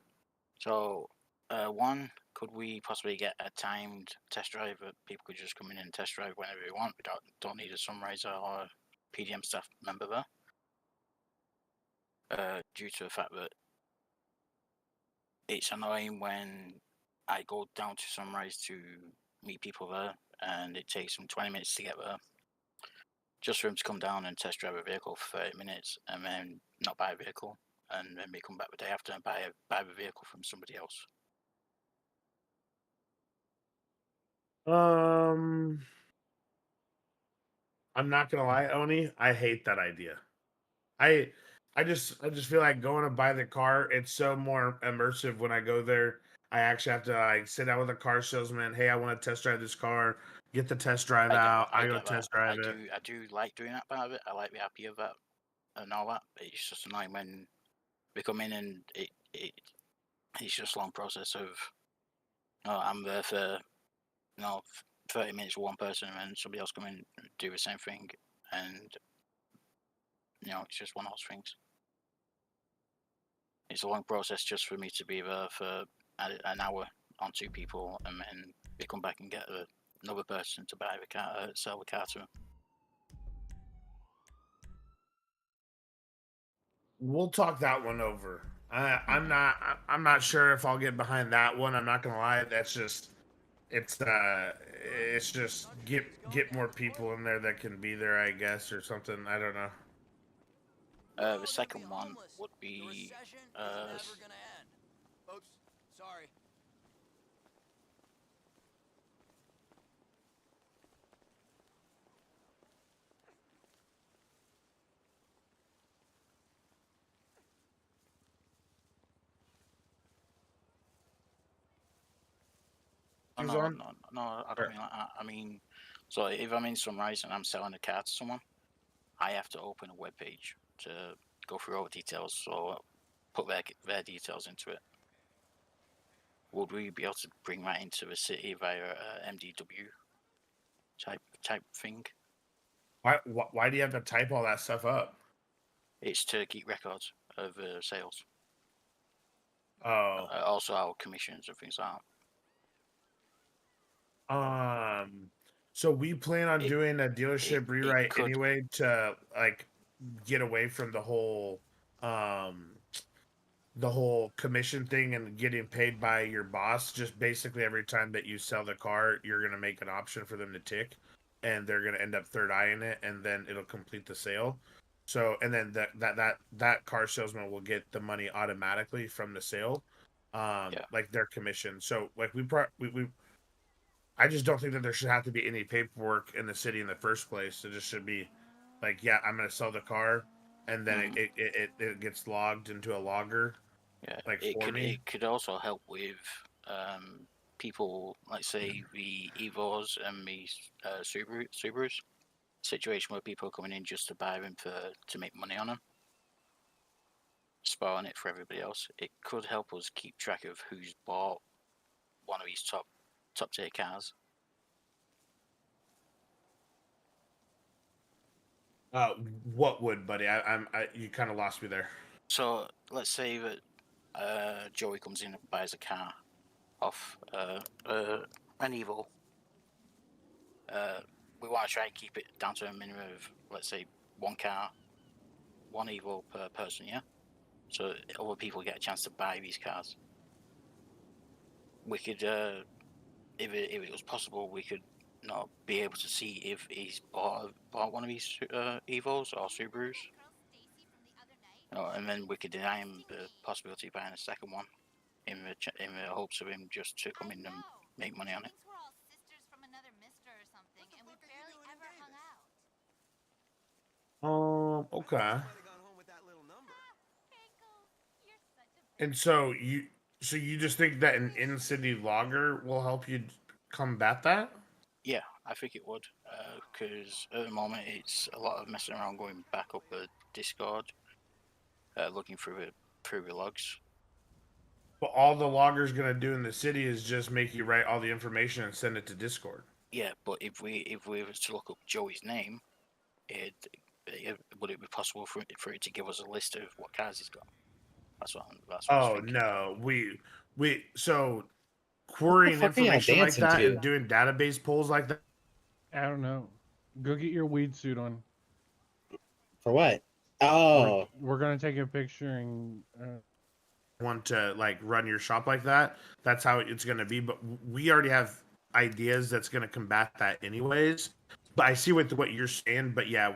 So, one, could we possibly get a timed test drive that people could just come in and test drive whenever they want? We don't need a summarizer or a PDM staff member there. Due to the fact that it's annoying when I go down to Sunrise to meet people there, and it takes them 20 minutes to get there. Just for them to come down and test drive a vehicle for 30 minutes and then not buy a vehicle, and then they come back the day after and buy the vehicle from somebody else. I'm not gonna lie, Oni. I hate that idea. I I just feel like going to buy the car. It's so more immersive when I go there. I actually have to like sit down with a car salesman. Hey, I want to test drive this car. Get the test drive out. I go get that. test drive it. I do like doing that part of it. I like the happy of that and all that. But it's just annoying when we come in and it's just a long process of I'm there for 30 minutes with one person and then somebody else come in and do the same thing, and it's just one of those things. It's a long process just for me to be there for an hour on 2 people, and then they come back and get another person to buy the car, sell the car to them. We'll talk that one over. I'm not sure if I'll get behind that one. I'm not gonna lie. It's just get more people in there that can be there, I guess, or something. I don't know. The second one would be. Oops, sorry. is no, on? no, no, I Or- don't mean like that. I mean, so if I'm in Sunrise and I'm selling a car to someone, I have to open a web page to go through all the details, so put their details into it. Would we be able to bring that into the city via MDW type thing? Why do you have to type all that stuff up? It's to keep records of sales. Oh. Also our commissions and things like that. So we plan on doing a dealership it rewrite could- anyway to like get away from the whole commission thing and getting paid by your boss. Just basically every time that you sell the car, you're gonna make an option for them to tick, and they're gonna end up third eyeing it, and then it'll complete the sale. So and then that car salesman will get the money automatically from the sale, like their commission. So like we I just don't think that there should have to be any paperwork in the city in the first place. It just should be like, yeah, I'm gonna sell the car, and then it gets logged into a logger. Yeah, like it for could me. it could also help with people like say the Evos and the Subarus situation where people are coming in just to buy them to make money on them, spoiling it for everybody else. It could help us keep track of who's bought one of these top tier cars. What would, buddy? You kind of lost me there. So let's say that Joey comes in and buys a car off an Evo. We want to try and keep it down to a minimum of, let's say, one car, one Evo per person, yeah? So other people get a chance to buy these cars. We could, if it was possible, we could be able to see if he's bought one of these Evos or Subarus. And then we could deny him the possibility of buying a second one in the hopes of him just to come in and make money on it. Okay. And so you just think that an in-city logger will help you combat that? Yeah, I think it would, because at the moment it's a lot of messing around, going back up a Discord, looking through the logs. But all the logger's gonna do in the city is just make you write all the information and send it to Discord. Yeah, but if we were to look up Joey's name, would it be possible for it to give us a list of what cars he's got? That's what I was thinking. No, so querying fuck are y'all information like dancing that to? and doing database polls like that. I don't know. Go get your weed suit on. For what? Oh, We're gonna take a picture and. Want to like run your shop like that, that's how it's going to be. But we already have ideas that's going to combat that anyways. But I see what you're saying. But yeah,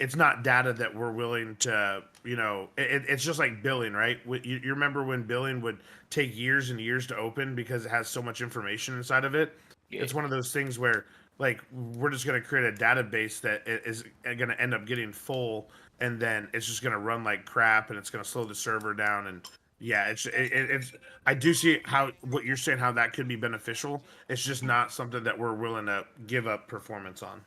it's not data that we're willing to, it's just like billing, right? You remember when billing would take years and years to open because it has so much information inside of it? Yeah. It's one of those things where like we're just going to create a database that is going to end up getting full, and then it's just going to run like crap, and it's going to slow the server down. And yeah, it's I do see how what you're saying, how that could be beneficial. It's just not something that we're willing to give up performance on.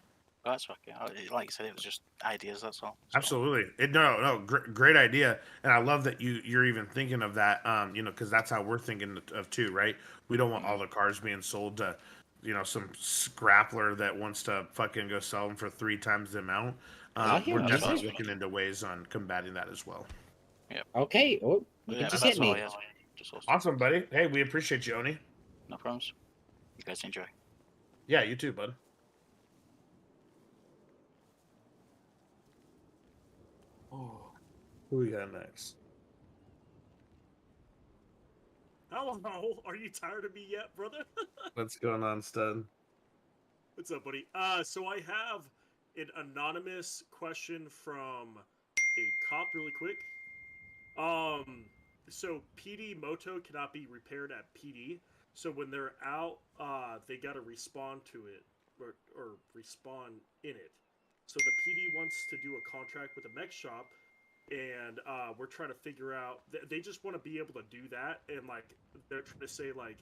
Oh, that's okay. Like I said, it was just ideas. That's all. So. Absolutely. No, great idea, and I love that you're even thinking of that. Because that's how we're thinking of too, right? We don't want all the cars being sold to, some scrappler that wants to fucking go sell them for 3 times the amount. We're definitely looking into ways on combating that as well. Yeah. Okay. Oh, you can just hit me. Awesome, buddy. Hey, we appreciate you, Oni. No problems. You guys enjoy. Yeah, you too, bud. Oh, who we got next? Hello, are you tired of me yet, brother? What's going on, stud? What's up, buddy? So I have an anonymous question from a cop really quick. So PD Moto cannot be repaired at PD. So when they're out, they gotta respawn to it or respawn in it. So the PD wants to do a contract with a mech shop, and we're trying to figure out. They just want to be able to do that, and like they're trying to say like,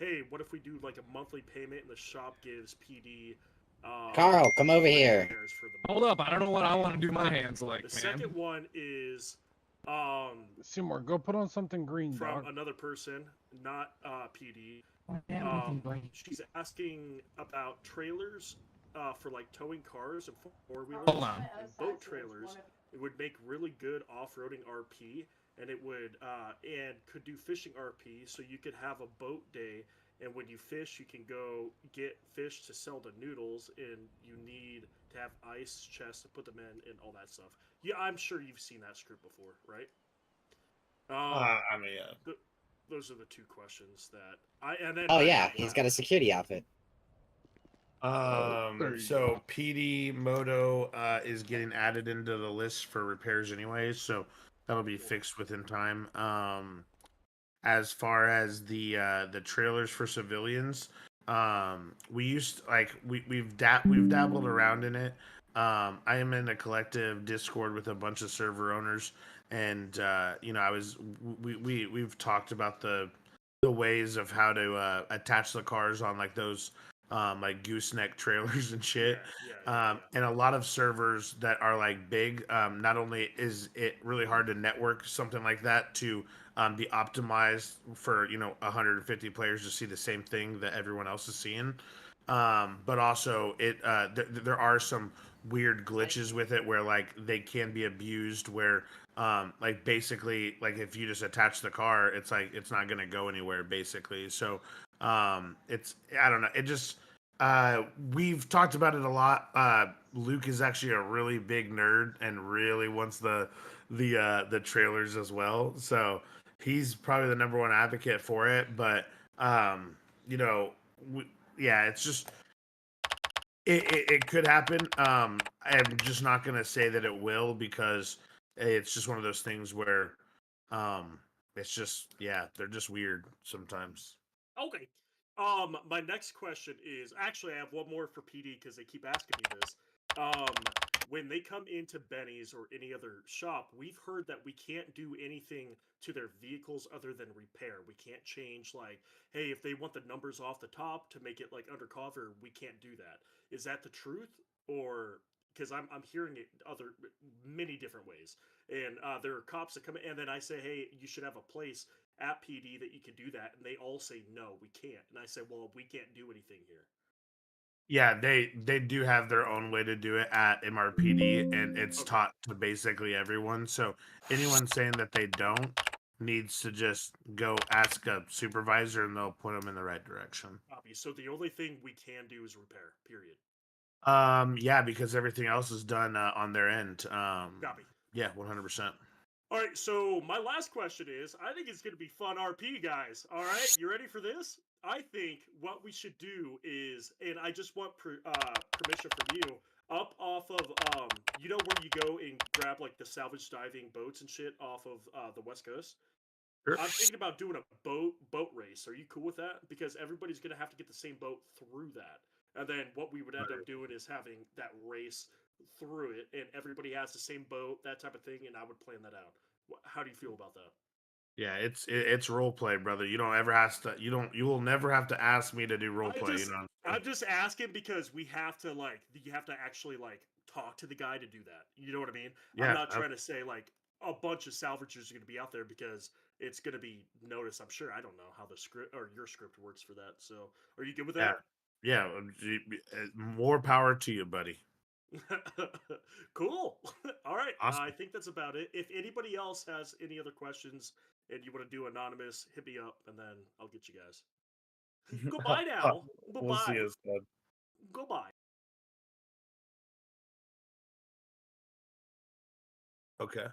hey, what if we do like a monthly payment and the shop gives PD Carl, come over here. repairs for the Hold up, I don't know what I want to do my hands like, The man. second one is Seymour, go put on something green, from dog. another person, not PD. She's asking about trailers for like towing cars and four-wheelers Hold on. and boat trailers. It would make really good off-roading RP, and it would and could do fishing RP. So you could have a boat day, and when you fish, you can go get fish to sell to Noodles, and you need to have ice chests to put them in and all that stuff. Yeah, I'm sure you've seen that script before, right? I mean, yeah. Those are the two questions that I and then Oh I yeah, have he's one. got a security outfit. So PD Moto is getting added into the list for repairs anyways, so that'll be fixed within time. As far as the trailers for civilians, we used like we've dabbled around in it. I am in a collective Discord with a bunch of server owners, and you know, we've talked about the ways of how to attach the cars on like those like gooseneck trailers and shit. And a lot of servers that are like big, not only is it really hard to network something like that to be optimized for 150 players to see the same thing that everyone else is seeing, but also there are some weird glitches with it where like they can be abused where like basically like if you just attach the car it's like it's not going to go anywhere basically. So it's I don't know, it just we've talked about it a lot. Luke is actually a really big nerd and really wants the trailers as well, so he's probably the number one advocate for it. But you know, yeah, it's just it could happen. I'm just not gonna say that it will because it's just one of those things where it's just, yeah, they're just weird sometimes. Okay. My next question is actually I have one more for PD because they keep asking me this. When they come into Benny's or any other shop, we've heard that we can't do anything to their vehicles other than repair. We can't change like, hey, if they want the numbers off the top to make it like undercover, we can't do that. Is that the truth, or because I'm hearing it other many different ways, and there are cops that come in, and then I say, hey, you should have a place at PD that you can do that, and they all say no, we can't. And I say, well, we can't do anything here. Yeah, they do have their own way to do it at MRPD, and it's taught to basically everyone. So anyone saying that they don't needs to just go ask a supervisor, and they'll put them in the right direction. Copy. So the only thing we can do is repair. Period. Yeah, because everything else is done on their end. Copy. Yeah, 100%. All right, so my last question is, I think it's going to be fun RP, guys. All right, you ready for this? I think what we should do is, and I just want permission from you, up off of, you know where you go and grab like the salvage diving boats and shit off of the West Coast? Sure. I'm thinking about doing a boat race. Are you cool with that? Because everybody's going to have to get the same boat through that. And then what we would end up doing is having that race through it, and everybody has the same boat, that type of thing, and I would plan that out. How do you feel about that? Yeah, it's role play, brother. You don't ever have to. You will never have to ask me to do role play. You know. I'm just asking because we have to you have to actually like talk to the guy to do that. You know what I mean? Yeah, I'm not trying to say like a bunch of salvagers are going to be out there because it's going to be noticed. I'm sure. I don't know how the script or your script works for that. So, are you good with that? Yeah. More power to you, buddy. Cool. All right. Awesome. I think that's about it. If anybody else has any other questions and you want to do anonymous, hit me up and then I'll get you guys. Goodbye now. Bye-bye. We'll see you, bud. Goodbye. Okay.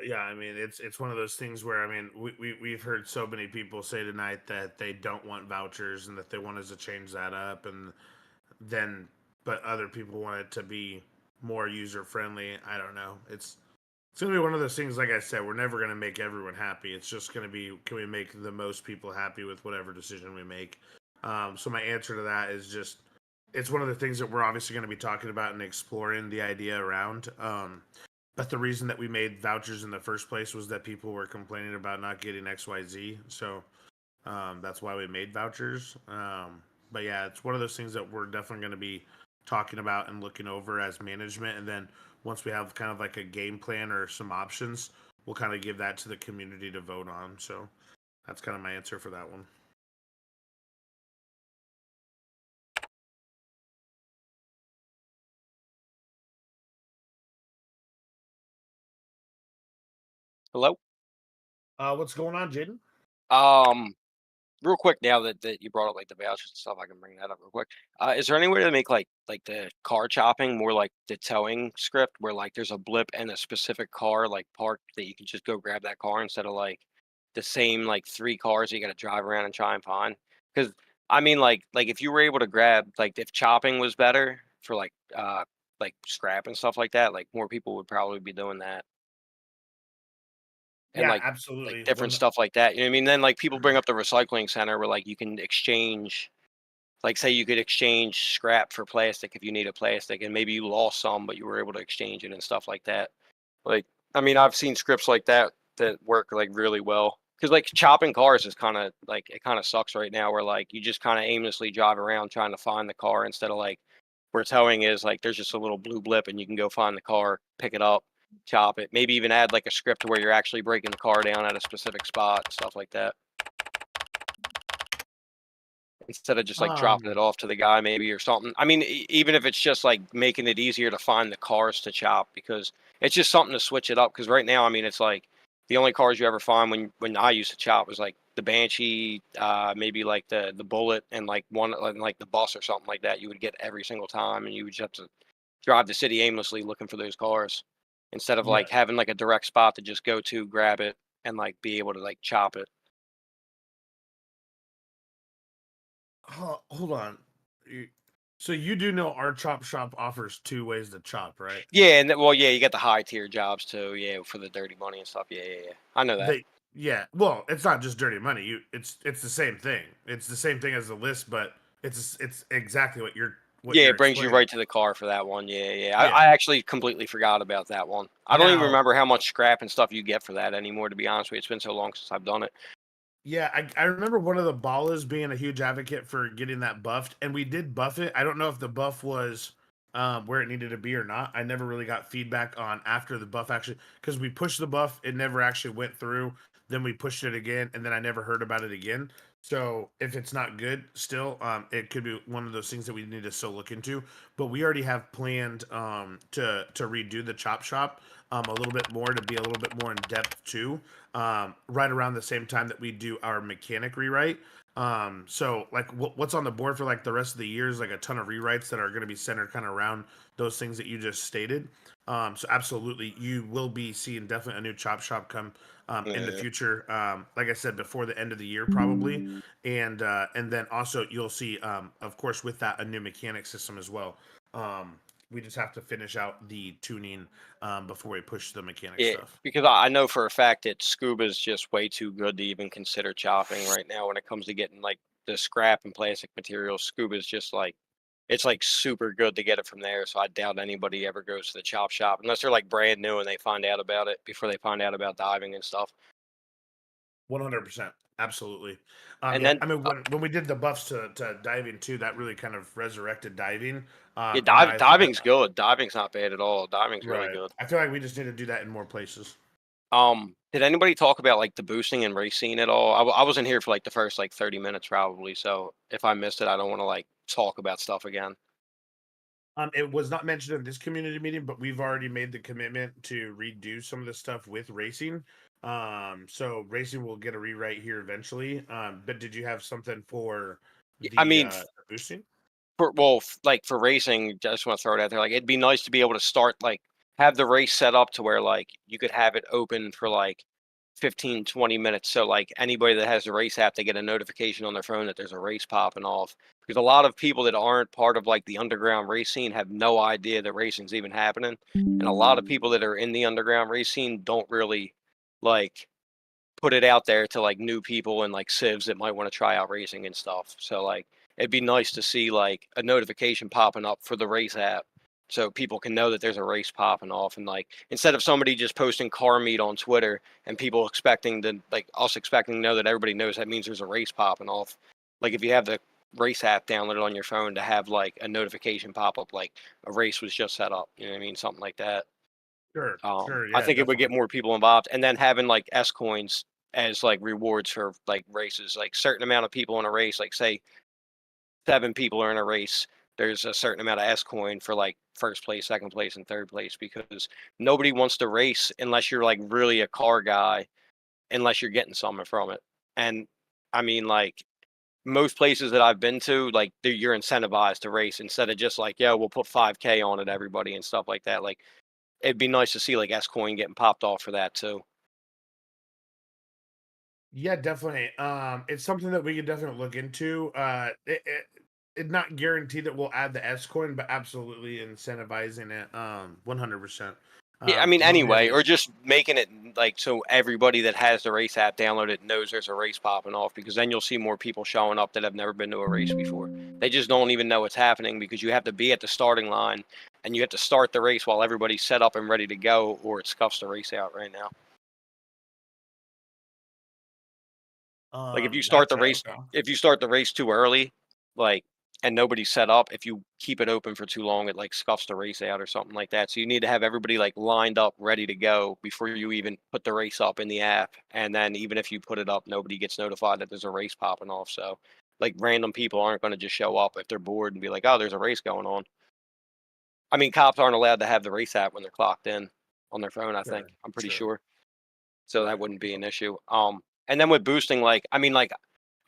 Yeah, I mean it's one of those things where I mean we've heard so many people say tonight that they don't want vouchers and that they want us to change that up, and then but other people want it to be more user friendly. I don't know. It's gonna be one of those things. Like I said, we're never gonna make everyone happy. It's just gonna be, can we make the most people happy with whatever decision we make? So my answer to that is just it's one of the things that we're obviously going to be talking about and exploring the idea around. But the reason that we made vouchers in the first place was that people were complaining about not getting XYZ. So that's why we made vouchers. But yeah, it's one of those things that we're definitely going to be talking about and looking over as management. And then once we have kind of like a game plan or some options, we'll kind of give that to the community to vote on. So that's kind of my answer for that one. Hello. What's going on, Jaden? Real quick, now that you brought up like the vouchers and stuff, I can bring that up real quick. Is there any way to make like the car chopping more like the towing script, where like there's a blip and a specific car like parked that you can just go grab that car instead of like the same like 3 cars that you got to drive around and try and find? Because I mean, like if you were able to grab like if chopping was better for like scrap and stuff like that, like more people would probably be doing that. And Yeah, like absolutely. different stuff like that. You know what I mean? Then like people bring up the recycling center where like you can exchange, like say you could exchange scrap for plastic if you need a plastic, and maybe you lost some, but you were able to exchange it and stuff like that. Like, I mean, I've seen scripts like that that work like really well. Because like chopping cars is kind of like it kind of sucks right now, where like you just kind of aimlessly drive around trying to find the car instead of like where towing is like there's just a little blue blip and you can go find the car, pick it up, chop it, maybe even add like a script to where you're actually breaking the car down at a specific spot, stuff like that. Instead of just like dropping it off to the guy maybe or something. I mean, even if it's just like making it easier to find the cars to chop, because it's just something to switch it up. Because right now, I mean, it's like the only cars you ever find when I used to chop was like the Banshee, maybe like the Bullet, and like one like the bus or something like that. You would get every single time, and you would just have to drive the city aimlessly looking for those cars instead of like having like a direct spot to just go to, grab it, and like be able to like chop it. Hold on. So you do know our chop shop offers 2 ways to chop, right? Yeah, and well, yeah, you got the high tier jobs too. Yeah, for the dirty money and stuff. Yeah. I know that. Yeah. Well, it's not just dirty money. It's the same thing. It's the same thing as the list, but it's exactly what you're. Yeah, it brings you right to the car for that one. Yeah. I actually completely forgot about that one. I don't even remember how much scrap and stuff you get for that anymore, to be honest with you. It's been so long since I've done it. Yeah, I remember one of the ballers being a huge advocate for getting that buffed, and we did buff it. I don't know if the buff was where it needed to be or not. I never really got feedback on after the buff actually, because we pushed the buff, it never actually went through. Then we pushed it again, and then I never heard about it again. So if it's not good, still, it could be one of those things that we need to still look into. But we already have planned to redo the chop shop a little bit more, to be a little bit more in depth too. Right around the same time that we do our mechanic rewrite. So like what's on the board for like the rest of the year is like a ton of rewrites that are going to be centered kind of around those things that you just stated. So absolutely, you will be seeing definitely a new chop shop come in the future. Like I said, before the end of the year probably, and then also you'll see, of course, with that a new mechanic system as well. We just have to finish out the tuning before we push the mechanic stuff. Because I know for a fact that Scuba's just way too good to even consider chopping right now when it comes to getting like the scrap and plastic materials. Scuba's just like, it's like super good to get it from there. So I doubt anybody ever goes to the chop shop unless they're like brand new and they find out about it before they find out about diving and stuff. 100%, absolutely. And yeah, then I mean, when we did the buffs to diving too, that really kind of resurrected diving. Diving's good. Diving's not bad at all. Diving's really Right. good. I feel like we just need to do that in more places. Did anybody talk about like the boosting and race scene at all? I wasn't here for like the first like 30 minutes probably, so if I missed it, I don't want to like talk about stuff again. It was not mentioned in this community meeting, but we've already made the commitment to redo some of the stuff with racing. So racing will get a rewrite here eventually. But did you have something for the I mean, boosting? like for racing, I just want to throw it out there. Like, it'd be nice to be able to start like have the race set up to where like you could have it open for like 15, 20 minutes. So like anybody that has the race app, they get a notification on their phone that there's a race popping off. Because a lot of people that aren't part of like the underground race scene have no idea that racing's even happening. And a lot of people that are in the underground race scene don't really like put it out there to like new people and like civs that might want to try out racing and stuff. So like it'd be nice to see like a notification popping up for the race app so people can know that there's a race popping off, and like instead of somebody just posting car meet on Twitter and people expecting to like us expecting to know that everybody knows that means there's a race popping off. Like if you have the race app downloaded on your phone to have like a notification pop up like a race was just set up, you know what I mean? Something like that. Sure, sure, I yeah, think it would get definitely. more people involved, and then having like S coins as like rewards for like races, like certain amount of people in a race, like say 7 people are in a race, there's a certain amount of S coin for like first place, second place, and third place, because nobody wants to race unless you're like really a car guy, unless you're getting something from it. And I mean, like most places that I've been to, like you're incentivized to race instead of just like, yeah, we'll put 5K on it, everybody, and stuff like that. Like it'd be nice to see like S coin getting popped off for that too. Yeah, definitely. It's something that we could definitely look into. It not guaranteed that we'll add the S coin, but absolutely incentivizing it. 100%. Yeah, I mean, As long as anyway, or just making it like so everybody that has the race app downloaded knows there's a race popping off, because then you'll see more people showing up that have never been to a race before. They just don't even know what's happening because you have to be at the starting line and you have to start the race while everybody's set up and ready to go, or it scuffs the race out right now. Like if you start the Gotcha. race, Okay. if you start the race too early, like and nobody's set up, if you keep it open for too long, it like scuffs the race out or something like that. So you need to have everybody like lined up, ready to go before you even put the race up in the app. And then even if you put it up, nobody gets notified that there's a race popping off. So like random people aren't going to just show up if they're bored and be like, oh, there's a race going on. I mean, cops aren't allowed to have the race app when they're clocked in on their phone, I think. I'm pretty sure. So that wouldn't be an issue. And then with boosting, like, I mean, like,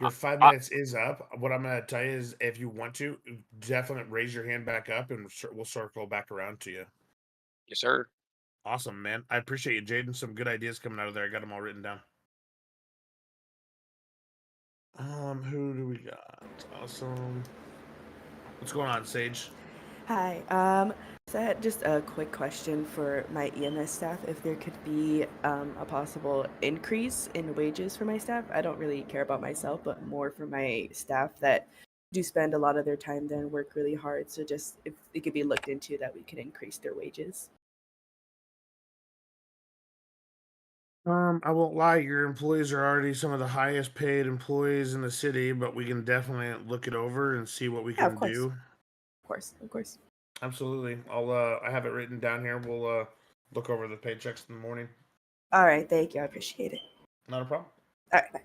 Your 5 minutes is up. What I'm going to tell you is if you want to, definitely raise your hand back up and we'll circle back around to you. Yes, sir. Awesome, man. I appreciate you, Jaden. Some good ideas coming out of there. I got them all written down. Who do we got? Awesome. What's going on, Sage? Hi. So I had just a quick question for my EMS staff. If there could be a possible increase in wages for my staff. I don't really care about myself, but more for my staff that do spend a lot of their time there and work really hard. So just if it could be looked into that we could increase their wages. I won't lie, your employees are already some of the highest paid employees in the city, but we can definitely look it over and see what we Yeah, of can course. do. Of course. Absolutely. I have it written down here. We'll look over the paychecks in the morning. All right, thank you. I appreciate it. Not a problem. All right, bye.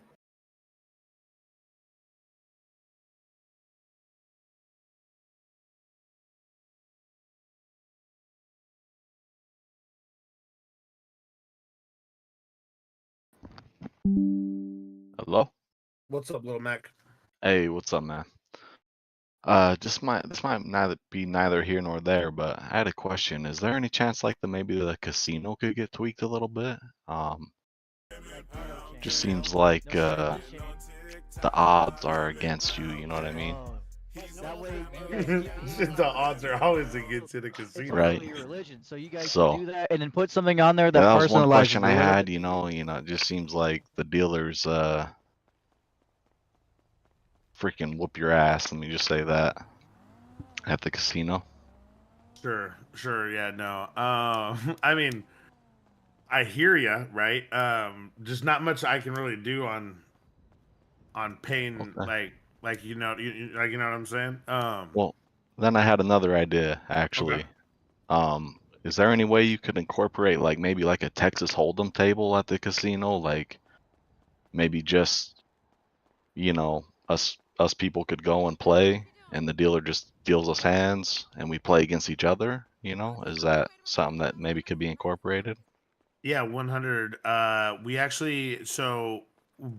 Hello? What's up, little Mac? Hey, what's up, man? This might neither be neither here nor there, but I had a question. Is there any chance like maybe the casino could get tweaked a little bit? Just seems like the odds are against you, you know what I mean? The odds are always against in a casino. Right. Your religion, so you guys So can do that and then put something on there that that was one personalizes question I the way. had, it just seems like the dealers freaking whoop your ass, let me just say that, at the casino. Sure, yeah, no. I mean, I hear you, right? Just not much I can really do on paying Okay. like you know what I'm saying. Well, then I had another idea actually. Is there any way you could incorporate like maybe like a Texas Hold'em table at the casino? Like maybe just, us people could go and play and the dealer just deals us hands and we play against each other, Is that something that maybe could be incorporated? Yeah, 100.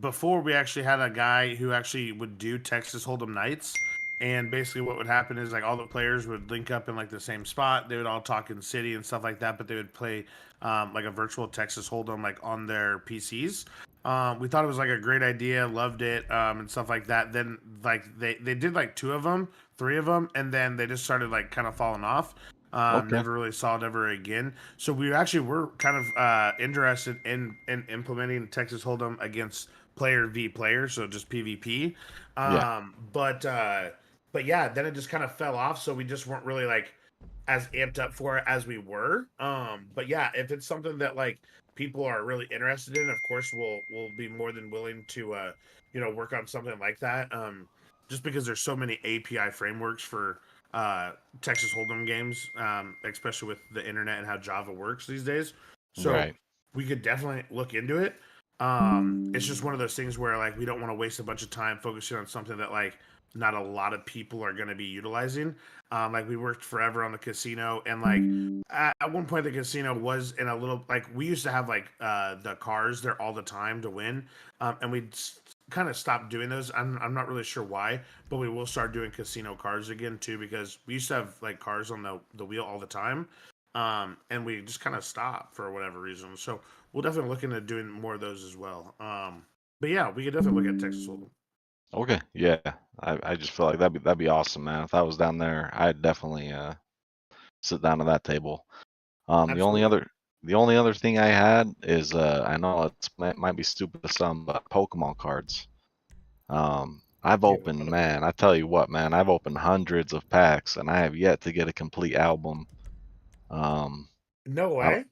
Before we actually had a guy who actually would do Texas Hold'em nights, and basically what would happen is like all the players would link up in like the same spot. They would all talk in city and stuff like that, but they would play like a virtual Texas Hold'em like on their PCs. We thought it was like a great idea, loved it, and stuff like that. Then like they did like 2 of them, 3 of them, and then they just started like kind of falling off. Okay. Never really saw it ever again. So we actually were kind of interested in implementing Texas Hold'em against player v player, so just PvP. Yeah. But yeah, then it just kind of fell off. So we just weren't really like as amped up for it as we were. But yeah, if it's something that like people are really interested in, of course we'll be more than willing to work on something like that. Just because there's so many API frameworks for Texas Hold'em games, especially with the internet and how Java works these days. So Right. we could definitely look into it. It's just one of those things where like we don't want to waste a bunch of time focusing on something that like not a lot of people are going to be utilizing. Like we worked forever on the casino, and like at one point the casino was in a little like we used to have like the cars there all the time to win, and we kind of stopped doing those. I'm not really sure why, but we will start doing casino cars again too because we used to have like cars on the wheel all the time, and we just kind of stopped for whatever reason. So we'll definitely look into doing more of those as well. But yeah, we could definitely look at Texas Hold'em. Okay. Yeah. I just feel like that'd be awesome, man. If I was down there, I'd definitely sit down at that table. The only other thing I had is I know might be stupid to some, but Pokemon cards. I've opened, man, I tell you what, man, I've opened hundreds of packs and I have yet to get a complete album. No I way.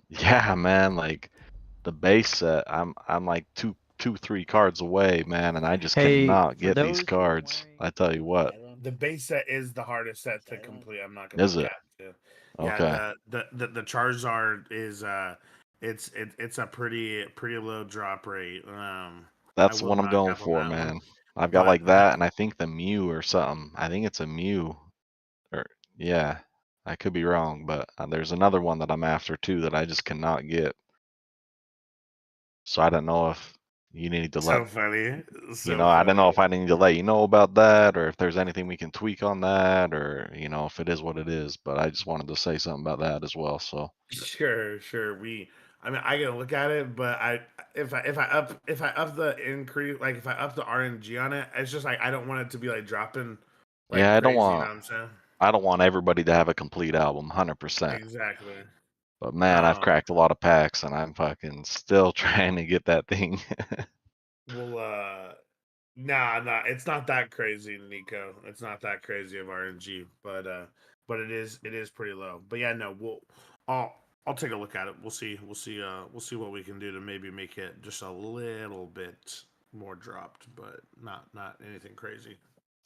yeah, man, like the base set, I'm like two, 3 cards away, man, and I just Hey, cannot for get these those who are cards. I tell you what. The base set is the hardest set to complete. I'm not gonna Is lie. it? Yeah, Okay. the Charizard is it's a pretty low drop rate. I That's will what I'm not going cap on for, that one. man. I've got But like that, and I think the Mew or something. I think it's a Mew, or yeah, I could be wrong, but there's another one that I'm after too that I just cannot get. So I don't know if you need to let, so funny, I don't know if I need to let you know about that, or if there's anything we can tweak on that, or if it is what it is. But I just wanted to say something about that as well. So Sure. I mean, I gotta look at it, but if I up the increase, like if I up the RNG on it, it's just like I don't want it to be like dropping like yeah, crazy. You know what I'm saying? I don't want everybody to have a complete album, 100%. Exactly. But man, I've cracked a lot of packs, and I'm fucking still trying to get that thing. Well, nah, it's not that crazy, Nico. It's not that crazy of RNG, but it is pretty low. But yeah, no, I'll take a look at it. We'll see what we can do to maybe make it just a little bit more dropped, but not anything crazy.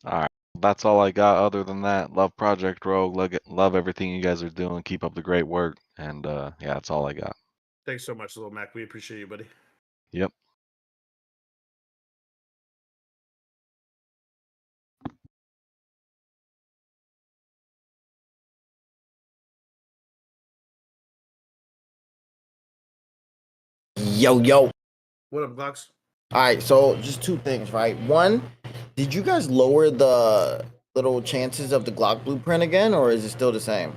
All right, that's all I got. Other than that, love Project Rogue. Love everything you guys are doing. Keep up the great work, and yeah, that's all I got. Thanks so much, Little Mac. We appreciate you, buddy. Yep. Yo. What up, Glocks? All right, so just two things, right? One, did you guys lower the little chances of the Glock blueprint again, or is it still the same?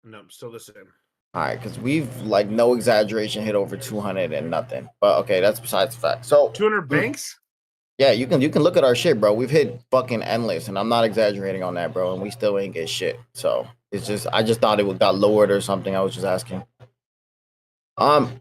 No, still the same. All right, because we've like no exaggeration hit over 200 and nothing. But okay, that's besides the fact. So 200 banks. Yeah, you can look at our shit, bro. We've hit fucking endless, and I'm not exaggerating on that, bro. And we still ain't get shit. So it's just I just thought it got lowered or something. I was just asking.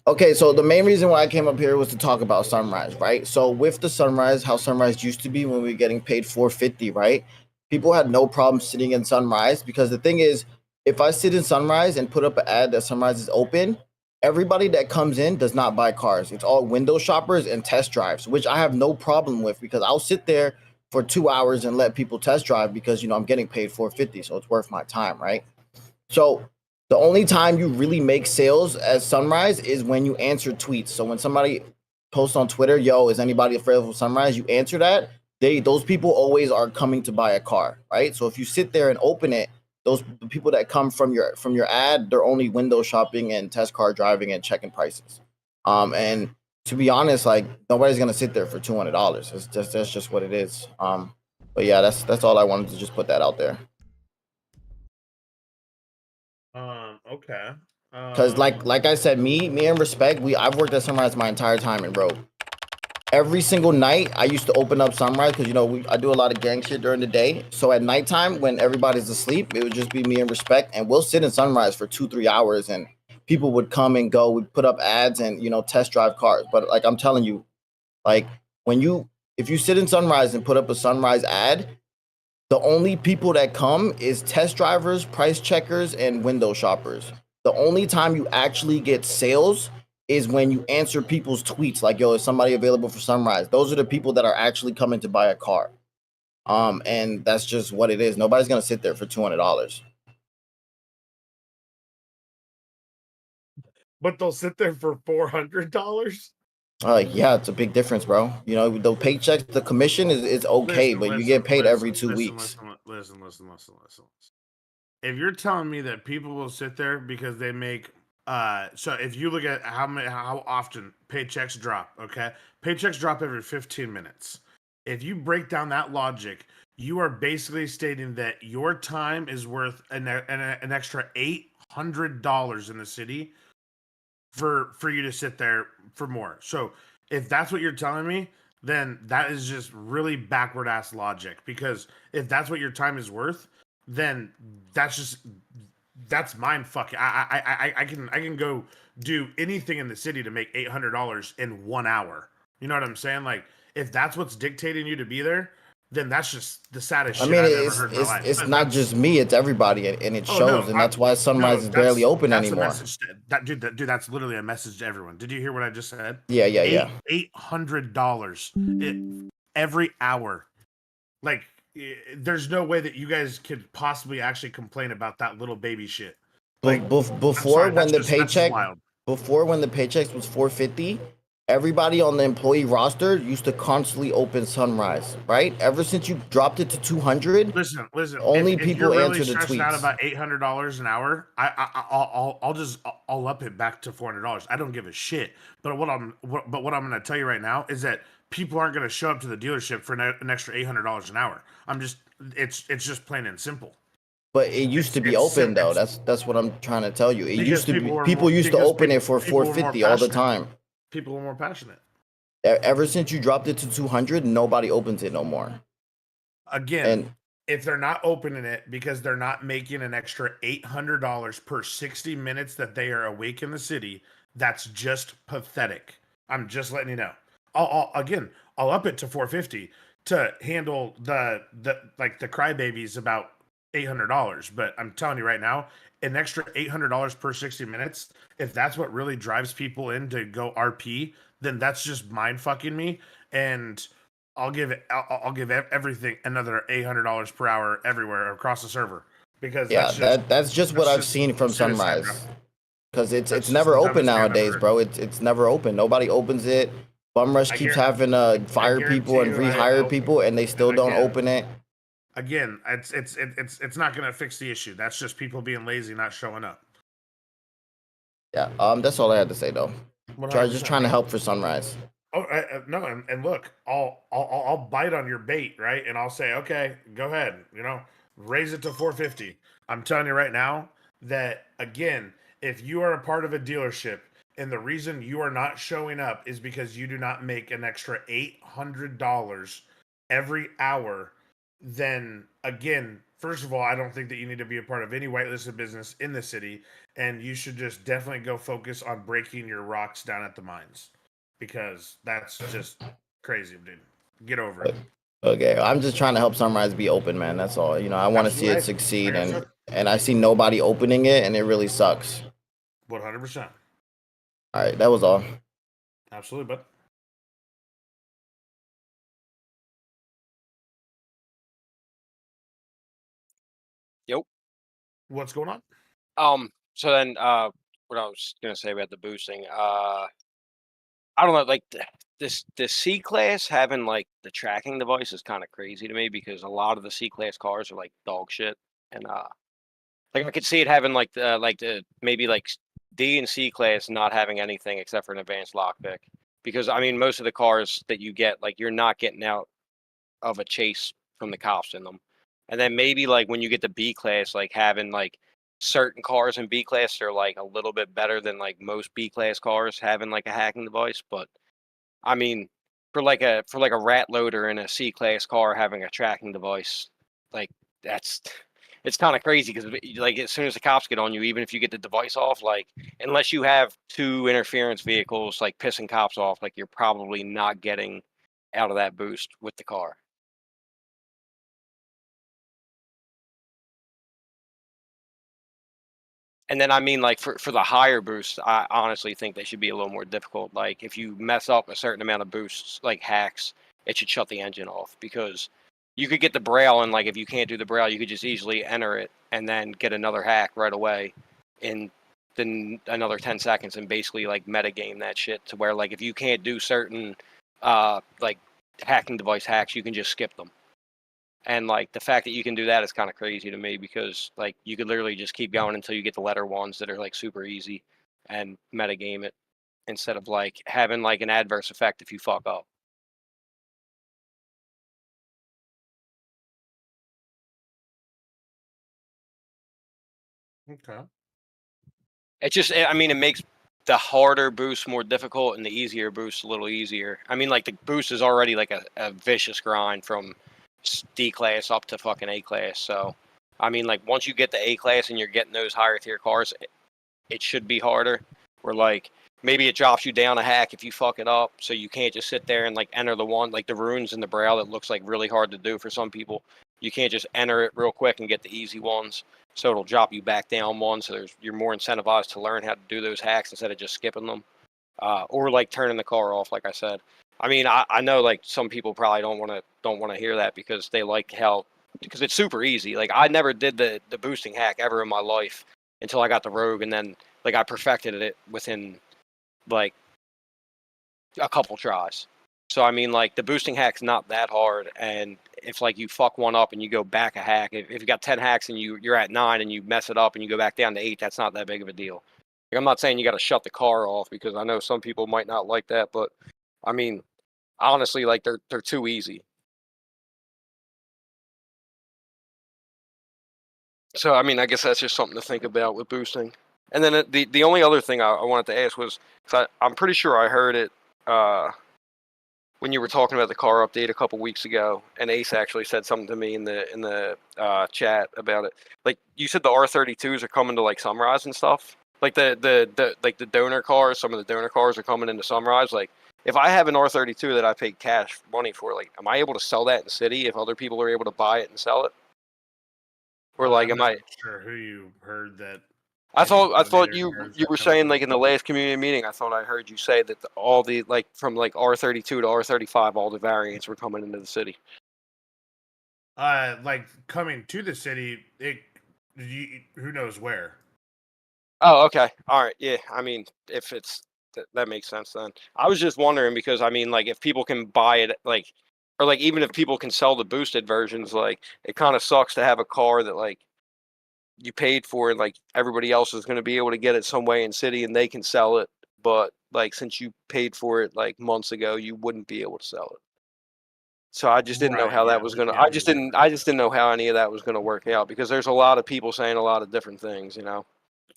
Okay, so the main reason why I came up here was to talk about Sunrise, right? So with the Sunrise, how Sunrise used to be when we were getting paid 450, right? People had no problem sitting in Sunrise because the thing is, if I sit in Sunrise and put up an ad that Sunrise is open, everybody that comes in does not buy cars. It's all window shoppers and test drives, which I have no problem with because I'll sit there for 2 hours and let people test drive because I'm getting paid 450, so it's worth my time, right? So the only time you really make sales as Sunrise is when you answer tweets. So when somebody posts on Twitter, yo, is anybody available for Sunrise? You answer that. Those people always are coming to buy a car, right? So if you sit there and open it, those people that come from your ad, they're only window shopping and test car driving and checking prices. And to be honest, like nobody's gonna sit there for $200. That's just what it is. But yeah, that's all I wanted to just put that out there. Okay. Cause like I said, me and Respect, I've worked at Sunrise my entire time in Rogue. every single night I used to open up Sunrise because I do a lot of gang shit during the day. So at nighttime when everybody's asleep, it would just be me and Respect, and we'll sit in Sunrise for 2-3 hours, and people would come and go. We'd put up ads and test drive cars. But like I'm telling you, like if you sit in Sunrise and put up a Sunrise ad, the only people that come is test drivers, price checkers, and window shoppers. The only time you actually get sales is when you answer people's tweets like, yo, is somebody available for Sunrise? Those are the people that are actually coming to buy a car. And that's just what it is. Nobody's gonna sit there for $200. But they'll sit there for $400. Yeah, it's a big difference, bro. The paychecks, the commission is okay, but you get paid every 2 weeks. Listen. If you're telling me that people will sit there because they make so if you look at how often paychecks drop, okay? Paychecks drop every 15 minutes. If you break down that logic, you are basically stating that your time is worth an extra $800 in the city for you to sit there for more. So if that's what you're telling me, then that is just really backward ass logic, because if that's what your time is worth, then that's mind fucking. I can go do anything in the city to make $800 in 1 hour. You know what I'm saying? Like, if that's what's dictating you to be there, then that's just the saddest I shit mean, I've ever heard in my life. it's But not that's- just me; it's everybody, and it shows, and that's why Sunrise is barely open that's anymore. a message dude, that's literally a message to everyone. Did you hear what I just said? Yeah. $800 every hour. Like, there's no way that you guys could possibly actually complain about that little baby shit. Like, Before when the that's just paycheck, wild. before when the paychecks was $450, everybody on the employee roster used to constantly open Sunrise, right? Ever since you dropped it to 200, Listen. only If people you're really answer the stressing out tweets. about $800 an hour, I'll up it back to $400. I don't give a shit. But what I'm going to tell you right now is that people aren't going to show up to the dealership for an extra $800 an hour. It's just plain and simple. But it used to be open though. That's what I'm trying to tell you. It used to be. were People more- used to because open it for people were more 450 all the passionate. time. People are more passionate. Ever since you dropped it to 200, nobody opens it no more. Again, if they're not opening it because they're not making an extra $800 per 60 minutes that they are awake in the city, that's just pathetic. I'm just letting you know. I'll up it to 450 to handle the crybabies about $800. But I'm telling you right now, an extra $800 per 60 minutes, if that's what really drives people in to go RP, then that's just mind fucking me. And I'll give everything another $800 per hour everywhere across the server, because that's just what I've seen from suicide, bro. Sunrise. Because it's That's never just the open dumbest shit I've ever nowadays, heard. bro. It's never open. Nobody opens it. Bum Rush I keeps guar- having to fire people and guarantee you rehire people, and they still don't again- open it. Again, it's not going to fix the issue. That's just people being lazy, not showing up. Yeah. That's all I had to say though. Just trying to help for Sunrise. Oh no, and look, I'll bite on your bait, right? And I'll say, okay, go ahead, raise it to 450. I'm telling you right now that, again, if you are a part of a dealership and the reason you are not showing up is because you do not make an extra $800 every hour, then again, first of all, I don't think that you need to be a part of any whitelisted business in the city, and you should just definitely go focus on breaking your rocks down at the mines, because that's just crazy, dude. Get over it. Okay, I'm just trying to help Sunrise be open, man. That's all. I want to see it succeed, and I see nobody opening it, and it really sucks. 100%. All right, that was all. Absolutely, but Yep. What's going on? So then, what I was gonna say about the boosting, I don't know, like this C class having like the tracking device is kind of crazy to me, because a lot of the C class cars are like dog shit, and like I could see it having like the maybe like D and C class not having anything except for an advanced lockpick, because I mean most of the cars that you get, like, you're not getting out of a chase from the cops in them. And then maybe like when you get to B class, like having like certain cars in B class are like a little bit better than like most B class cars having like a hacking device. But I mean, for like a rat loader in a C-class car having a tracking device, like it's kind of crazy because like as soon as the cops get on you, even if you get the device off, like unless you have 2 interference vehicles like pissing cops off, like you're probably not getting out of that boost with the car. And then I mean, like for the higher boosts, I honestly think they should be a little more difficult. Like if you mess up a certain amount of boosts, like hacks, it should shut the engine off because you could get the braille, and like if you can't do the braille, you could just easily enter it and then get another hack right away in then another 10 seconds and basically like metagame that shit to where like if you can't do certain like hacking device hacks, you can just skip them. And like the fact that you can do that is kind of crazy to me because like you could literally just keep going until you get the letter ones that are like super easy and metagame it instead of like having like an adverse effect if you fuck up. Okay. It just, I mean, it makes the harder boost more difficult and the easier boost a little easier. I mean, like the boost is already like a vicious grind from D class up to fucking A class. So, I mean, like once you get the A class and you're getting those higher tier cars, it should be harder. Where like maybe it drops you down a hack if you fuck it up, so you can't just sit there and like enter the one like the runes in the braille that looks like really hard to do for some people. You can't just enter it real quick and get the easy ones. So it'll drop you back down one. So you're more incentivized to learn how to do those hacks instead of just skipping them, or like turning the car off. Like I said, I mean, I know like some people probably don't want to hear that because they like how because it's super easy. Like I never did the boosting hack ever in my life until I got the Rogue, and then like I perfected it within like a couple tries. So I mean, like the boosting hack's not that hard, and if like you fuck one up and you go back a hack, if you got 10 hacks and you're at 9 and you mess it up and you go back down to 8, that's not that big of a deal. Like, I'm not saying you got to shut the car off because I know some people might not like that, but I mean, honestly, like they're too easy. So I mean, I guess that's just something to think about with boosting. And then the only other thing I wanted to ask was, I'm pretty sure I heard it when you were talking about the car update a couple weeks ago, and Ace actually said something to me in the chat about it. Like you said, the R32s are coming to like Sunrise and stuff. Like the like the donor cars, some of the donor cars are coming into Sunrise. Like if I have an R32 that I paid cash money for, like am I able to sell that in the city if other people are able to buy it and sell it? Or like I'm am not I? sure who you heard that. I thought you cars were are coming saying to- like in the last community meeting. I thought I heard you say that all the like from like R32 to R35, all the variants were coming into the city. Like coming to the city, who knows where? Oh, okay, all right, yeah. I mean, if it's that makes sense then. I was just wondering because I mean, like if people can buy it, like, or like even if people can sell the boosted versions, like it kind of sucks to have a car that like you paid for and like everybody else is going to be able to get it some way in city and they can sell it, but like since you paid for it like months ago, you wouldn't be able to sell it. So I just didn't know how that was gonna. I just didn't know how any of that was gonna work out because there's a lot of people saying a lot of different things, you know.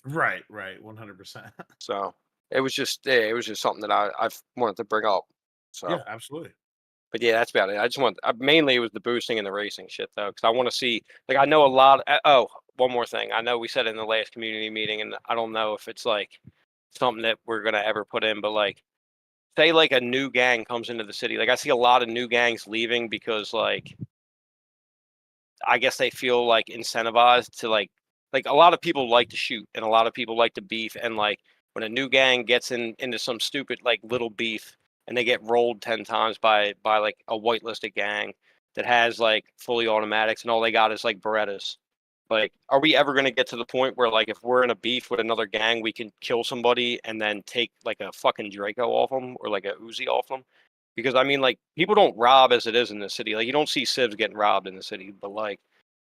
Right, 100%. So it was just something that I wanted to bring up. So Yeah, absolutely. but yeah, that's about it. Mainly it was the boosting and the racing shit though, because I want to see. Like I know a lot. Oh, one more thing. I know we said in the last community meeting, and I don't know if it's like something that we're gonna ever put in, but like say like a new gang comes into the city. Like I see a lot of new gangs leaving because like I guess they feel like incentivized to like a lot of people like to shoot and a lot of people like to beef, and like when a new gang gets into some stupid like little beef and they get rolled 10 times by like a whitelisted gang that has like fully automatics and all they got is like Berettas. Like, are we ever going to get to the point where like if we're in a beef with another gang, we can kill somebody and then take like a fucking Draco off them or like a Uzi off them? Because I mean, like people don't rob as it is in the city. Like you don't see civs getting robbed in the city, but like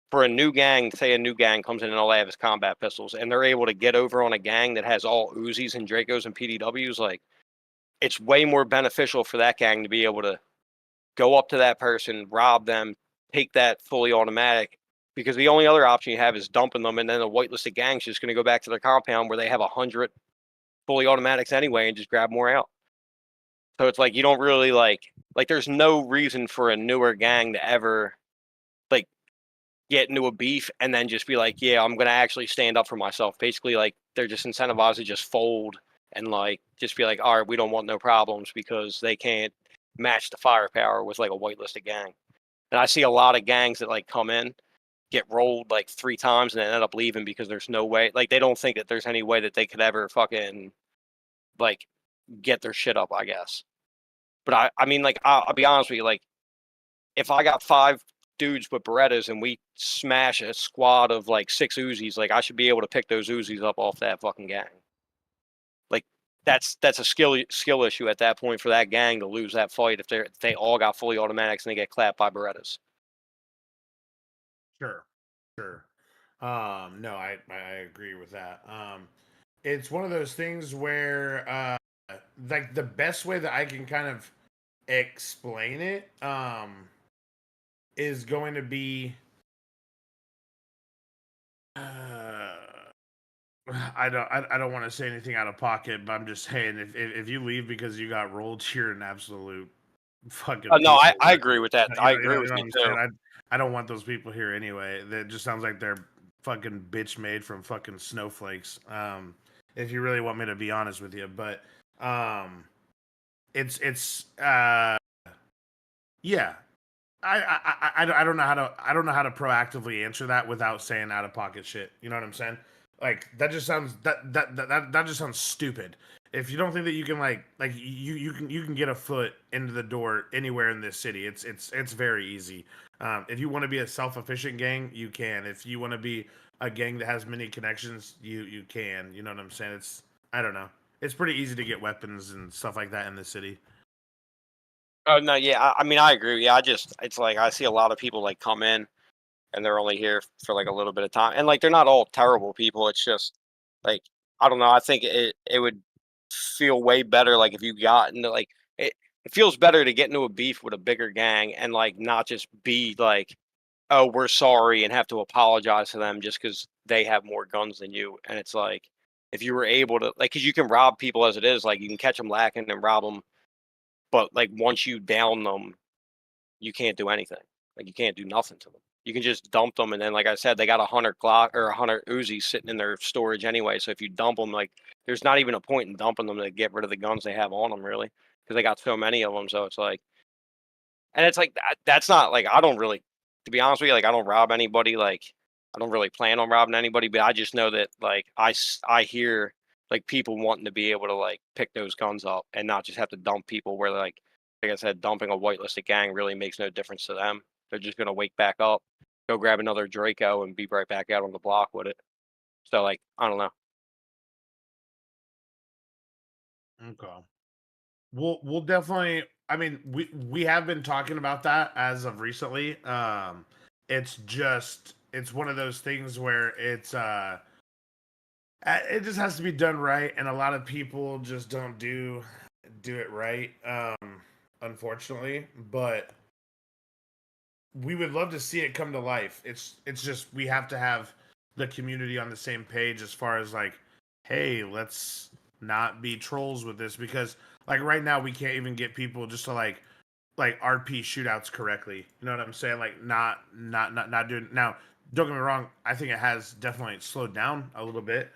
for a new gang, say a new gang comes in and all they have is combat pistols, and they're able to get over on a gang that has all Uzis and Dracos and PDWs, like it's way more beneficial for that gang to be able to go up to that person, rob them, take that fully automatic, because the only other option you have is dumping them, and then a whitelisted gang's just going to go back to their compound where they have 100 fully automatics anyway and just grab more out. So it's like you don't really like there's no reason for a newer gang to ever like get into a beef and then just be like, yeah, I'm gonna actually stand up for myself. Basically, like they're just incentivized to just fold and like just be like, all right, we don't want no problems because they can't match the firepower with like a whitelisted gang. And I see a lot of gangs that like come in, get rolled like 3 times and then end up leaving because there's no way, like they don't think that there's any way that they could ever fucking like get their shit up, I guess. But I mean, like I'll be honest with you, like if I got 5 dudes with Berettas and we smash a squad of like 6 Uzis, like I should be able to pick those Uzis up off that fucking gang. Like that's a skill issue at that point for that gang to lose that fight if they all got fully automatics and they get clapped by Berettas. Sure. No, I agree with that. It's one of those things where like the best way that I can kind of explain it is going to be I don't want to say anything out of pocket, but I'm just saying if you leave because you got rolled, you're an absolute fucking No, piece of I work. agree with that. I agree with What you I'm too. saying? I don't want those people here anyway. That just sounds like they're fucking bitch made from fucking snowflakes. If you really want me to be honest with you, but it's yeah. I don't know how to proactively answer that without saying out of pocket shit. You know what I'm saying? Like that just sounds that just sounds stupid. If you don't think that you can like you can get a foot into the door anywhere in this city, it's very easy. If you want to be a self-efficient gang, you can. If you want to be a gang that has many connections, you can. You know what I'm saying? It's I don't know. It's pretty easy to get weapons and stuff like that in the city. Oh no, yeah, I mean I agree. Yeah, it's like I see a lot of people like come in and they're only here for like a little bit of time, and like they're not all terrible people. It's just like I don't know. I think it would feel way better like if you got into like it feels better to get into a beef with a bigger gang and like not just be like, oh, we're sorry and have to apologize to them just because they have more guns than you. And it's like if you were able to like, because you can rob people as it is, like you can catch them lacking and rob them, but like once you down them, you can't do anything. Like you can't do nothing to them. You can just dump them, and then, like I said, they got 100 Glock or 100 Uzis sitting in their storage anyway. So if you dump them, like there's not even a point in dumping them to get rid of the guns they have on them, really, because they got so many of them. So it's like, and it's like that's not like I don't really, to be honest with you, like I don't rob anybody. Like I don't really plan on robbing anybody, but I just know that like I hear like people wanting to be able to like pick those guns up and not just have to dump people where like I said, dumping a whitelisted gang really makes no difference to them. They're just gonna wake back up, go grab another Draco, and be right back out on the block with it. So like I don't know. Okay. We'll definitely. I mean, we have been talking about that as of recently. It's one of those things where it just has to be done right, and a lot of people just don't do it right. Unfortunately, but we would love to see it come to life. It's just we have to have the community on the same page as far as like, hey, let's not be trolls with this because like right now we can't even get people just to like RP shootouts correctly. You know what I'm saying? Like not doing now. Don't get me wrong. I think it has definitely slowed down a little bit,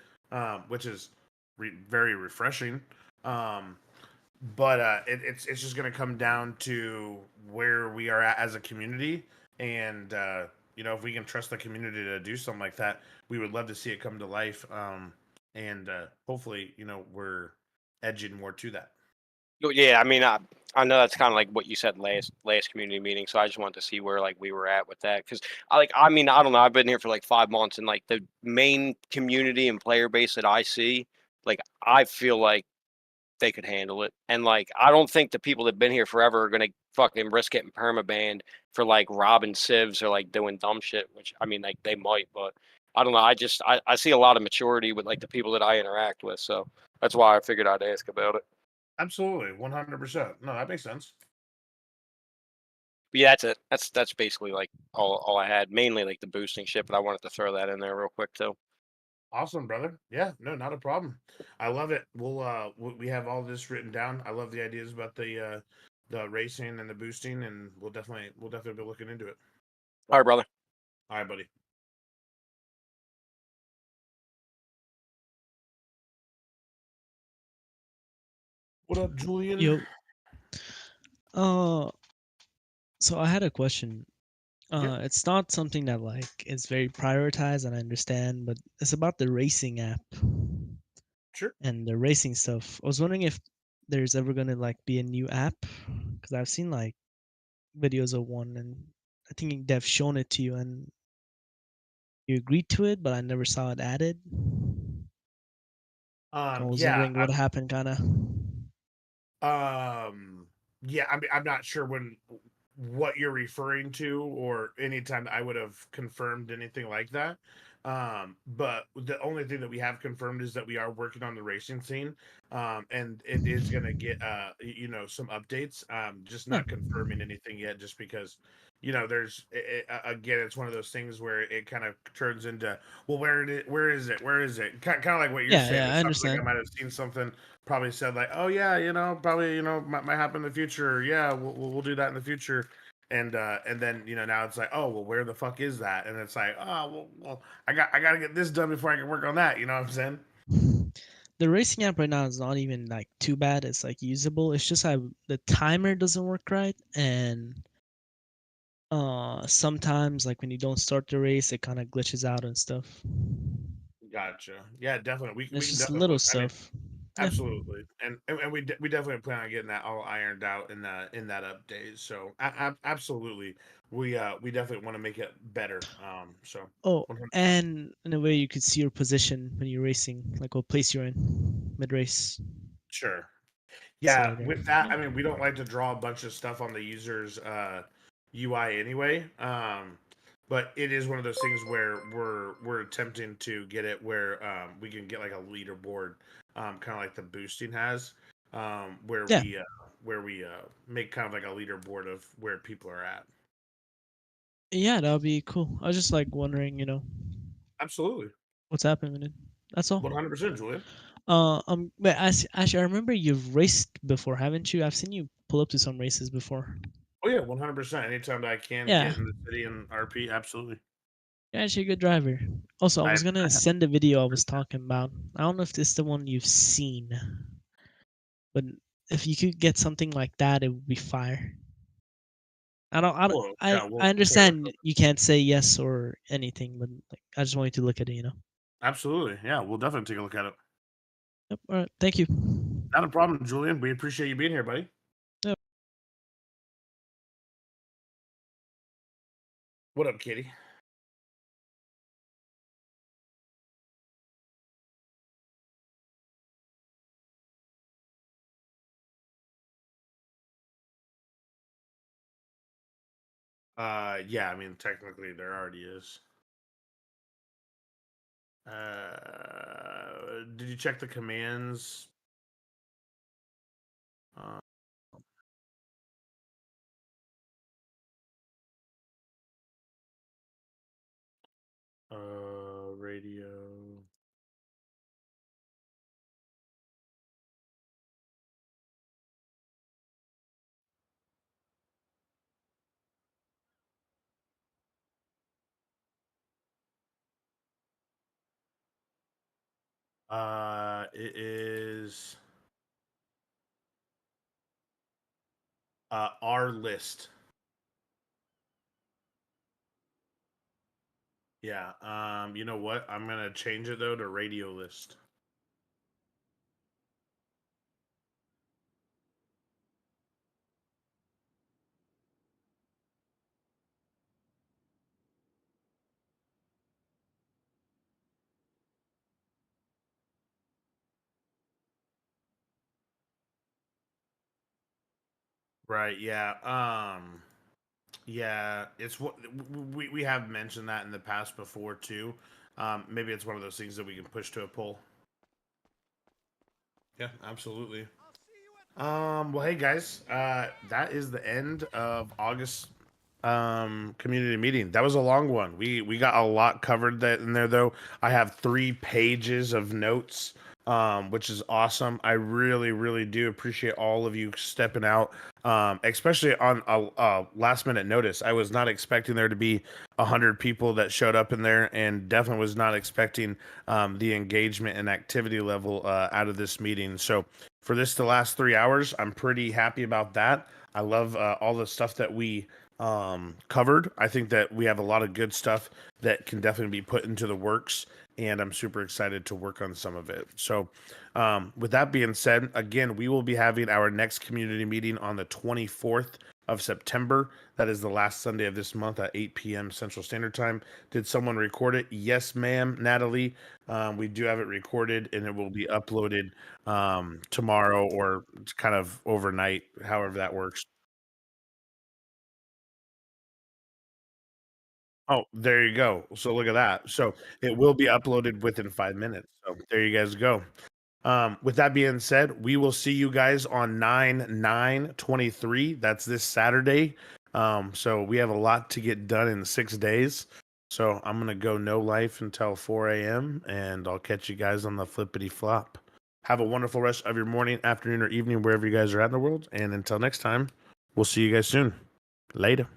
which is very refreshing. Um, but it's just gonna come down to where we are at as a community, and if we can trust the community to do something like that, we would love to see it come to life. And hopefully, we're edging more to that. Yeah, I mean, I know that's kind of like what you said last community meeting. So I just wanted to see where like we were at with that because I mean I don't know. I've been here for like 5 months and like the main community and player base that I see, like I feel like they could handle it. And like I don't think the people that've been here forever are gonna fucking risk getting permabanned for like robbing civs or like doing dumb shit. Which I mean like they might, but I don't know. I see a lot of maturity with like the people that I interact with. So that's why I figured I'd ask about it. Absolutely, 100%. No, that makes sense. But yeah, that's it. That's basically like all I had. Mainly like the boosting shit, but I wanted to throw that in there real quick too. Awesome, brother. Yeah, no, not a problem. I love it. We have all this written down. I love the ideas about the racing and the boosting, and we'll definitely be looking into it. All right, brother. All right, buddy. What up, Julian? Yo. Uh, so I had a question. Yeah. It's not something that like is very prioritized, and I understand, but it's about the racing app. Sure. And the racing stuff. I was wondering if there's ever gonna like be a new app, because I've seen like videos of one, and I think they've shown it to you, and you agreed to it, but I never saw it added. I was Yeah. wondering what happened, kind of. Yeah. I'm not sure what you're referring to, or anytime I would have confirmed anything like that. But the only thing that we have confirmed is that we are working on the racing scene, and it is gonna get some updates. Just not confirming anything yet, just because there's again, it's one of those things where it kind of turns into, well, where is it kind of like what you're Yeah, saying. yeah, It I sounds like I understand. might have seen something, probably said like, oh yeah, probably might happen in the future, or, yeah, we'll do that in the future. And then now it's like, oh well, where the fuck is that? And it's like, oh well, I gotta get this done before I can work on that. You know what I'm saying? The racing app right now is not even like too bad. It's like usable. It's just the timer doesn't work right, and sometimes like when you don't start the race, it kind of glitches out and stuff. Gotcha. Yeah, definitely. We It's can just definitely little look. I mean, stuff. Yeah. absolutely. And we definitely plan on getting that all ironed out in that update. So absolutely, we definitely want to make it better. So Oh, 100%. and in a way you could see your position when you're racing, like what place you're in mid race. Sure. So Yeah, there. with that, Yeah. I mean, we don't like to draw a bunch of stuff on the user's UI anyway. But it is one of those things where we're attempting to get it where we can get like a leaderboard, kind of like the boosting has, where Yeah. we make kind of like a leaderboard of where people are at. Yeah, that would be cool. I was just like wondering, Absolutely. what's happening with it. That's all. 100%, Julian. But actually, I remember you've raced before, haven't you? I've seen you pull up to some races before. Oh yeah, 100%. Anytime that I can Yeah. get in the city and RP, absolutely. You're actually a good driver. Also, I I was gonna send a video I was talking about. I don't know if this is the one you've seen, but if you could get something like that, it would be fire. Well, I yeah, I we'll take a look. understand you can't say yes or anything, but like I just wanted to look at it. Absolutely. Yeah, we'll definitely take a look at it. Yep. All right. Thank you. Not a problem, Julian. We appreciate you being here, buddy. Yep. What up, Kitty? Yeah, I mean, technically there already is. Did you check the commands? Uh, Radio. It is our list. Yeah. You know what? I'm gonna change it though to radio list. Right. Yeah. Yeah. It's what we have mentioned that in the past before too. Maybe it's one of those things that we can push to a poll. Yeah, absolutely. Well, hey guys, that is the end of August community meeting. That was a long one. We got a lot covered that in there though. I have 3 pages of notes, which is awesome. I really do appreciate all of you stepping out, especially on a last minute notice. I was not expecting there to be 100 people that showed up in there, and definitely was not expecting the engagement and activity level out of this meeting. So for this to last 3 hours, I'm pretty happy about that. I love all the stuff that we covered. I think that we have a lot of good stuff that can definitely be put into the works, and I'm super excited to work on some of it. So, with that being said, again, we will be having our next community meeting on the 24th of September. That is the last Sunday of this month at 8 p.m. Central Standard Time. Did someone record it? Yes, ma'am, Natalie. We do have it recorded, and it will be uploaded tomorrow or kind of overnight, however that works. Oh, there you go. So look at that. So it will be uploaded within 5 minutes. So there you guys go. With that being said, we will see you guys on 9/9/23. That's this Saturday. So we have a lot to get done in 6 days. So I'm gonna go no life until 4 a.m. and I'll catch you guys on the flippity flop. Have a wonderful rest of your morning, afternoon, or evening, wherever you guys are at in the world. And until next time, we'll see you guys soon. Later.